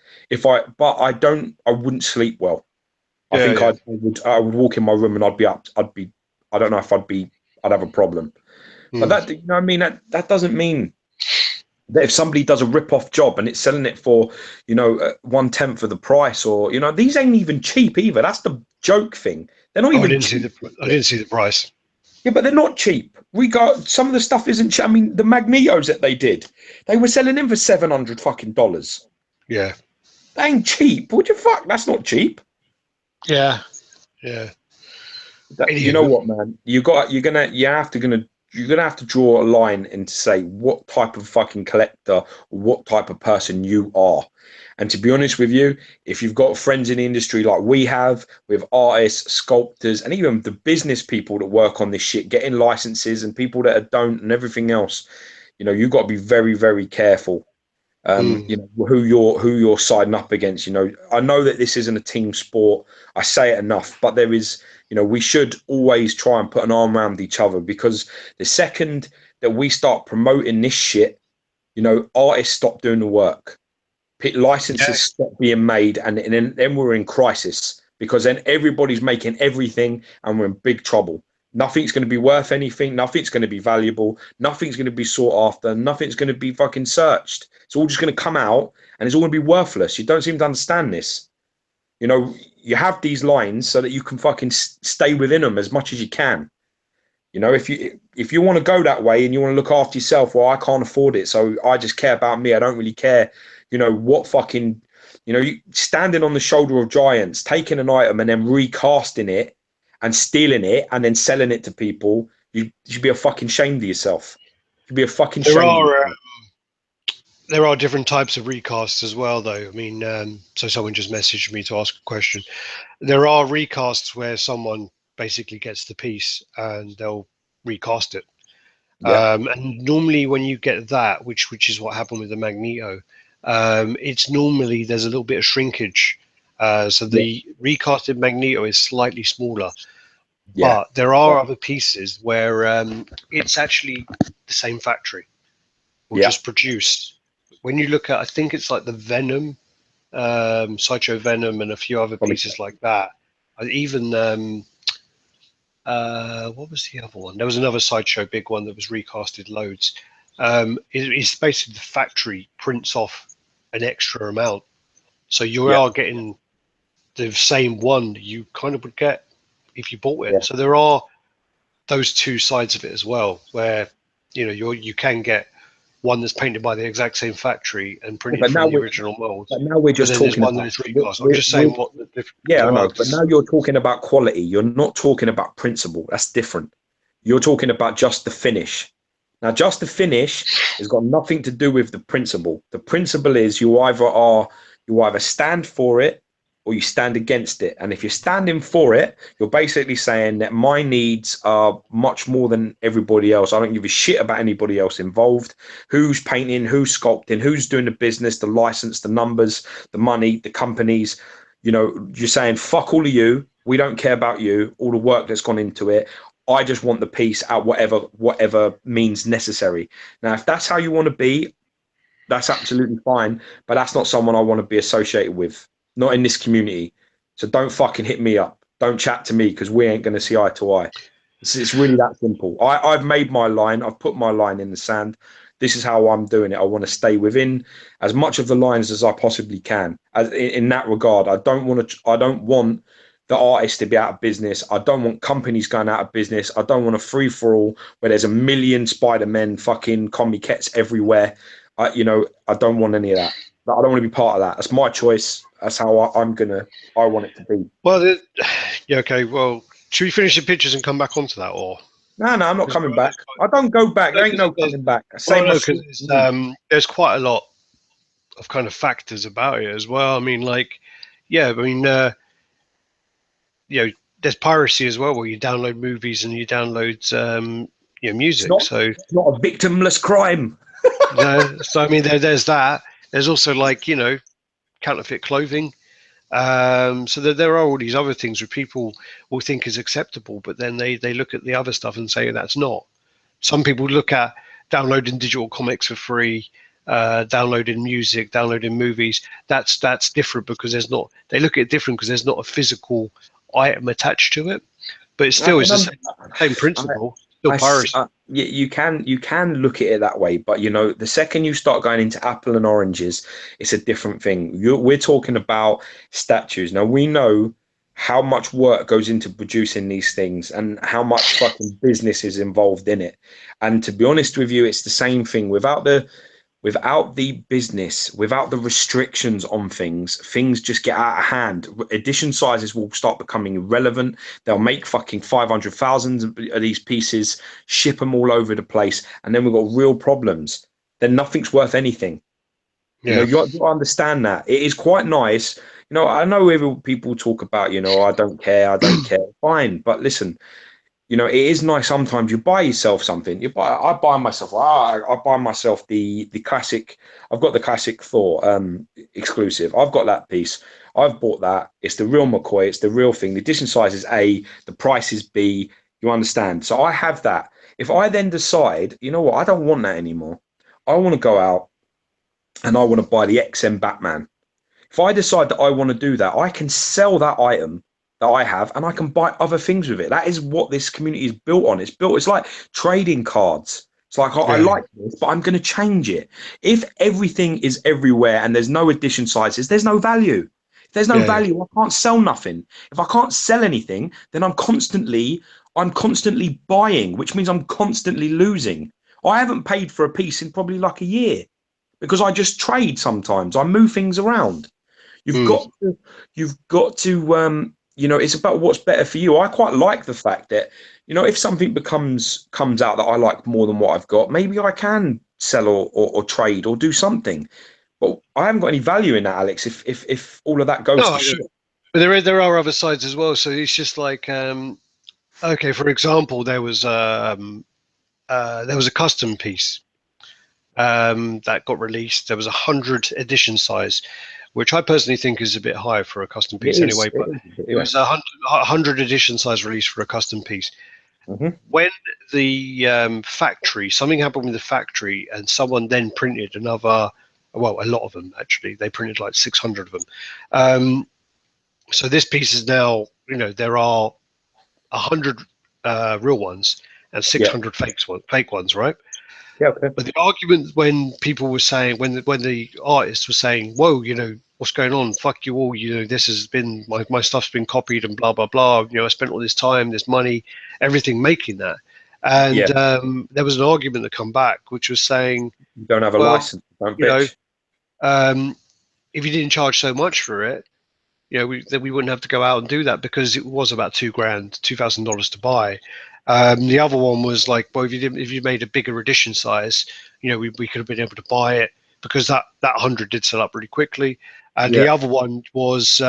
but I don't. I wouldn't sleep well. I think yeah. I would walk in my room and I'd be up. I don't know if I'd have a problem. But Mm. that, you know what I mean? That doesn't mean that if somebody does a rip-off job and it's selling it for 1/10 of the price, or these ain't even cheap either. That's the joke thing. They're not Oh, even cheap. I didn't see the price. Yeah, but they're not cheap. We got some of the stuff isn't cheap. I mean, the Magnetos that they did, they were selling them for $700. Yeah, They ain't cheap. What the fuck? That's not cheap. yeah, yeah. You know Anywho, what, man? You're gonna have to draw a line and to say what type of fucking collector, what type of person you are. And to be honest with you, if you've got friends in the industry like we have, with artists, sculptors, and even the business people that work on this shit, getting licenses, and people that don't, and everything else, you've got to be very, very careful. mm, Who you're siding up against. I know that this isn't a team sport. I say it enough, but there is. We should always try and put an arm around each other, because the second that we start promoting this shit, artists stop doing the work, yeah, licenses stop being made, and then we're in crisis, because then everybody's making everything and we're in big trouble. Nothing's going to be worth anything. Nothing's going to be valuable. Nothing's going to be sought after. Nothing's going to be fucking searched. It's all just going to come out and it's all going to be worthless. You don't seem to understand this. You have these lines so that you can fucking stay within them as much as you can. If you want to go that way and you want to look after yourself, well, I can't afford it, so I just care about me. I don't really care, what fucking, you standing on the shoulder of giants, taking an item and then recasting it and stealing it and then selling it to people. You should be a fucking shame of yourself. You should be a fucking there shame of are yourself. there are different types of recasts as well, though. I mean, so someone just messaged me to ask a question. There are recasts where someone basically gets the piece and they'll recast it. Yeah, And normally, when you get that, which is what happened with the Magneto, it's normally there's a little bit of shrinkage. So yeah, the recasted Magneto is slightly smaller, yeah, but there are other pieces where it's actually the same factory or yeah. just produced. When you look at, I think it's like the Venom, Sideshow Venom, and a few other Probably. pieces like that. Even what was the other one? There was another Sideshow big one that was recasted loads. It's basically the factory prints off an extra amount, so you Yeah, are getting the same one that you kind of would get if you bought it. yeah. So there are those two sides of it as well, where you can get one that's painted by the exact same factory and Yeah, printed from the original molds, but now we're but just then there's talking one that about. is recast. I'm just saying what the Yeah, I there are know, but now you're talking about quality. You're not talking about principle. That's different. You're talking about just the finish. Now, just the finish has got nothing to do with the principle. The principle is you either stand for it or you stand against it. And if you're standing for it, you're basically saying that my needs are much more than everybody else. I don't give a shit about anybody else involved. Who's painting, who's sculpting, who's doing the business, the license, the numbers, the money, the companies. You're saying fuck all of you. We don't care about you, all the work that's gone into it. I just want the piece at whatever means necessary. Now, if that's how you want to be, that's absolutely fine. But that's not someone I want to be associated with. Not in this community. So don't fucking hit me up. Don't chat to me because we ain't going to see eye to eye. It's really that simple. I've made my line. I've put my line in the sand. This is how I'm doing it. I want to stay within as much of the lines as I possibly can. In that regard, I don't want to. I don't want the artist to be out of business. I don't want companies going out of business. I don't want a free for all where there's a million Spider-Men fucking copycats everywhere. I don't want any of that. I don't want to be part of that. That's my choice. That's how I want it to be. well, yeah, okay. Well, should we finish the pictures and come back onto that, or No, I'm not because coming back. I don't go back. There ain't no coming back. I say well, my no, because shit. there's quite a lot of kind of factors about it as well. I mean, like, yeah, I mean, there's piracy as well, where you download movies and you download It's music. not. So It's not a victimless crime. so I mean, there's that. There's also like counterfeit clothing. So there are all these other things where people will think is acceptable, but then they look at the other stuff and say that's not. Some people look at downloading digital comics for free, downloading music, downloading movies. That's different because there's not. They look at it different because there's not a physical item attached to it, but it I still is can, the un- same I, principle. Still piracy. you can look at it that way, but the second you start going into apple and oranges, it's a different thing. We're talking about statues. Now we know how much work goes into producing these things and how much fucking business is involved in it. And to be honest with you, it's the same thing without the business, without the restrictions on things, things just get out of hand. Edition sizes will start becoming irrelevant. They'll make fucking 500,000 of these pieces, ship them all over the place, and then we've got real problems. Then nothing's worth anything. Yeah. You got to understand that. It is quite nice. I know people talk about, I don't care, I don't care. Fine. But listen, it is nice sometimes you buy yourself something. I buy myself the classic. I've got the classic Thor exclusive. I've got that piece. I've bought that. It's the real McCoy. It's the real thing. The edition size is A. The price is B. You understand? So I have that. If I then decide, you know what, I don't want that anymore. I want to go out and I want to buy the XM Batman. If I decide that I want to do that, I can sell that item that I have and I can buy other things with it. That is what this community is built on. It's like trading cards. It's like, I Yeah. like this, but I'm going to change it. If everything is everywhere and there's no edition sizes, there's no value. If there's no Yeah. Yeah. value, I can't sell nothing. If I can't sell anything, then I'm constantly buying, which means I'm constantly losing. I haven't paid for a piece in probably like a year because I just trade sometimes. I move things around. You've Mm. got to, it's about what's better for you. I quite like the fact that, if something comes out that I like more than what I've got, maybe I can sell or trade or do something. But I haven't got any value in that, Alex. If all of that goes No, to I shit. don't. But there are other sides as well. So it's just like okay, for example, there was a custom piece that got released. There was 100 edition size, which I personally think is a bit high for a custom It piece is. anyway. But it Yeah. was a 100 edition size release for a custom piece. Hmm. When the factory, something happened with the factory, and someone then printed another. Well, a lot of them actually. They printed like 600 of them. So this piece is now, there are 100 real ones and Yeah. 600 fake ones, right? Yeah. Okay. But the argument when people were saying, when the artists were saying, "Whoa, what's going on? Fuck you all! This has been my stuff's been copied and blah blah blah. I spent all this time, this money, everything making that." And Yeah. there was an argument that come back, which was saying, You don't have a "Well, license. Don't you know, bitch. if you didn't charge so much for it, then we wouldn't have to go out and do that because it was about $2,000 to buy." The other one was like, well, if you made a bigger edition size, we could have been able to buy it because that 100 did sell up really quickly. And the Yeah. other one was,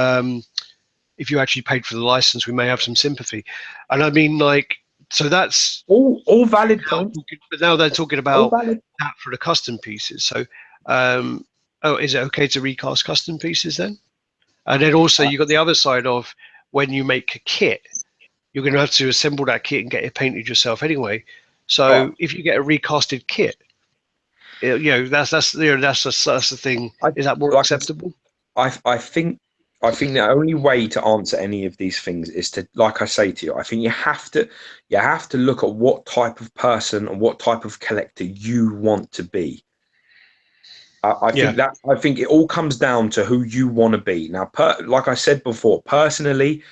if you actually paid for the license, we may have some sympathy. And I mean, like, so that's All valid points. but now they're talking All about valid. that for the custom pieces. So, oh, is it okay to recast custom pieces then? And then also you got the other side of when you make a kit, you're going to have to assemble that kit and get it painted yourself anyway. Oh, So if you get a recasted kit, that's the thing. I Is that more like. acceptable? I think the only way to answer any of these things is to, like I say to you, I think you have to look at what type of person and what type of collector you want to be. I Yeah, think it all comes down to who you want to be. Now, like I said before, personally,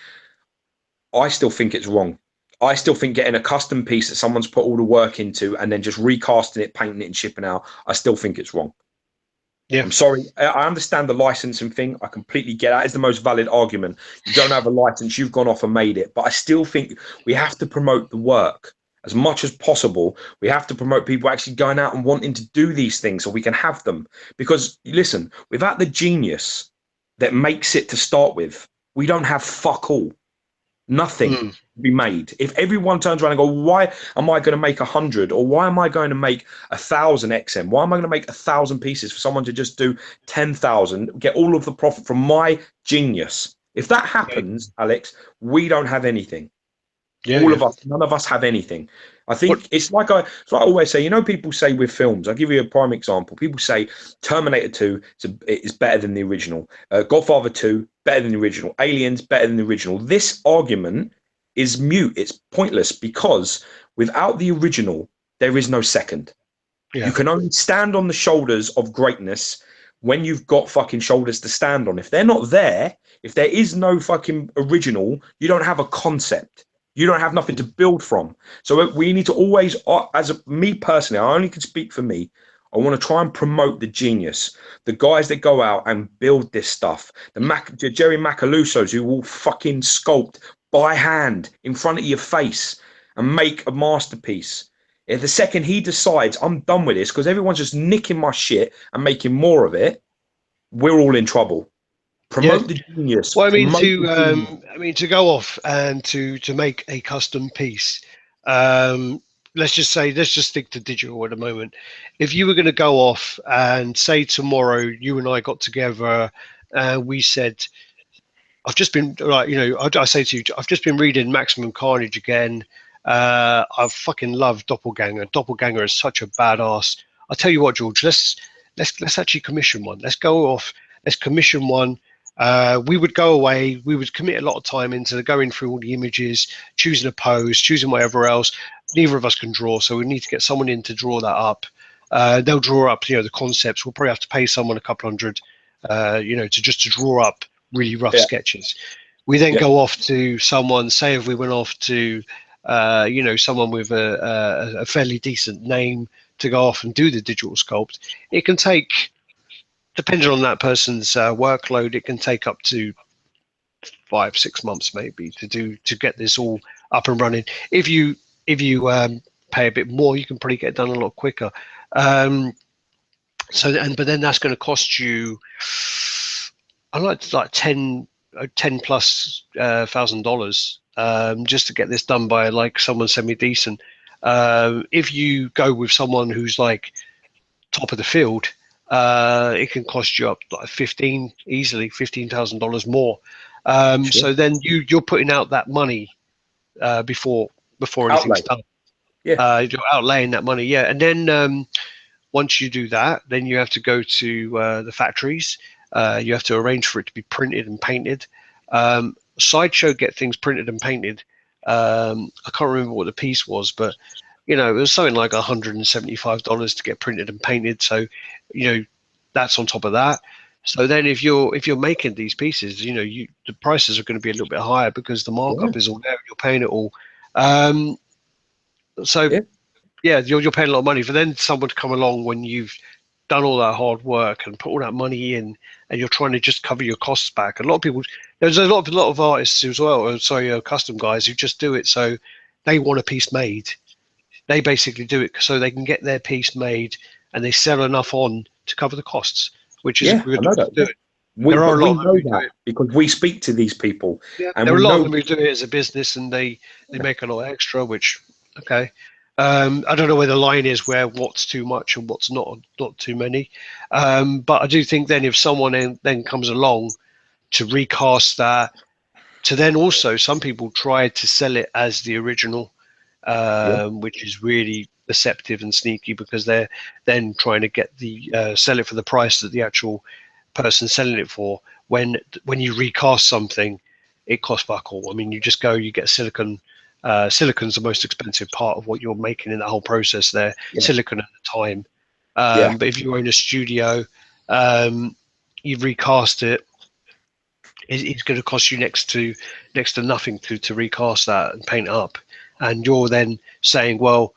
I still think it's wrong. I still think getting a custom piece that someone's put all the work into and then just recasting it, painting it, and shipping out, I still think it's wrong. yeah, I'm sorry. I understand the licensing thing. I completely get that. It's the most valid argument. You don't have a license, you've gone off and made it. But I still think we have to promote the work as much as possible. We have to promote people actually going out and wanting to do these things so we can have them. Because listen, without the genius that makes it to start with, we don't have fuck all. Nothing mm, be made. If everyone turns around and go, why am I going to make 100 or why am I going to make 1,000 XM? Why am I going to make 1,000 pieces for someone to just do 10,000, get all of the profit from my genius? If that yeah, happens, Alex, we don't have anything. yeah, All yeah. of us, none of us have anything. I What? think it's like I always say, people say with films, I'll give you a prime example. People say Terminator 2 is better than the original. Godfather 2, better than the original. Aliens, better than the original. This argument is mute. It's pointless because without the original, there is no second. You Yeah, can only stand on the shoulders of greatness when you've got fucking shoulders to stand on. If they're not there, if there is no fucking original, you don't have a concept. You don't have nothing to build from. So we need to always, me personally, I only can speak for me. I want to try and promote the genius, the guys that go out and build this stuff, the Jerry Macalusos who will fucking sculpt by hand in front of your face and make a masterpiece. If the second he decides I'm done with this because everyone's just nicking my shit and making more of it, we're all in trouble. yeah. Promote the genius. Well, Promote the genius. to go off and to make a custom piece. Um, let's just stick to digital at the moment. If you were going to go off and say tomorrow you and I got together, we said, I've just been like, I say to you, I've just been reading Maximum Carnage again. I fucking love Doppelganger. Doppelganger is such a badass. I'll tell you what, George. Let's actually commission one. Let's go off. Let's commission one. We would go away. We would commit a lot of time into going through all the images, choosing a pose, choosing whatever else. Neither of us can draw, so we need to get someone in to draw that up. They'll draw up, the concepts. We'll probably have to pay someone a couple hundred, to draw up really rough Yeah, sketches. We then yeah, go off to someone. Say if we went off to, someone with a fairly decent name to go off and do the digital sculpt. It can take, depending on that person's workload, it can take up to 5 6 months maybe to get this all up and running. If you pay a bit more, you can probably get it done a lot quicker. But then that's going to cost you, I like 10 plus $1,000 just to get this done by like someone semi-decent. If you go with someone who's like top of the field, it can cost you up like easily $15,000 more. So then you're putting out that money before anything's done. You're outlaying that money, and then once you do that, then you have to go to the factories. You have to arrange for it to be printed and painted. Sideshow get things printed and painted. I can't remember what the piece was, but it was something like $175 to get printed and painted. So, that's on top of that. So then, if you're making these pieces, the prices are going to be a little bit higher because the markup is all there. You're paying it all. You're paying a lot of money for then someone to come along when you've done all that hard work and put all that money in, and you're trying to just cover your costs back. There's a lot of artists as well, custom guys who just do it so they want a piece made. They basically do it so they can get their piece made, and they sell enough on to cover the costs, which is a good way to do it. We know that because we speak to these people. Yeah, and there are a lot of them who do it as a business, and they make a lot extra, which, okay. I don't know where the line is where what's too much and what's not too many. But I do think then if someone then comes along to recast that, to then also some people try to sell it as the original, which is really deceptive and sneaky because they're then trying to get sell it for the price that the actual person selling it for. When you recast something, it costs fuck all. I mean, you get silicon. Silicon's the most expensive part of what you're making in that whole process there. Silicon at the time. But if you own a studio, you recast it, it's going to cost you next to nothing to recast that and paint it up. And you're then saying, well,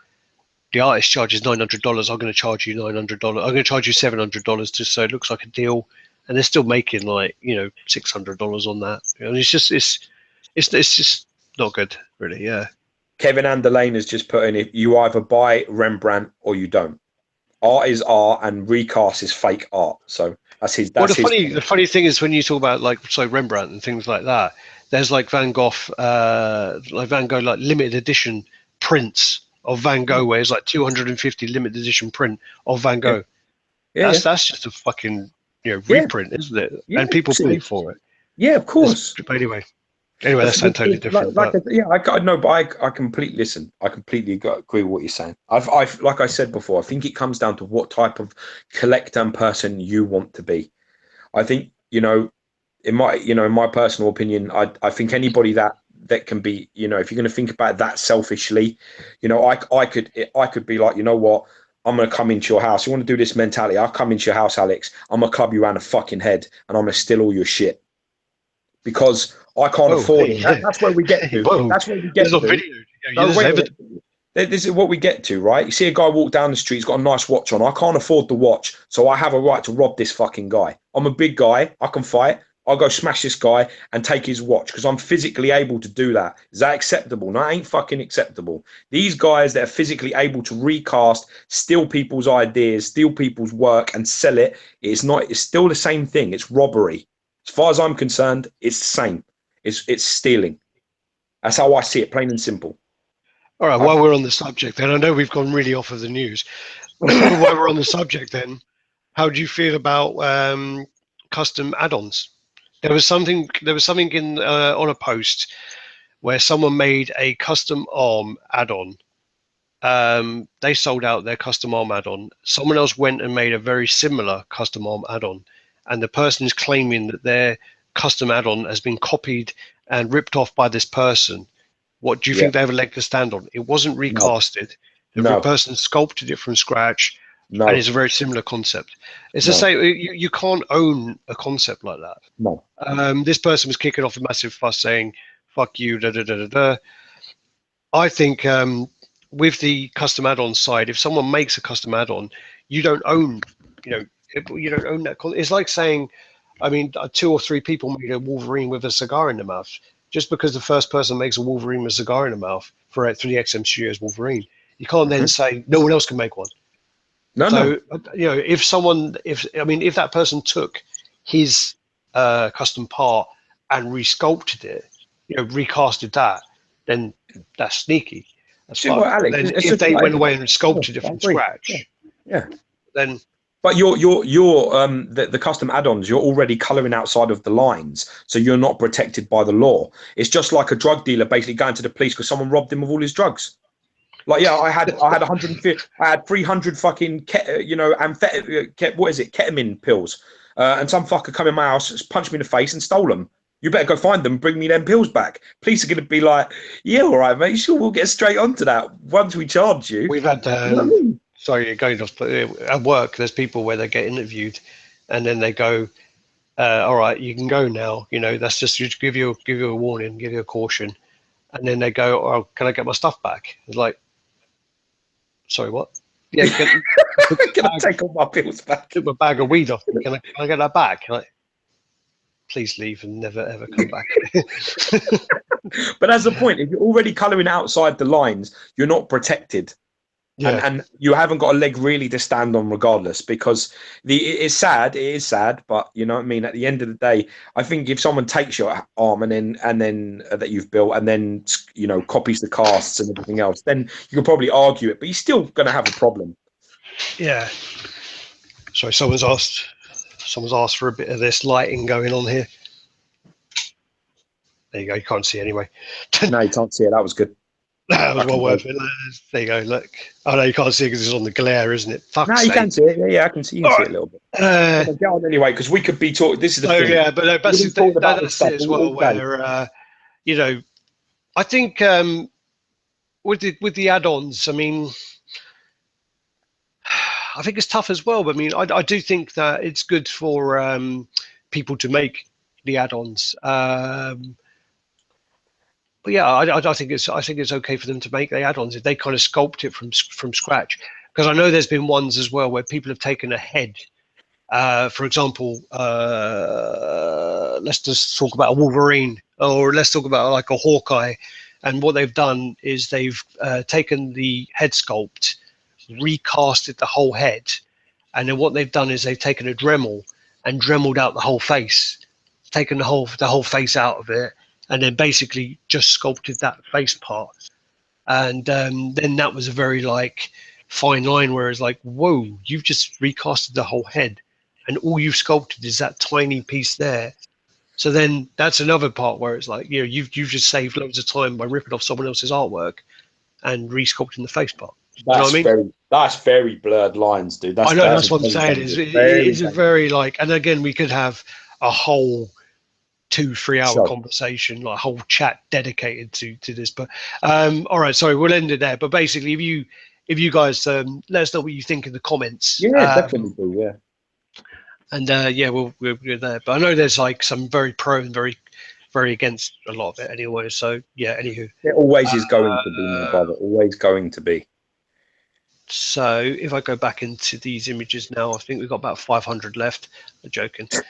the artist charges $900. I'm going to charge you $900. I'm going to charge you $700 just so it looks like a deal. And they're still making like $600 on that. And it's just not good, really. Yeah. Kevin Anderlane has just put in: if you either buy Rembrandt or you don't. Art is art, and recast is fake art. So that's his. The funny thing is when you talk about Rembrandt and things like that, there's like Van Gogh, like limited edition prints of Van Gogh, where it's like 250 limited edition print of Van Gogh. That's just a fucking reprint, isn't it? And people pay for it. Yeah, of course. Anyway, that's totally different. I completely listen. I completely agree with what you're saying. I've like I said before, I think it comes down to what type of collector and person you want to be. I think in my personal opinion, I think anybody that can be, if you're going to think about it that selfishly, I could be like, you know what, I'm going to come into your house. You want to do this mentality? I'll come into your house, Alex. I'm going to club you around the fucking head, and I'm going to steal all your shit. Because I can't afford it. That's where we get to. That's where we get to. This is what we get to, right? You see a guy walk down the street, he's got a nice watch on. I can't afford the watch, so I have a right to rob this fucking guy. I'm a big guy. I can fight. I'll go smash this guy and take his watch because I'm physically able to do that. Is that acceptable? No, it ain't fucking acceptable. These guys that are physically able to recast, steal people's ideas, steal people's work and sell it, it's still the same thing. It's robbery. As far as I'm concerned, it's the same. It's stealing. That's how I see it, plain and simple. All right, while we're on the subject, then I know we've gone really off of the news. While we're on the subject, then, how do you feel about custom add-ons? There was something in on a post where someone made a custom arm add-on. They sold out their custom arm add-on. Someone else went and made a very similar custom arm add-on. And the person is claiming that their custom add-on has been copied and ripped off by this person. What do you think they have a leg to stand on? It wasn't recasted. The person sculpted it from scratch, and it's a very similar concept. It's the same. You can't own a concept like that. No. This person was kicking off a massive fuss saying, "Fuck you." Da da da da da. I think with the custom add-on side, if someone makes a custom add-on, you don't own. You don't own that. It's like saying, I mean, 2 or 3 people made a Wolverine with a cigar in the mouth. Just because the first person makes a Wolverine with a cigar in the mouth for the XM Studios Wolverine, you can't then say no one else can make one. No, So if someone, if that person took his custom part and resculpted it, recasted that, then that's sneaky. That's see what, fine. But Alex? then It's if just they like, went away and yeah, sculpted it I from agree. scratch, Yeah. then But the custom add-ons, you're already colouring outside of the lines, so you're not protected by the law. It's just like a drug dealer basically going to the police because someone robbed him of all his drugs. Like, yeah, I had 150, I had 300 fucking what is it, ketamine pills, and some fucker come in my house, punched me in the face, and stole them. You better go find them, bring me them pills back. Police are going to be like, yeah, all right, mate, sure, we'll get straight onto that once we charge you. we've had. You know what I mean? Sorry, going off. But at work, there's people where they get interviewed, and then they go, "All right, you can go now. That's just give you a warning, give you a caution." And then they go, "Oh, can I get my stuff back?" It's like, sorry, what? Yeah, Can I take all my pills back? took my bag of weed off me. Can I get that back? Like, please leave and never ever come back. But that's the point. If you're already colouring outside the lines, you're not protected. Yeah, And you haven't got a leg really to stand on regardless, because it is sad, but you know what I mean, at the end of the day, I think if someone takes your arm and then that you've built and then copies the casts and everything else, then you can probably argue it, but you're still going to have a problem. yeah. Sorry, someone's asked for a bit of this lighting going on here. There you go. You can't see anyway. No, you can't see it. That was good. That was well worth it. There you go. Look. Oh no, you can't see it because it's on the glare, isn't it? Fuck's No, you can see it. Yeah, I can see. You can see it a little bit. Get on anyway, because we could be talking. This is the thing. Yeah, but that's it as well. Where I think with the add-ons, I mean, I think it's tough as well. But I mean, I do think that it's good for people to make the add-ons. But yeah, I think it's okay for them to make the add-ons if they kind of sculpt it from scratch. Because I know there's been ones as well where people have taken a head. For example, let's just talk about a Wolverine, or let's talk about like a Hawkeye. And what they've done is they've taken the head sculpt, recasted the whole head, and then what they've done is they've taken a Dremel and dremeled out the whole face, taken the whole face out of it, and then basically just sculpted that face part. And then that was a very fine line, whereas whoa, you've just recasted the whole head, and all you've sculpted is that tiny piece there. So then that's another part where it's you've just saved loads of time by ripping off someone else's artwork and resculpting the face part. You know what I mean? That's very blurred lines, dude. I know, that's what I'm saying. It is a very and again, we could have a whole 2-3 hour conversation, like a whole chat dedicated to this. But all right, sorry, we'll end it there. But basically, if you guys let us know what you think in the comments. Yeah, definitely do. Yeah. And yeah, we'll there. But I know there's some very pro and very against a lot of it anyway. So yeah, anywho. It always is going to be, my brother. Always going to be. So if I go back into these images now, I think we've got about 500 left. I'm joking. So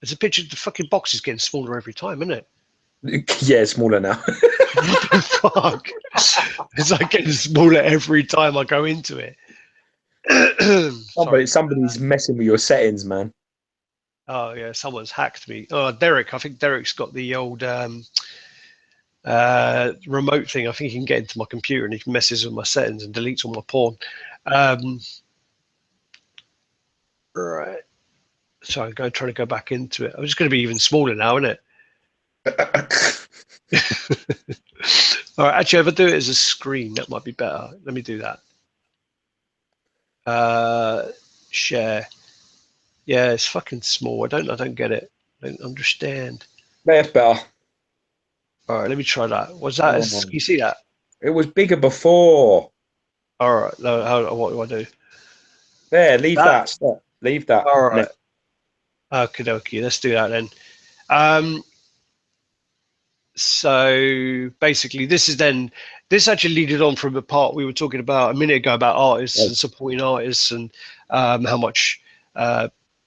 there's a picture. The fucking box is getting smaller every time, isn't it? Yeah, it's smaller now. What the fuck? It's getting smaller every time I go into it. Somebody's messing with your settings, man. Oh yeah, someone's hacked me. Oh, Derek. I think Derek's got the old remote thing. I think he can get into my computer and he messes with my settings and deletes all my porn. Right. So I'm trying to go back into it. I'm just going to be even smaller now, isn't it? All right. Actually, if I do it as a screen, that might be better. Let me do that. Share. Yeah, it's fucking small. I don't get it. I don't understand. That's better. All right, let me try that. Was that? You see that? It was bigger before. All right. No, what do I do? There, leave that. Stop. Leave that. All right. Okay. Let's do that then. So basically, this actually leaded on from the part we were talking about a minute ago about artists and supporting artists and how much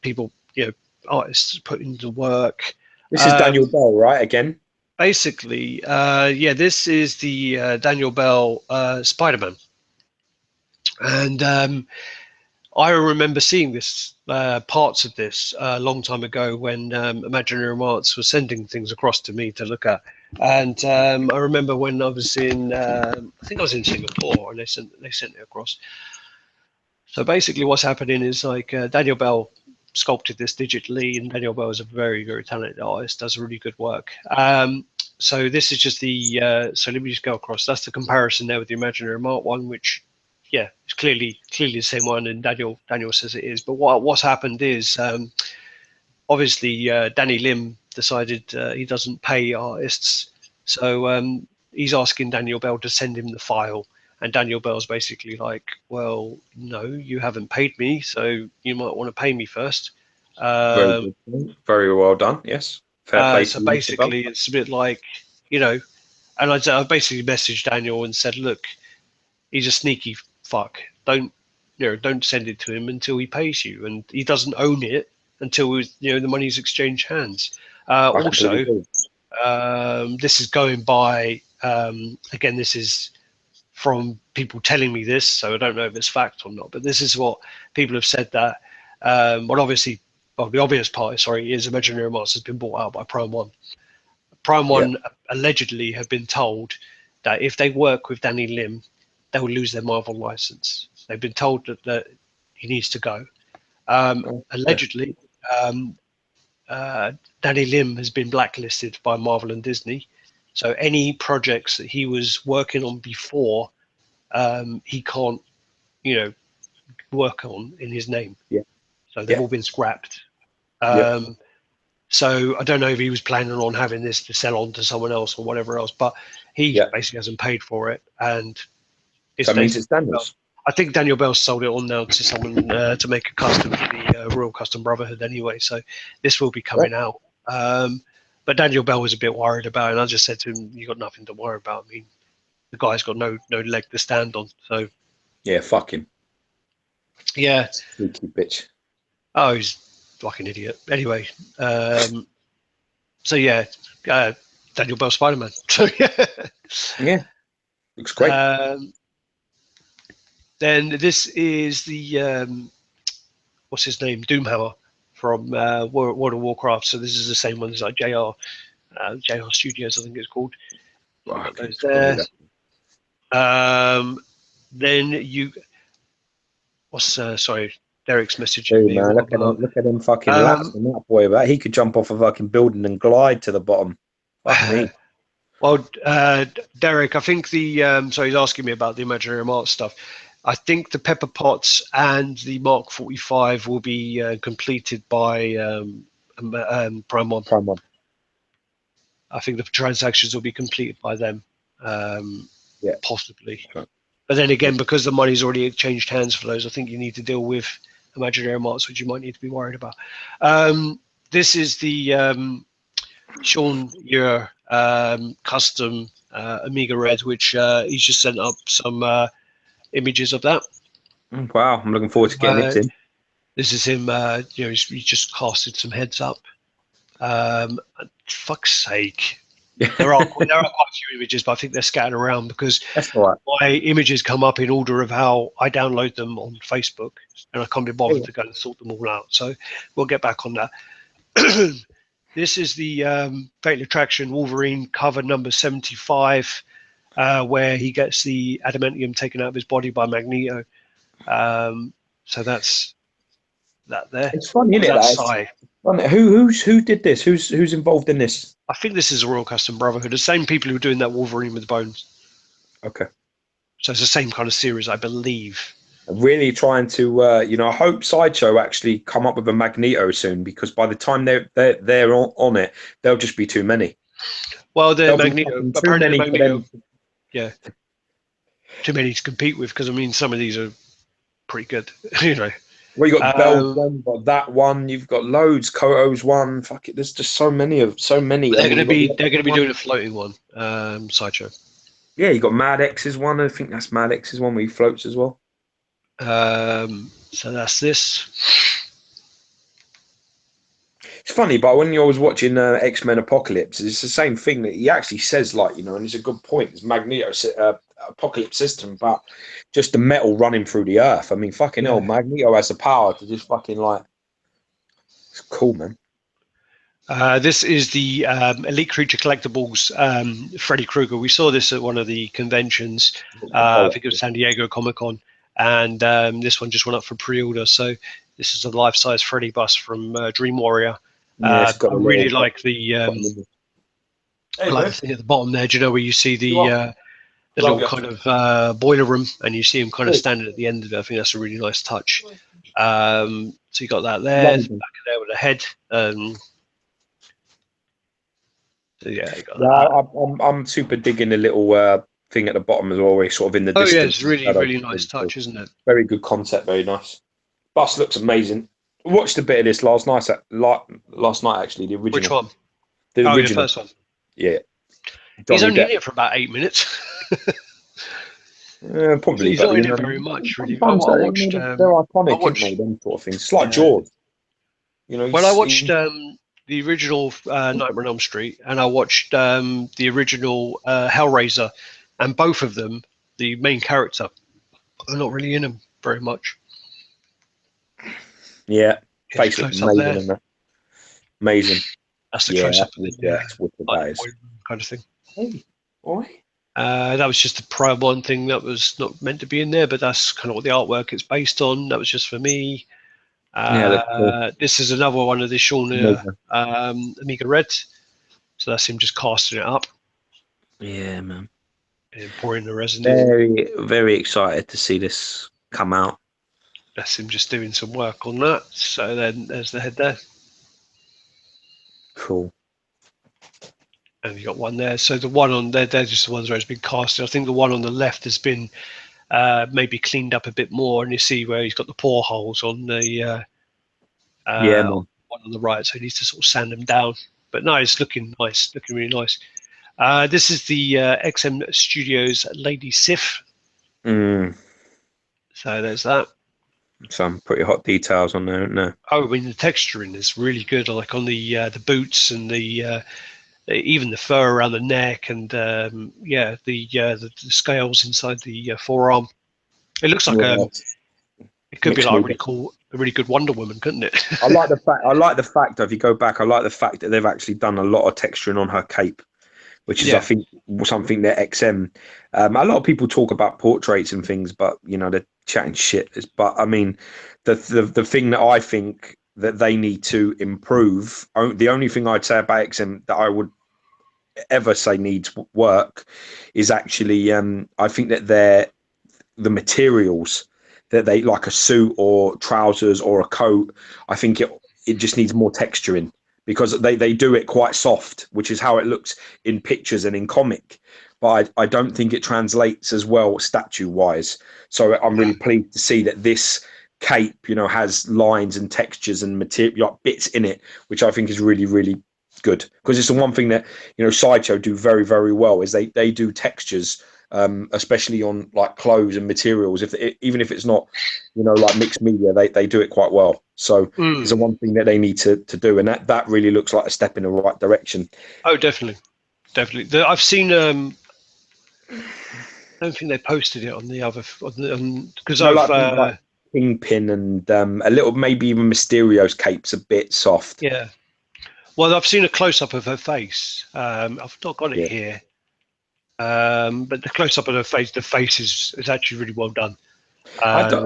people, artists put into work. This is Daniel Bell, right? Again. basically, yeah, this is the Daniel Bell Spider-Man, and I remember seeing this parts of this a long time ago when Imaginary Arts was sending things across to me to look at, and I remember when I was in, I think I was in Singapore, and they sent it across. So basically, what's happening is like Daniel Bell sculpted this digitally, and Daniel Bell is a very, very talented artist, does really good work. So this is just the. So let me just go across. That's the comparison there with the Imaginary Art one, which, yeah, it's clearly the same one, and Daniel says it is. But what's happened is obviously Danny Lim decided he doesn't pay artists, so he's asking Daniel Bell to send him the file. And Daniel Bell's basically like, well, no, you haven't paid me, so you might want to pay me first. Very good. Very well done. Yes. Fair play So to you, Mr. Bell. basically, it's a bit like, and I basically messaged Daniel and said, look, he's a sneaky fuck. Don't send it to him until he pays you, and he doesn't own it until the money's exchanged hands. Also, this is going by again. This is from people telling me this, so I don't know if it's fact or not. But this is what people have said that. The obvious part, sorry, is Imaginary Monsters has been bought out by Prime One. Prime One allegedly have been told that if they work with Danny Lim, they will lose their Marvel license. They've been told that he needs to go. Allegedly, Danny Lim has been blacklisted by Marvel and Disney. So any projects that he was working on before, he can't, work on in his name. Yeah. So they've all been scrapped. So I don't know if he was planning on having this to sell on to someone else or whatever else, but he basically hasn't paid for it, and that means it's Daniel's. I think Daniel Bell sold it on now to someone to make a custom for the Royal Custom Brotherhood anyway. So this will be coming out. But Daniel Bell was a bit worried about it, and I just said to him, "You got nothing to worry about. I mean, the guy's got no leg to stand on." So yeah, fuck him. Yeah, sneaky bitch. Oh, he's like an idiot. Anyway, so yeah, Daniel Bell Spider-Man. So yeah, looks great. Then this is the what's his name, Doomhammer from World of Warcraft. So this is the same one as like JR Studios, I think it's called. Then you, sorry, Derek's messaging me. Man, look at him fucking laughing that boy about. He could jump off a fucking building and glide to the bottom. Fuck me. Well, Derek, I think so he's asking me about the Imaginary Art stuff. I think the Pepper Pots and the Mark 45 will be completed by Prime One. Prime One. I think the transactions will be completed by them. Possibly. Okay. But then again, because the money's already exchanged hands for those, I think you need to deal with Imaginary Arts, which you might need to be worried about. This is the Sean Ure custom Amiga Red, which he's just sent up some images of that. Wow, I'm looking forward to getting it in. This is him. He's just casted some heads up. Fuck's sake. There are quite a few images, but I think they're scattered around because my images come up in order of how I download them on Facebook, and I can't be bothered to go and sort them all out. So we'll get back on that. This is the Fatal Attraction Wolverine cover number 75, where he gets the adamantium taken out of his body by Magneto. So that's that there. It's funny, isn't it? Who did this? Who's involved in this? I think this is a Royal Custom Brotherhood. The same people who are doing that Wolverine with bones. Okay. So it's the same kind of series, I believe. I'm really trying to, I hope Sideshow actually come up with a Magneto soon, because by the time they're on it, there'll just be too many. Well, the Magneto, apparently Magneto, too many to compete with, because I mean some of these are pretty good, Well, you got Bell's one, you've got that one, you've got loads. Koto's one. Fuck it, there's just so many. They're going to be doing a floating one. Sideshow. Yeah, you got Mad X's one. I think that's Mad X's one where he floats as well. So that's this. It's funny, but when you was watching X-Men Apocalypse, it's the same thing that he actually says, like, and it's a good point. It's Magneto Apocalypse system, but just the metal running through the earth. I mean, fucking hell, Magneto has the power to just fucking like. It's cool, man. This is the Elite Creature Collectibles Freddy Krueger. We saw this at one of the conventions. I think it was San Diego Comic Con, and this one just went up for pre-order. So this is a life-size Freddy bust from Dream Warrior. I really like the thing at the bottom there. Do you know where you see the little kind of boiler room, and you see him kind of standing at the end of it? I think that's a really nice touch. So you got that there, back there with the head. So yeah, I'm super digging the little thing at the bottom as well, where sort of in the distance. Yeah, it's really nice touch, isn't it? Very good concept, very nice. Bust looks amazing. I watched a bit of this last night. Actually, the original. Which one? The original. The first one. Yeah. He's only in it for about 8 minutes. Probably. He's not in it very much, really. I watched. They're iconic, them sort of things. It's like Jaws. Well, I watched the original Nightmare on Elm Street, and I watched the original Hellraiser, and both of them, the main character, are not really in them very much. Yeah, face looks amazing. Amazing. That's the close up. That's what that is. Kind of thing. Hey, boy. That was just the one thing that was not meant to be in there, but that's kind of what the artwork is based on. That was just for me. Cool. This is another one of the Sean Amiga Red. So that's him just casting it up. Yeah, man. And pouring the resin. Very, very excited to see this come out. That's him just doing some work on that. So then there's the head there. Cool. And you got one there. So the one on there, they're just the ones where it's been casted. I think the one on the left has been maybe cleaned up a bit more, and you see where he's got the pore holes on the one on the right. So he needs to sort of sand them down. But no, it's looking nice, looking really nice. This is the XM Studios Lady Sif. So there's that. Some pretty hot details on there, isn't there? Oh, I mean, the texturing is really good. Like on the boots and the even the fur around the neck, and the scales inside the forearm. It looks like it could be like a really good Wonder Woman, couldn't it? I like the fact that if you go back, I like the fact that they've actually done a lot of texturing on her cape, which is I think something that XM. A lot of people talk about portraits and things, but they're chatting shit. But I mean, the thing that I think that they need to improve. The only thing I'd say about XM that I would ever say needs work is actually I think that the materials that they like a suit or trousers or a coat. I think it just needs more texturing, because they do it quite soft, which is how it looks in pictures and in comic. But I don't think it translates as well statue wise. So I'm really pleased to see that this cape, has lines and textures and material bits in it, which I think is really, really good. Because it's the one thing that, Sideshow do very, very well is they do textures, especially on like clothes and materials. Even if it's not, like mixed media, they do it quite well. So it's the one thing that they need to do, and that really looks like a step in the right direction. Oh, definitely. I've seen. I don't think they posted it on the other because like Kingpin and a little, maybe even Mysterio's cape's a bit soft. Yeah. Well, I've seen a close up of her face. I've not got it here. But the close up of her face, the face is actually really well done. I don't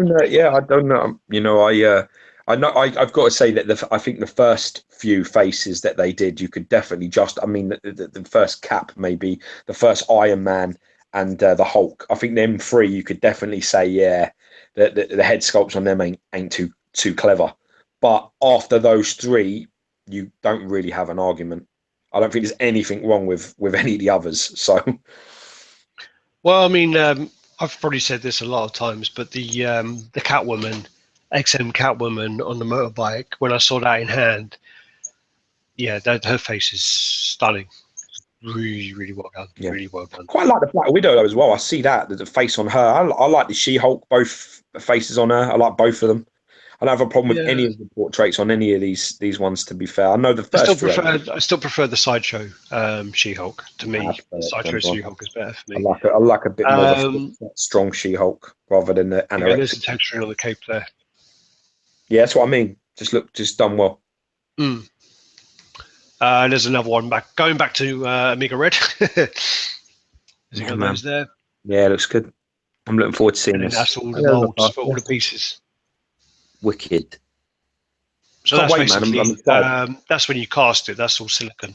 know. Yeah, I don't know. I know. I've got to say that I think the first few faces that they did, you could definitely the first Cap, maybe the first Iron Man, and the Hulk. I think them three, you could definitely say, that the head sculpts on them ain't too clever. But after those three, you don't really have an argument. I don't think there's anything wrong with any of the others. So, well, I mean, I've probably said this a lot of times, but the Catwoman, XM Catwoman on the motorbike, when I saw that in hand, her face is stunning. Really, really well done. Yeah. Really well done. Quite like the Black Widow as well. I see that the face on her. I like the She-Hulk, both faces on her. I like both of them. I don't have a problem with Yeah. any of the portraits on any of these ones. To be fair, I know the first few. I still prefer the Sideshow She-Hulk. To me, Sideshow She-Hulk is better for me. I like a bit more of a strong She-Hulk rather than the anorexic. There's the texture on the cape there. Yeah, that's what I mean. Just done well. There's another one going back to Amiga Red. Those there. Yeah, it looks good. I'm looking forward to seeing and this. That's all the molds for all the pieces. Wicked. So that's basically that's when you cast it. That's all silicon.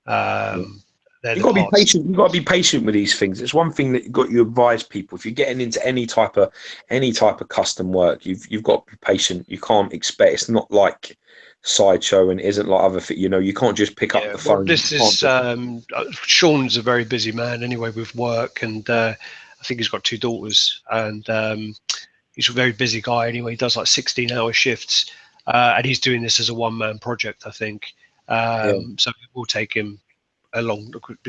You've got to be patient. You've got to be patient with these things. It's one thing that you advise people if you're getting into any type of custom work. You've got to be patient. You can't expect. It's not like Sideshow and it isn't like other. You can't just pick up the phone. Well, this is Sean's a very busy man anyway with work, and I think he's got 2 daughters, and he's a very busy guy anyway. He does like 16-hour shifts, and he's doing this as a one-man project, I think. So it will take him a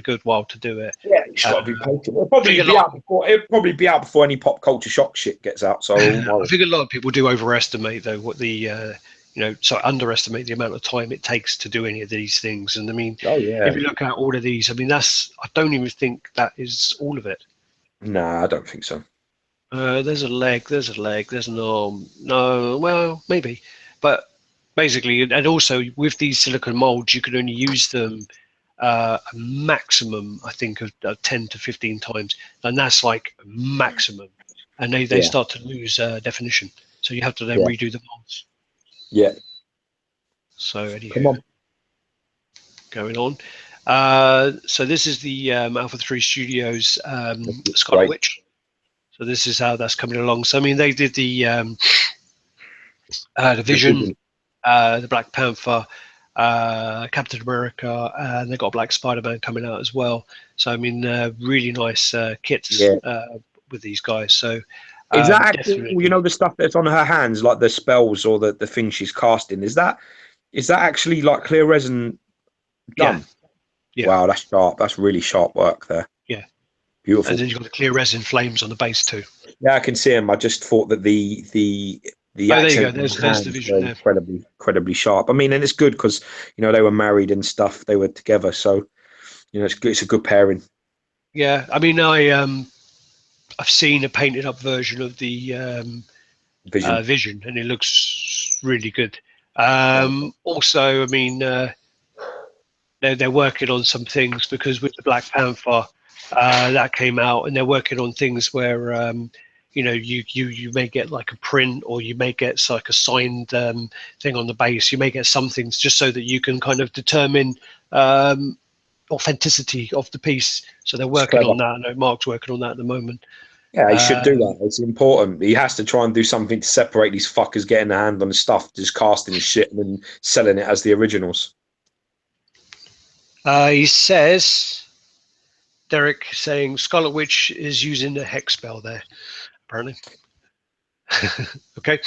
good while to do it. Yeah, he's got to be patient. It'll probably be out before any pop culture shock shit gets out. So I think a lot of people do overestimate though what the underestimate the amount of time it takes to do any of these things. And I mean, if you look at all of these, I mean, I don't even think that is all of it. Nah, I don't think so. There's a leg, there's an arm. No, well, maybe. But basically, and also with these silicone molds, you can only use them a maximum, I think, of 10 to 15 times. And that's like maximum. And they start to lose definition. So you have to then redo the molds. Yeah. So anyway, come on. Going on. So this is the Alpha 3 Studios Scarlet Witch. So this is how that's coming along. So I mean, they did the Vision, the Black Panther, Captain America, and they got a Black Spider-Man coming out as well. So I mean, really nice kits with these guys. So. Is that actually, the stuff that's on her hands, like the spells or the thing she's casting? Is that actually like clear resin done? Yeah. Wow, that's sharp. That's really sharp work there. Yeah. Beautiful. And then you've got the clear resin flames on the base too. Yeah, I can see them. I just thought that the there you go. There's the vision there. Incredibly sharp. I mean, and it's good because they were married and stuff. They were together, so it's good. It's a good pairing. Yeah, I mean, I've seen a painted up version of the Vision, and it looks really good. Also, I mean, they're working on some things because with the Black Panther that came out, and they're working on things where you may get like a print, or you may get like a signed thing on the base. You may get some things just so that you can kind of determine authenticity of the piece. So they're working on that. I know Mark's working on that at the moment. Yeah, he should do that. It's important. He has to try and do something to separate these fuckers getting their hand on the stuff, just casting his shit and then selling it as the originals. He says, Derek saying Scarlet Witch is using the hex spell there, apparently. Okay.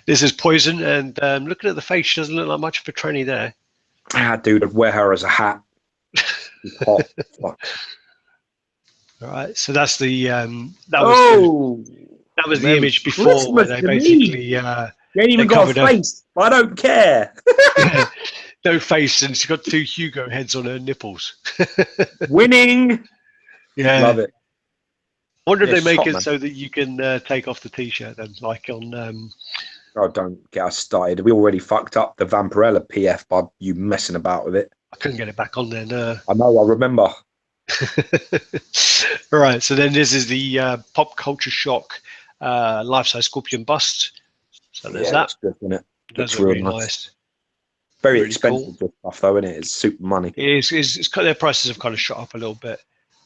This is Poison, and looking at the face, she doesn't look like much of a tranny there. Ah, dude, I'd wear her as a hat. Hot. Fuck. All right, so that's the that was the image before where they basically you ain't even got a face. I don't care. No face, and she's got 2 Hugo heads on her nipples. Winning. Yeah, love it. I wonder if they make it so that you can take off the t-shirt then, like on. Oh, don't get us started. We already fucked up the Vampirella PF by you messing about with it. I couldn't get it back on there. No. I know. I remember. All right, so then this is the Pop Culture Shock life-size Scorpion bust. So there's that. Looks good, isn't it? Looks really nice. Very really expensive stuff, though, isn't it? It's super money. It is. Their prices have kind of shot up a little bit.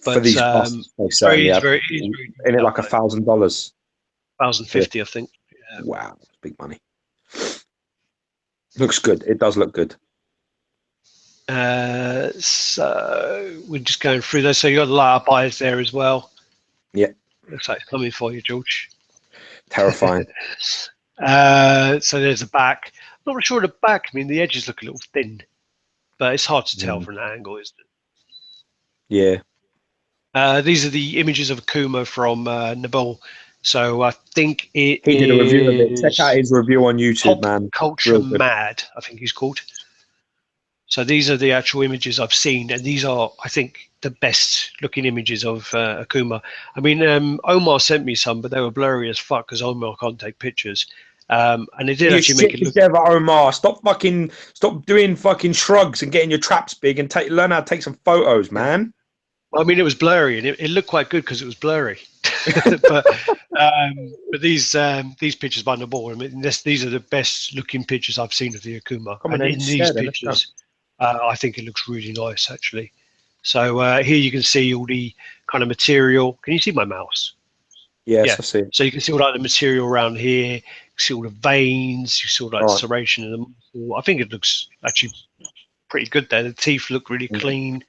But for these busts, they say, very in it like $1,000. $1,050, I think. Yeah. Wow, that's big money. Looks good. It does look good. So we're just going through those. So you got a lot of buyers there as well. Yeah. Looks like it's coming for you, George. Terrifying. So there's the back. I'm not sure the back. I mean, the edges look a little thin, but it's hard to tell from that angle, isn't it? Yeah. These are the images of Akuma from Nobel So I think it He did a review of it. Check out is his review on YouTube, Pop man. Culture Real good. Mad, I think he's called. So these are the actual images I've seen, and these are, I think, the best looking images of Akuma. I mean, Omar sent me some, but they were blurry as fuck because Omar can't take pictures. And it did You actually make shit it look. together, Omar. Stop doing fucking shrugs and getting your traps big and learn how to take some photos, man. I mean, it was blurry, and it looked quite good because it was blurry. but these pictures by the ball, I mean, these are the best looking pictures I've seen of the Akuma. Come on, And then, in just these share them. Let's go. pictures, I think it looks really nice, actually. So here you can see all the kind of material. Can you see my mouse? Yes, Yeah. I see it. So you can see all like the material around here. You see all the veins. You see all like the Right. serration in the muscle. I think it looks actually pretty good there. The teeth look really clean.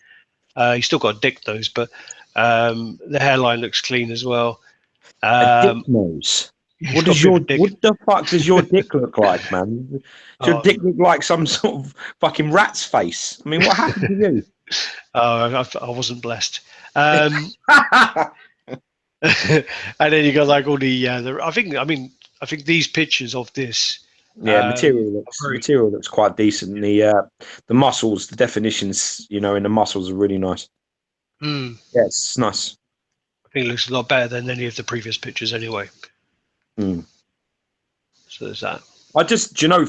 He's still got a dick nose, but the hairline looks clean as well. A dick nose. What the fuck does your dick look like, man? Does your dick look like some sort of fucking rat's face? I mean, what happened to you? I wasn't blessed. And then you got like all the I think these pictures of this. Yeah, material looks quite decent. The muscles, the definitions, in the muscles are really nice. Yeah, it's nice. I think it looks a lot better than any of the previous pictures anyway. So there's that.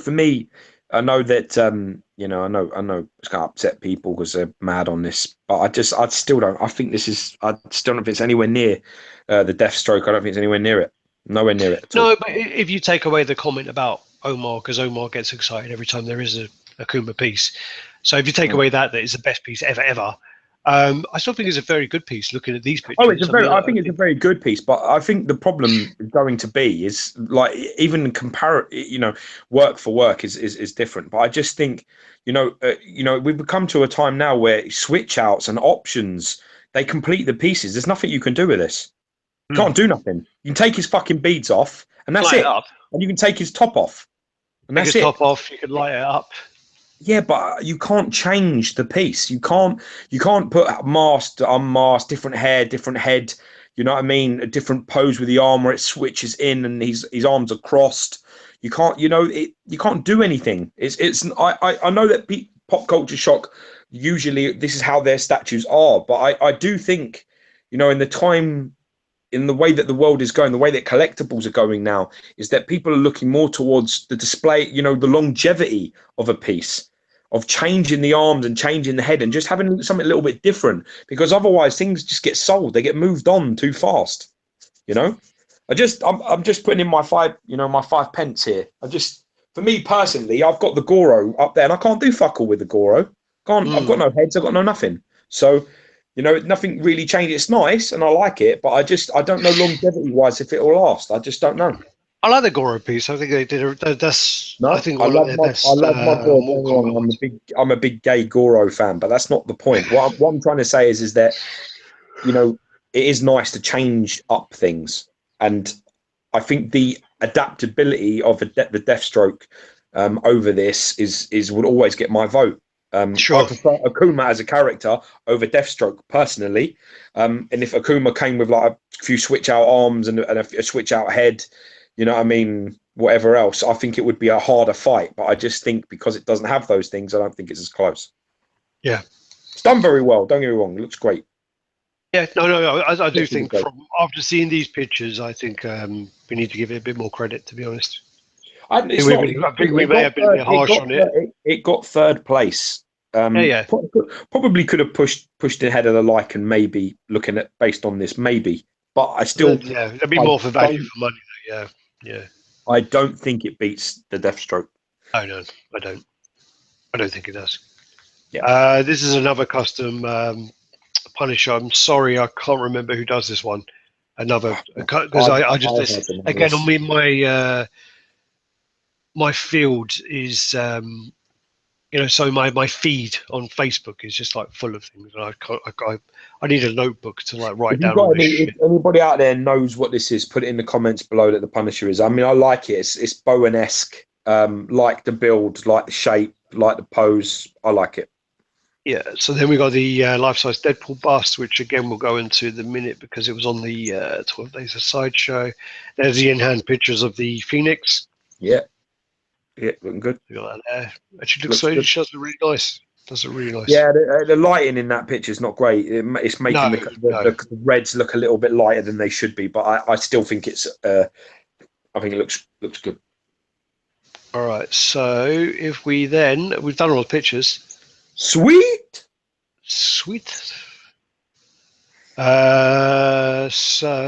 For me, I know that I know it's gonna upset people because they're mad on this, but I still don't. I still don't think it's anywhere near the Deathstroke. I don't think it's anywhere near it. Nowhere near it at all. No, but if you take away the comment about Omar, because Omar gets excited every time there is a Akuma piece. So if you take away that it's the best piece ever. I still think it's a very good piece. Looking at these pictures, I think it's a very good piece, but I think the problem is going to be is like even work for work is different. But I just think we've come to a time now where switch outs and options, they complete the pieces. There's nothing you can do with this. You can't do nothing. You can take his fucking beads off, and that's it. And you can take his top off, and that's it. Take his top off. You can light it up. Yeah, but you can't change the piece. You can't put masked, unmasked, different hair, different head. You know what I mean? A different pose with the arm where it switches in and his arms are crossed. You can't, you can't do anything. I know that Pop Culture Shock, usually this is how their statues are, but I do think, in the way that the world is going, the way that collectibles are going now, is that people are looking more towards the display, the longevity of a piece, of changing the arms and changing the head and just having something a little bit different, because otherwise things just get sold. They get moved on too fast. I'm just putting in my 5 pence here. For me personally, I've got the Goro up there and I can't do fuck all with the Goro. I've got no heads. I've got no nothing. So, nothing really changed. It's nice and I like it, but I don't know longevity wise if it will last. I just don't know. I like the Goro piece. I think they did. That's. No, I think I love my Goro. I'm a big gay Goro fan, but that's not the point. What I'm trying to say is that it is nice to change up things, and I think the adaptability of the Deathstroke over this would always get my vote. Sure. I prefer Akuma as a character over Deathstroke personally, and if Akuma came with like a few switch out arms and a switch out head, whatever else, I think it would be a harder fight. But I just think because it doesn't have those things, I don't think it's as close. Yeah, it's done very well. Don't get me wrong; it looks great. Yeah, no. I do think after seeing these pictures, I think we need to give it a bit more credit. To be honest. I think we may have been a bit harsh on it. It got third place. Probably could have pushed ahead of the like, and maybe looking at based on this, maybe. But I still, there'd be more for value for money. Yeah. I don't think it beats the Deathstroke. Oh no, I don't. I don't think it does. Yeah. This is another custom Punisher. I'm sorry, I can't remember who does this one. Another because I just again on me my field is so my feed on Facebook is just like full of things, and I need a notebook to like write down all this shit. If anybody out there knows what this is, put it in the comments below that the Punisher is. I mean, I like it. It's Bowen-esque, like the build, like the shape, like the pose. I like it. Yeah, so then we got the life-size Deadpool bust, which again we'll go into the minute because it was on the 12 Days of Sideshow. There's the in-hand pictures of the Phoenix. Yeah, yeah, looking good. You got that there. Actually, looks really nice. Does look really nice. Yeah, the lighting in that picture is not great. It's making the reds look a little bit lighter than they should be, but I still think it's. I think it looks good. All right, so if we've done all the pictures. Sweet. So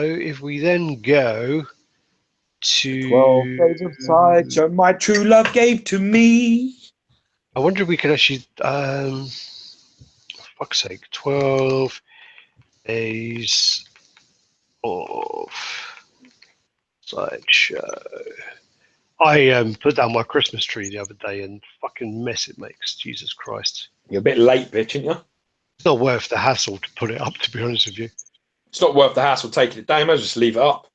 if we then go to 12 Days of Sideshow, my true love gave to me. I wonder if we can actually for fuck's sake, 12 Days of Sideshow. I put down my Christmas tree the other day and fucking mess it makes. Jesus Christ. You're a bit late, bitch, aren't you? It's not worth the hassle to put it up, to be honest with you. It's not worth the hassle taking it down. I just leave it up.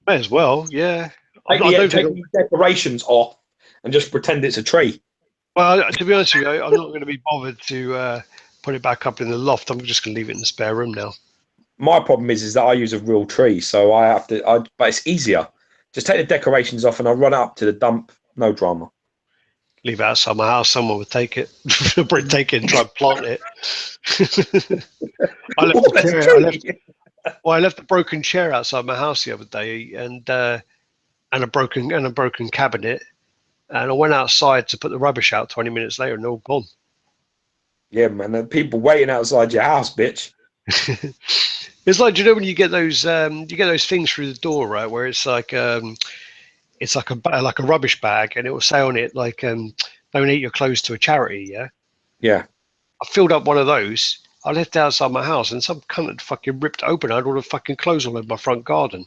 May as well, yeah. Take the decorations off and just pretend it's a tree. Well, to be honest with you, I'm not going to be bothered to put it back up in the loft. I'm just going to leave it in the spare room now. My problem is that I use a real tree, so I have to. But it's easier. Just take the decorations off and I'll run up to the dump. No drama. Leave it outside my house. Someone would take it. Take it and try and plant it. I left the broken chair outside my house the other day, and a broken cabinet. And I went outside to put the rubbish out 20 minutes later, and they're all gone. Yeah, man. There are people waiting outside your house, bitch. It's like, do you know when you get those things through the door, right? Where it's like a rubbish bag, and it will say on it like donate your clothes to a charity. Yeah. Yeah. I filled up one of those. I left it outside my house, and some cunt had fucking ripped it open. I had all the fucking clothes all over my front garden.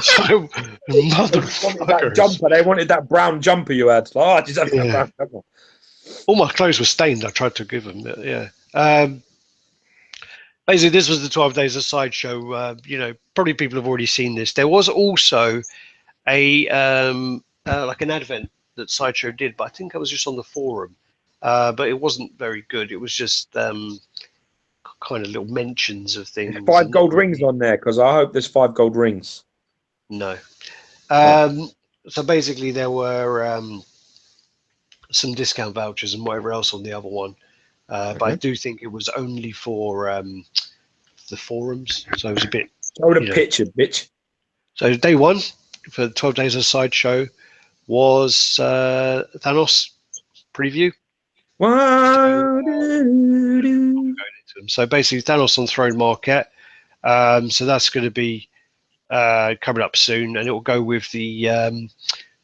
So, that jumper. They wanted that brown jumper you had. Like, I just had that brown jumper. All my clothes were stained. I tried to give them. Yeah. Basically, this was the 12 Days of Sideshow. Probably people have already seen this. There was also a like an advent that Sideshow did, but I think I was just on the forum. But it wasn't very good. It was just kind of little mentions of things. 5 gold rings on there, because I hope there's 5 gold rings. No. So basically, there were some discount vouchers and whatever else on the other one. But I do think it was only for the forums. So it was a bit. Show the picture, bitch. So day one for 12 Days of Sideshow was Thanos preview. So basically, Thanos on Throne Market. So that's going to be coming up soon, and it will go with the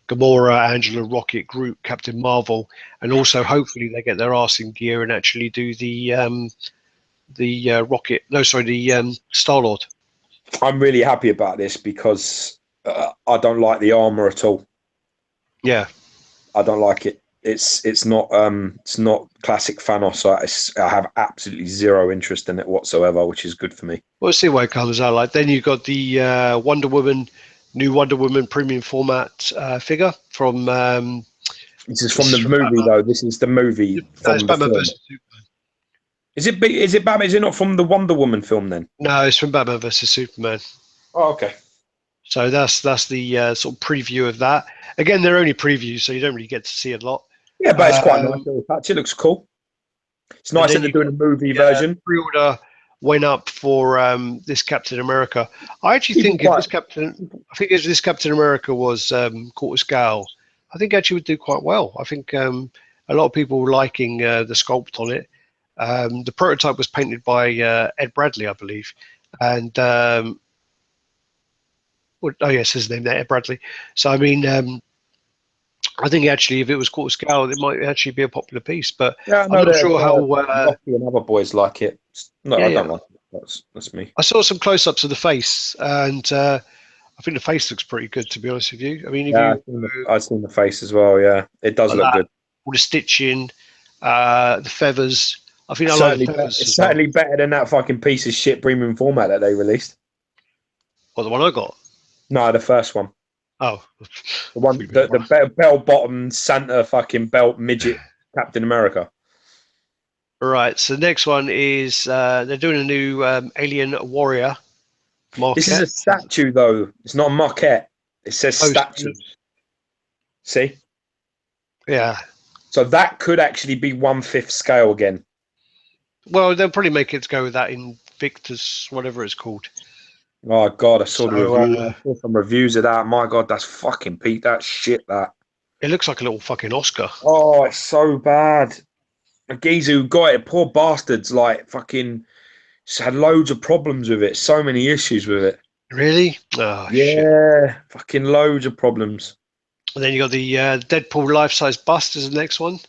Gamora, Angela, Rocket, Groot, Captain Marvel, and also hopefully they get their arse in gear and actually do the Star-Lord. I'm really happy about this because I don't like the armor at all. Yeah, I don't like it. It's not classic Thanos. I have absolutely zero interest in it whatsoever, which is good for me. We'll see what it colours are like. Then you've got the new Wonder Woman premium format figure from. This is from the movie, though. This is the movie. It's Batman vs Superman. Is it Batman? Is it not from the Wonder Woman film then? No, it's from Batman vs Superman. Oh, okay. So that's the sort of preview of that. Again, they're only previews, so you don't really get to see a lot. Yeah, but it's quite nice little touch. It looks cool. It's nice that they're doing a movie version. Pre-order went up for this Captain America. I actually think if this Captain America was caught to scale, I think actually would do quite well. I think a lot of people were liking the sculpt on it. The prototype was painted by Ed Bradley, I believe, and his name there, Ed Bradley. So I mean. I think actually, if it was caught to scale, it might actually be a popular piece. But I'm not sure how. Rocky and other boys like it. No, I don't like it. That's me. I saw some close-ups of the face, and I think the face looks pretty good. To be honest with you, I mean, I've seen the face as well. Yeah, it does look good. All the stitching, the feathers. I think I like the feathers. It's certainly better than that fucking piece of shit premium format that they released. What, the one I got? No, the first one. Oh, the one, the bell-bottom Santa fucking belt midget Captain America. Right. So the next one is they're doing a new Alien Warrior This is a market. statue, though. It's not a maquette. It says Oh, statue. See? yeah. So that could actually be 1/5 scale again. Well, they'll probably make it go with that Invictus, whatever it's called. Oh God, I saw the So, review. I saw some reviews of that. My God, that's fucking Pete. That shit. That. it looks like a little fucking Oscar. Oh, it's so bad. The geezer who got it, poor bastards, like fucking had loads of problems with it. So many issues with it. Really? Oh, shit. Yeah, fucking loads of problems. And then you got the Deadpool life-size bust as the next one.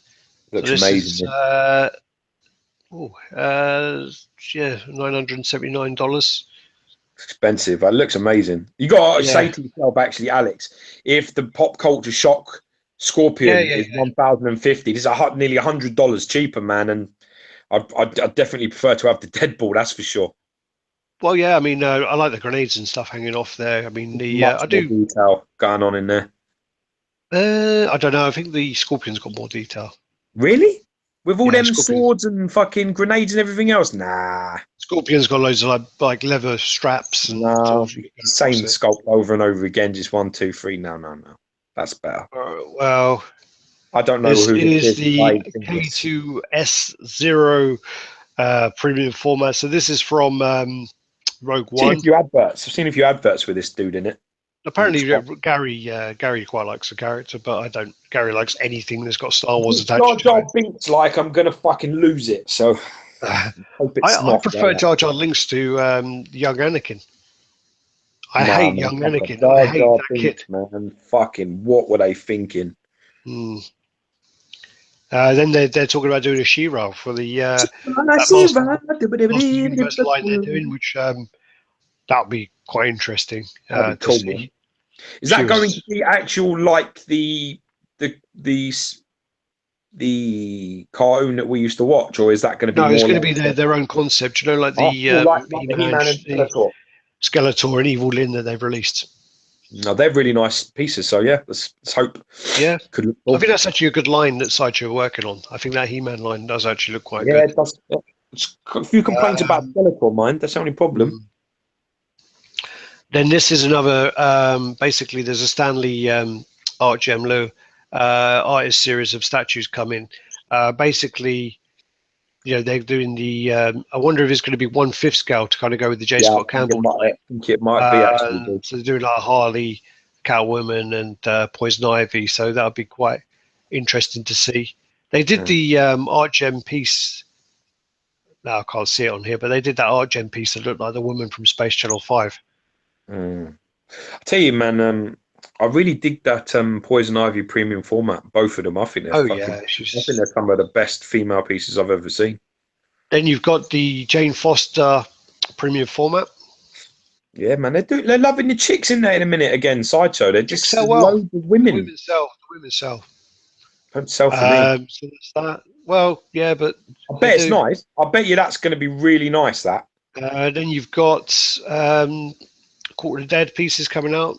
Looks So this amazing. is yeah, $979. Expensive. It looks amazing. You got to say Yeah. to yourself, actually, Alex, if the pop culture shock Yeah, Scorpion yeah, is yeah. 1,050, this is nearly $100 cheaper, man. And I'd definitely prefer to have the Deadpool. That's for sure. Well, yeah, I mean, I like the grenades and stuff hanging off there. I mean, Much I more do. detail going on in there. I don't know. I think the Scorpion's got more detail. Really? With all Yeah, them swords and fucking grenades and everything else? Nah. Scorpion's got loads of like leather straps and No. tools you can The go across same it. sculpt over and over again, just 1, 2, 3. No, no, no. That's better. Well, I don't know this who this is is. I the think it's. K2S0 premium format. So this is from Rogue Seen a One. few adverts. I've seen a few adverts with this dude in it. Apparently, Gary quite likes the character, but I don't. Gary likes anything that's got Star Wars Jar attached to Jar it. Binks like I'm gonna fucking lose it. So hope it's I not prefer like that. Jar Jar Links to young Anakin. I Nah, hate man, young fuck Anakin. I Jar hate Jar that kid. Binks, man. Fucking what were they thinking? Hmm. Then they're talking about doing a She-Ra for the that Master Universe line they're doing, which that would be quite interesting That'd be to cool, man. see. Is She that going to was be actual like the the the cartoon that we used to watch, or is that going to be no, it's more going to like be their own concept. You know, like oh, the like the He-Man, He-Man and the Skeletor? Skeletor, and Evil Lyn that they've released. No, they're really nice pieces. So yeah, let's hope. Yeah, Could look I cool. think that's actually a good line that Sideshow are working on. I think that He-Man line does actually look quite Yeah, good. it does. It's a few complaints about Um, Skeletor, mind. That's the only problem. Then this is another. Basically, there's a Stanley Art Gem Lou artist series of statues coming. Basically, they're doing the. I wonder if it's going to be 1/5 scale to kind of go with the J. Yeah, Scott Campbell I line. think it might be actually. Dude. So they're doing like Harley, Catwoman, and Poison Ivy. So that would be quite interesting to see. They did the Art Gem piece. Now I can't see it on here, but they did that Art Gem piece that looked like the woman from Space Channel 5. Mm. I tell you, man. I really dig that Poison Ivy premium format. Both of them. I think they're Oh fucking. yeah, I think they're some of the best female pieces I've ever seen. Then you've got the Jane Foster premium format. Yeah, man. They're loving the chicks in there in a minute again. Sideshow. They're Chicks just sell well. loads of The women. women sell. The women sell. Don't sell for me. So that's that. Well, yeah, but I they bet it's do. nice. I bet you that's going to be really nice. That. Then you've got Quarter of the Dead pieces coming out.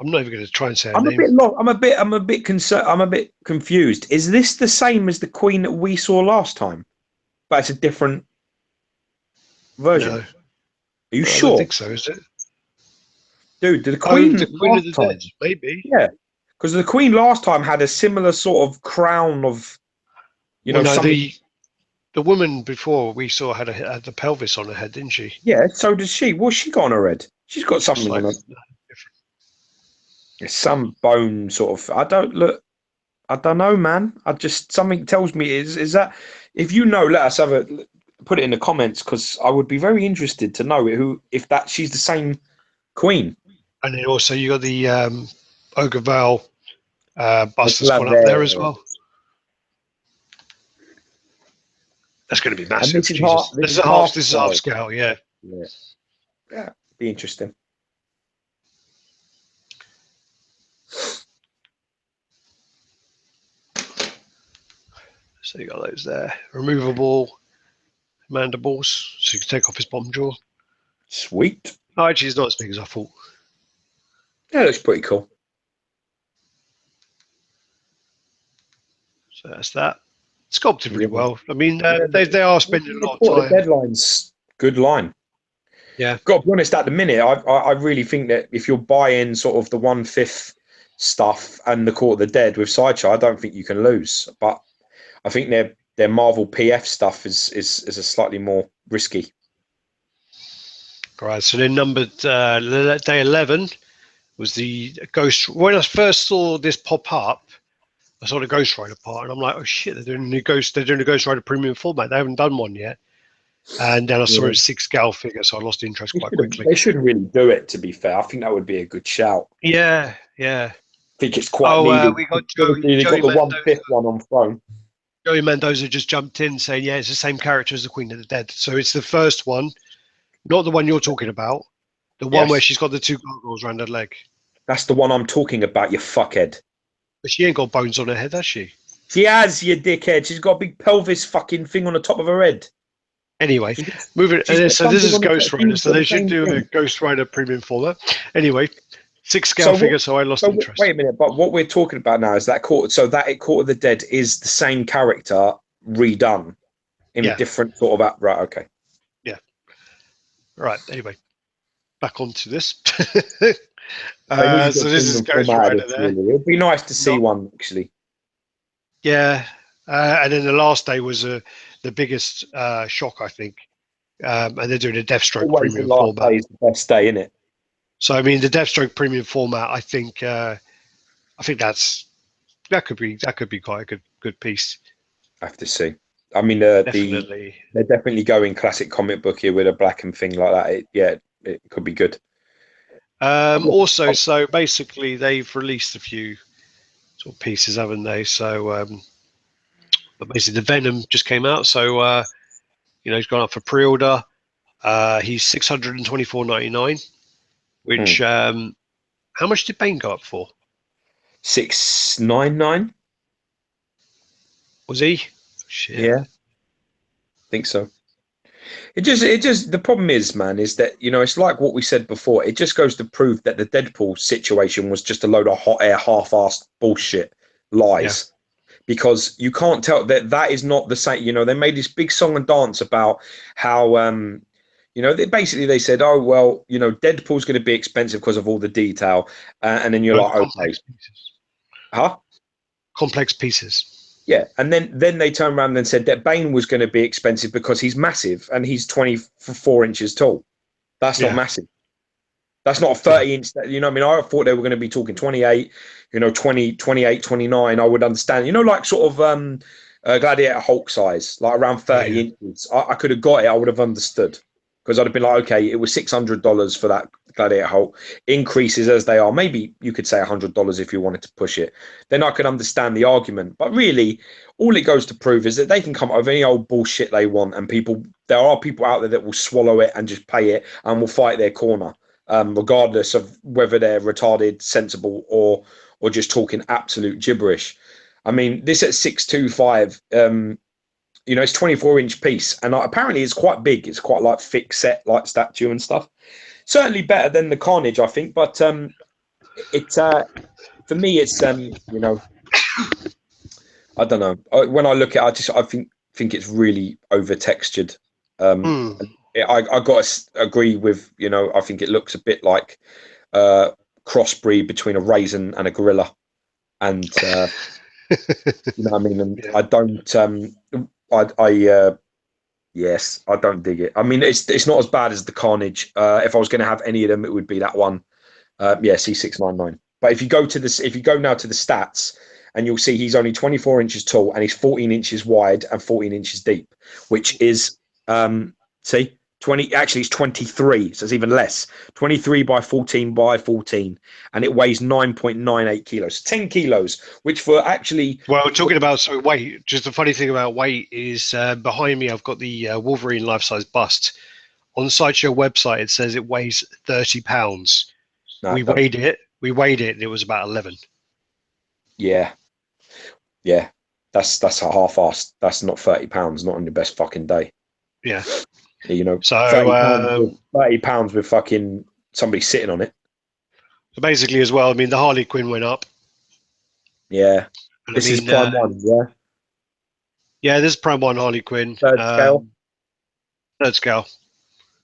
I'm not even going to try and say her I'm a name. bit lost. I'm a bit concerned. I'm a bit confused. Is this the same as the Queen that we saw last time, but it's a different version? No, Are you I don't sure, think so. Is it? dude? The Oh, Queen the Queen of last the Dead, time, maybe. yeah, because the Queen last time had a similar sort of crown of, Well, no, something. the woman before we saw had the pelvis on her head, didn't she? Yeah, so does she. What's she got on her head? She's got something on Slightly her. different. It's some bone sort of. I don't look. I don't know, man. I just something tells me is that if you know, let us have a put it in the comments because I would be very interested to know if that she's the same queen. And then also you got the Ogre Val bust that's Love gone up there as it. well. That's going to be And massive. this is half. Jesus, This this is is half. half This is half scale. scale. Yeah. Yeah, yeah, be interesting. So you got those there. Removable mandibles, so you can take off his bottom jaw. Sweet. Oh, actually, it's not as big as I thought. Yeah, looks pretty cool. So that's that. sculpted really well. I mean, they are spending a lot of time. The deadline's good line. Yeah. Got to be honest, at the minute, I really think that if you're buying sort of the 1/5 stuff and the Court of the Dead with Sideshow, I don't think you can lose. But I think their Marvel PF stuff is a slightly more risky. Right. So then numbered day 11 was the Ghost. When I first saw this pop up, I saw the Ghost Rider part, and I'm like, oh shit, they're doing the Ghost Rider premium format. They haven't done one yet. And then I saw a 6 scale figure, so I lost interest quite quickly. They should really do it, to be fair. I think that would be a good shout. Yeah. I think it's quite needed. We got They've got the 1/5 one on throne. Joey Mendoza just jumped in saying, yeah, it's the same character as the Queen of the Dead. So it's the first one, not the one you're talking about, the one where she's got the 2 gargoyles around her leg. That's the one I'm talking about, you fuckhead. But she ain't got bones on her head, has she? She has, you dickhead. She's got a big pelvis fucking thing on the top of her head. Anyway, moving. So this is Ghost Rider. So they should do a Ghost Rider premium format. Anyway, 6 scale figure. So I lost interest. Wait a minute, but what we're talking about now is that Court. So that Court of the Dead is the same character redone in a different sort of right. Okay. Yeah. Right. Anyway, back onto this. So this is Ghost Rider there. Really. It'd be nice to see one actually. Yeah, and then the last day was the biggest shock, I think. And they're doing a Deathstroke premium format. Day is the best day, isn't it? So I mean, the Deathstroke premium format, I think that could be quite a good piece. I have to see. I mean, they're definitely going classic comic book here with a black and thing like that. It could be good. Also, so basically, they've released a few sort of pieces, haven't they? So, but basically, the Venom just came out, so he's gone up for pre-order. He's $624.99, which how much did Bane go up for? $699. Was he? Shit. Yeah, I think so. It just the problem is, man, is that it's like what we said before. It just goes to prove that the Deadpool situation was just a load of hot air, half-assed bullshit lies, because you can't tell that is not the same. They made this big song and dance about how they said, oh well, Deadpool's going to be expensive because of all the detail, and then you're like, okay, complex pieces. Yeah, and then they turned around and said that Bane was going to be expensive because he's massive and he's 24 inches tall. That's not massive. That's not a 30 inch. I mean, I thought they were going to be talking 28, 20, 28, 29. I would understand, like sort of Gladiator Hulk size, like around 30 inches. I could have got it. I would have understood, because I'd have been like, okay, it was $600 for that Gladiator Hulk. Increases as they are, maybe you could say $100 if you wanted to push it. Then I could understand the argument. But really, all it goes to prove is that they can come up with any old bullshit they want, and there are people out there that will swallow it and just pay it and will fight their corner, regardless of whether they're retarded, sensible, or just talking absolute gibberish. I mean, this at 625. It's 24-inch piece, and apparently it's quite big. It's quite like thick set, like statue and stuff. Certainly better than the Carnage, I think. But it's for me, it's I don't know. When I look at it, I think it's really over textured. I got to agree with I think it looks a bit like crossbreed between a raisin and a gorilla, and you know what I mean. And I don't. Yes, I don't dig it. I mean, it's not as bad as the Carnage. If I was going to have any of them, it would be that one. C699. But if you go now to the stats, and you'll see he's only 24 inches tall and he's 14 inches wide and 14 inches deep, which is 20. Actually, it's 23, so it's even less. 23 by 14 by 14, and it weighs 9.98 kilos, 10 kilos, which for actually. Well, talking about weight, just the funny thing about weight is behind me, I've got the Wolverine life-size bust. On the Sideshow website, it says it weighs 30 pounds. No, we weighed it, and it was about 11. Yeah, that's a half-assed. That's not 30 pounds. Not on your best fucking day. Yeah. So 30 pounds with fucking somebody sitting on it. So basically, as well, I mean, the Harley Quinn went up. Yeah, this is Prime 1. Yeah, Yeah, there's Prime 1 Harley Quinn. Third scale. Third scale.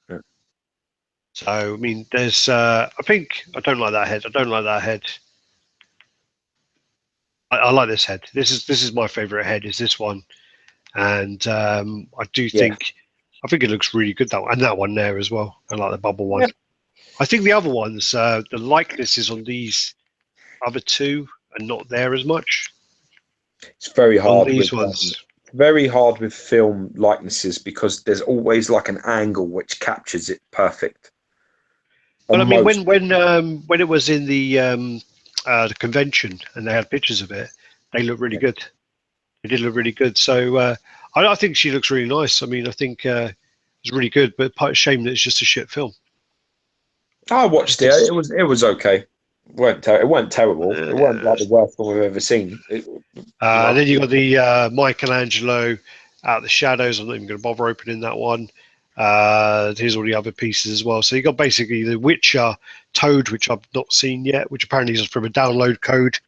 Yeah. So, I mean, there's, I think, I don't like that head. I don't like that head. I like this head. This is my favorite head, is this one. And I do think, I think it looks really good, that one. And that one there as well. I like the bubble one. Yeah. I think the other ones, the likenesses on these other two are not there as much. It's very hard on these with ones. very hard with film likenesses because there's always like an angle which captures it perfect. But I mean, when it was in the convention and they had pictures of it, they looked really good. They did look really good. So I think she looks really nice. I mean, I think it's really good, but shame that it's just a shit film. I watched it. It was okay. It weren't terrible. It weren't like the worst one we've ever seen. Then you got the Michelangelo Out of the Shadows. I'm not even going to bother opening that one. Here's all the other pieces as well. So you got basically the Witcher Toad, which I've not seen yet, which apparently is from a download code.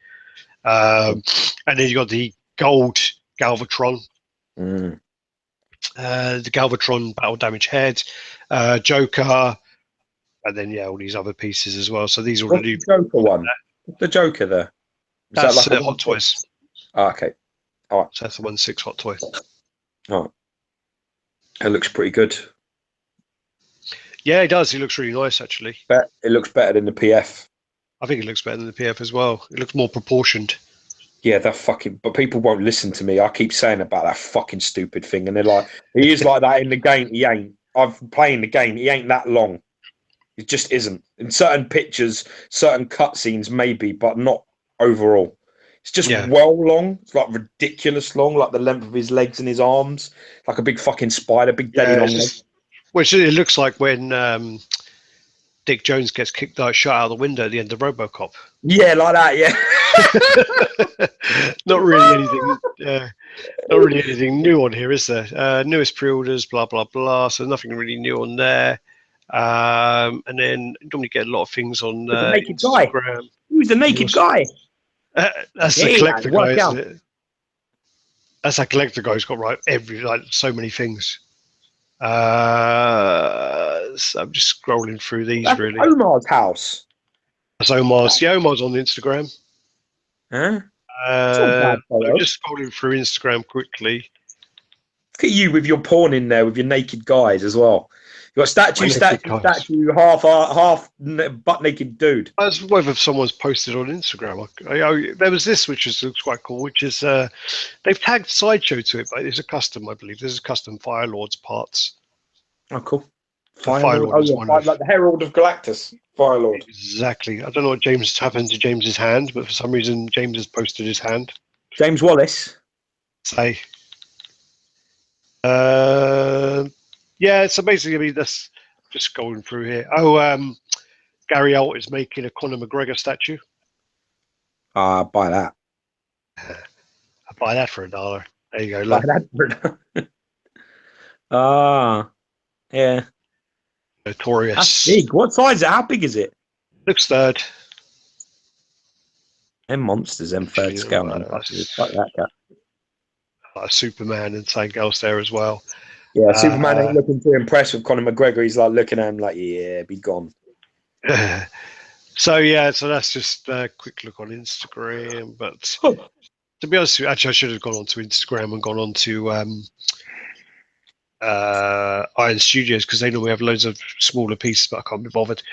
And then you got the gold Galvatron. The Galvatron battle damage head, Joker, and then all these other pieces as well. So these are all the new Joker one. The Joker there. That's that like Hot Toys. Oh, okay. All right. So that's the 1/6 Hot Toy. Oh, it looks pretty good. Yeah, it does. It looks really nice, actually. It looks better than the PF. I think it looks better than the PF as well. It looks more proportioned. Yeah, but people won't listen to me. I keep saying about that fucking stupid thing, and they're like, he is like that in the game. He ain't. I've playing the game. He ain't that long. It just isn't. In certain pictures, certain cutscenes, maybe, but not overall. It's just well long. It's like ridiculous long, like the length of his legs and his arms, like a big fucking spider, big daddy long leg. Which it looks like when Dick Jones gets shot out of the window at the end of RoboCop. Yeah, like that. Yeah. Not really anything. Not really anything new on here, is there? Newest pre-orders, blah blah blah. So nothing really new on there. And then you normally get a lot of things on the naked Instagram. Guy. Who's the naked guy? That's the collector guy, isn't it? That's that collector guy who's got so many things. So I'm just scrolling through these. That's really. Omar's house. That's Omar's. Yeah, Omar's on Instagram. Huh? I'm just scrolling through Instagram quickly. Look at you with your porn in there with your naked guys as well. You got statue, half butt naked dude. That's whether someone's posted on Instagram. There was this, which looks quite cool, which is they've tagged Sideshow to it, but it's a custom, I believe. This is custom Firelord's parts. Oh, cool. Firelord like the Herald of Galactus. Firelord. Exactly. I don't know what happened to James's hand, but for some reason James has posted his hand. James Wallace. Say. Yeah, so basically, I mean, that's just going through here. Gary Alt is making a Conor McGregor statue. Buy that. I'll buy that for $1. There you go. Buy that for yeah. Notorious. That's big. What size is it? How big is it? Looks third. Them monsters, them third scale, man. Fuck that guy. Superman and something else there as well. Yeah, Superman ain't looking too impressed with Conor McGregor. He's like looking at him like, yeah, be gone. So that's just a quick look on Instagram. But to be honest, actually, I should have gone on to Instagram and gone on to Iron Studios because they normally have loads of smaller pieces, but I can't be bothered.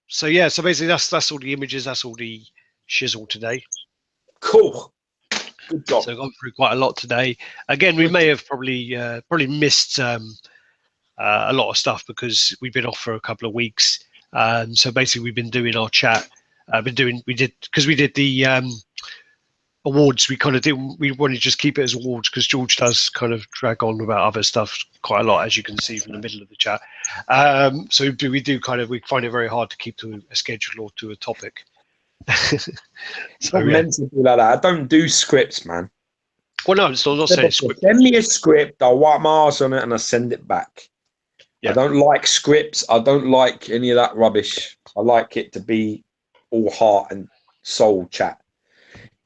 So basically, that's all the images. That's all the shizzle today. Cool. Good job. So I've gone through quite a lot today. Again, we may have probably missed a lot of stuff because we've been off for a couple of weeks. So basically, we've been doing our chat. We did the awards. We wanted to just keep it as awards because George does kind of drag on about other stuff quite a lot, as you can see from the middle of the chat. So we find it very hard to keep to a schedule or to a topic. I'm meant to do like that. I don't do scripts, man. Well, no, it's not saying script. Send me a script. I'll wipe my ass on it and I send it back. Yeah. I don't like scripts. I don't like any of that rubbish. I like it to be all heart and soul chat.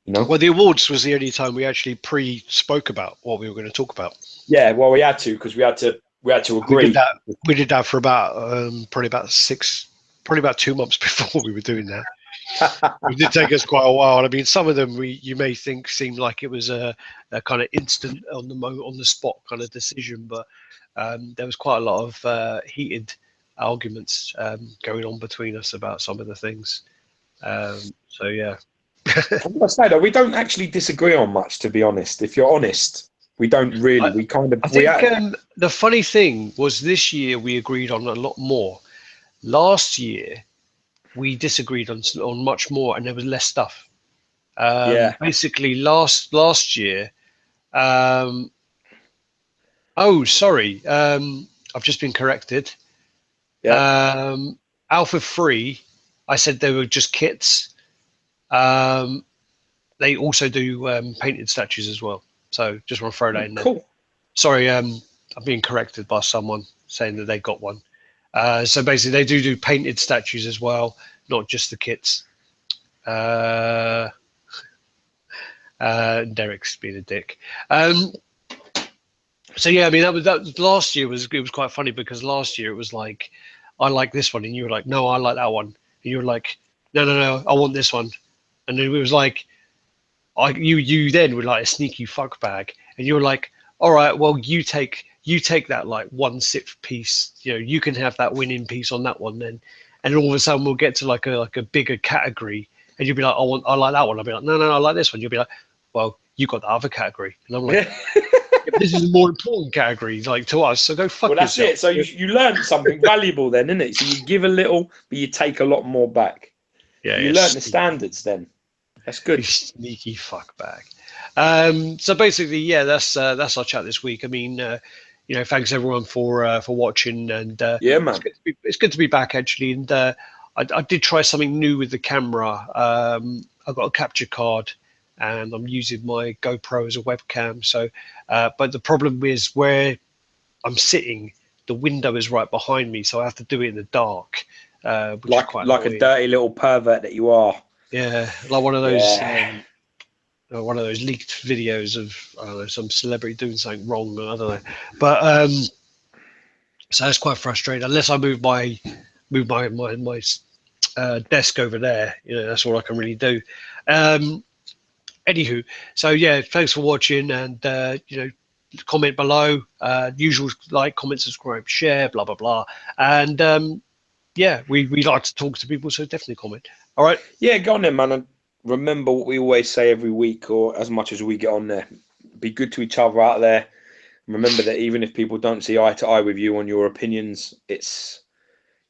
You know. Well, the awards was the only time we actually pre-spoke about what we were going to talk about. Yeah, well, we had to because we had to agree. We did that for about probably about 2 months before we were doing that. It did take us quite a while. I mean, some of them you may think seemed like it was a kind of instant on the spot kind of decision, but there was quite a lot of heated arguments going on between us about some of the things. So yeah. I'm gonna say though, we don't actually disagree on much, to be honest. If you're honest, we don't really. I think the funny thing was this year we agreed on a lot more. Last year we disagreed on much more, and there was less stuff. Yeah. Basically, last year. Oh, sorry. I've just been corrected. Yeah. Alpha 3, I said they were just kits. They also do painted statues as well. So just want to throw that in there. Cool. Sorry, I'm being corrected by someone saying that they got one. So basically, they do painted statues as well, not just the kits. Derek's being a dick. So yeah, I mean that last year it was quite funny because last year it was like I like this one and you were like no I like that one and you were like no I want this one and then it was like you then were like a sneaky fuck bag and you were like all right well you take that like 1/6 piece, you know, you can have that winning piece on that one then, and then all of a sudden we'll get to like a bigger category and you'll be like I like that one, I'll be like no I like this one, you'll be like well you got the other category and I'm like this is a more important category, like to us. So go fuck yourself. Well, that's it. So you learned something valuable then, isn't it? So you give a little, but you take a lot more back. Yeah, you learned the standards then. That's good. You sneaky fuck bag. So basically, yeah, that's our chat this week. I mean, you know, thanks everyone for watching, and yeah, man, it's good to be back actually. And I did try something new with the camera. I got a capture card. And I'm using my GoPro as a webcam. So, but the problem is where I'm sitting, the window is right behind me, so I have to do it in the dark, which is quite like annoying. A dirty little pervert that you are. Yeah, like one of those leaked videos of I don't know, some celebrity doing something wrong. I don't know, but so that's quite frustrating. Unless I move my desk over there, you know, that's all I can really do. Anywho, so yeah, thanks for watching, and you know, comment below. Usual like, comment, subscribe, share, blah blah blah, and yeah, we like to talk to people, so definitely comment. All right. Yeah, go on then, man. And remember what we always say every week, or as much as we get on there. Be good to each other out there. Remember that even if people don't see eye to eye with you on your opinions, it's,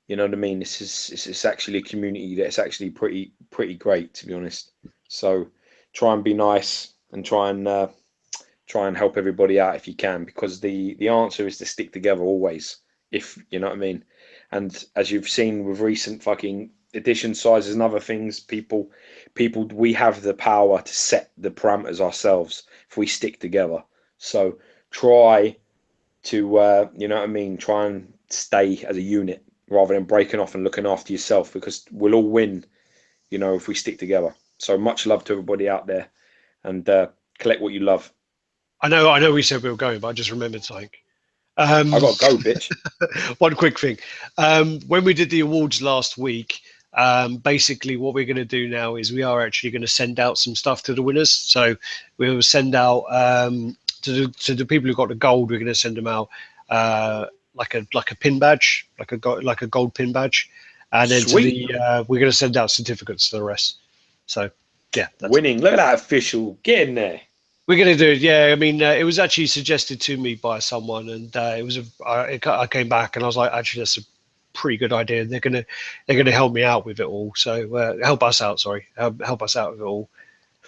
you know what I mean. It's actually a community that's actually pretty great, to be honest. So try and be nice and try and help everybody out if you can, because the answer is to stick together always, if you know what I mean. And as you've seen with recent fucking edition sizes and other things, people we have the power to set the parameters ourselves if we stick together. So try to you know what I mean, try and stay as a unit rather than breaking off and looking after yourself, because we'll all win, you know, if we stick together. So much love to everybody out there, and collect what you love. I know we said we were going, but I just remembered something. I gotta go, bitch. One quick thing. When we did the awards last week, basically what we're going to do now is we are actually going to send out some stuff to the winners. So we will send out to the people who got the gold. We're going to send them out like a pin badge, like a gold pin badge, and then Sweet. We're going to send out certificates to the rest. So yeah, Winning. Look at that official. Get in there. We're going to do it, yeah. I mean, it was actually suggested to me by someone, and I came back and I was like, actually, that's a pretty good idea. They're gonna help me out with it all. So help us out. Sorry, help us out with it all.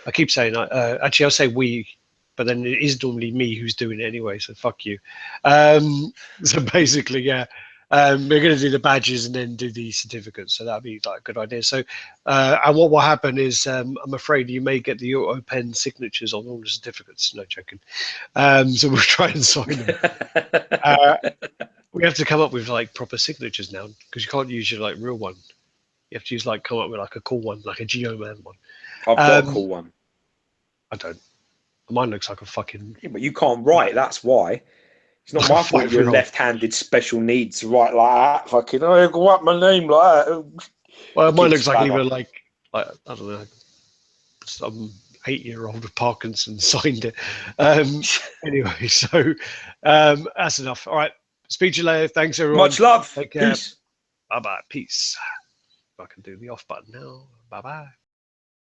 I keep saying, actually, I'll say we, but then it is normally me who's doing it anyway. So fuck you. So basically, yeah. We're going to do the badges and then do the certificates, so that'd be like a good idea. So, and what will happen is, I'm afraid you may get the auto pen signatures on all the certificates. No joking. So we'll try and sign them. We have to come up with like proper signatures now, because you can't use your like real one. You have to use come up with like a cool one, like a Geo Man one. I've got a cool one. I don't. Mine looks like a fucking. Yeah, but you can't write. That's why. It's not Like a my fault you're 5-year-old. left-handed special needs to write like that. Fucking, I go up my name like that. Well, mine looks like Spanner. either like I don't know, some 8-year-old with Parkinson's signed it. Anyway, so that's enough. All right. Speak to you later. Thanks, everyone. Much love. Take care. Peace. Bye bye. Peace. I can do the off button now. Bye bye.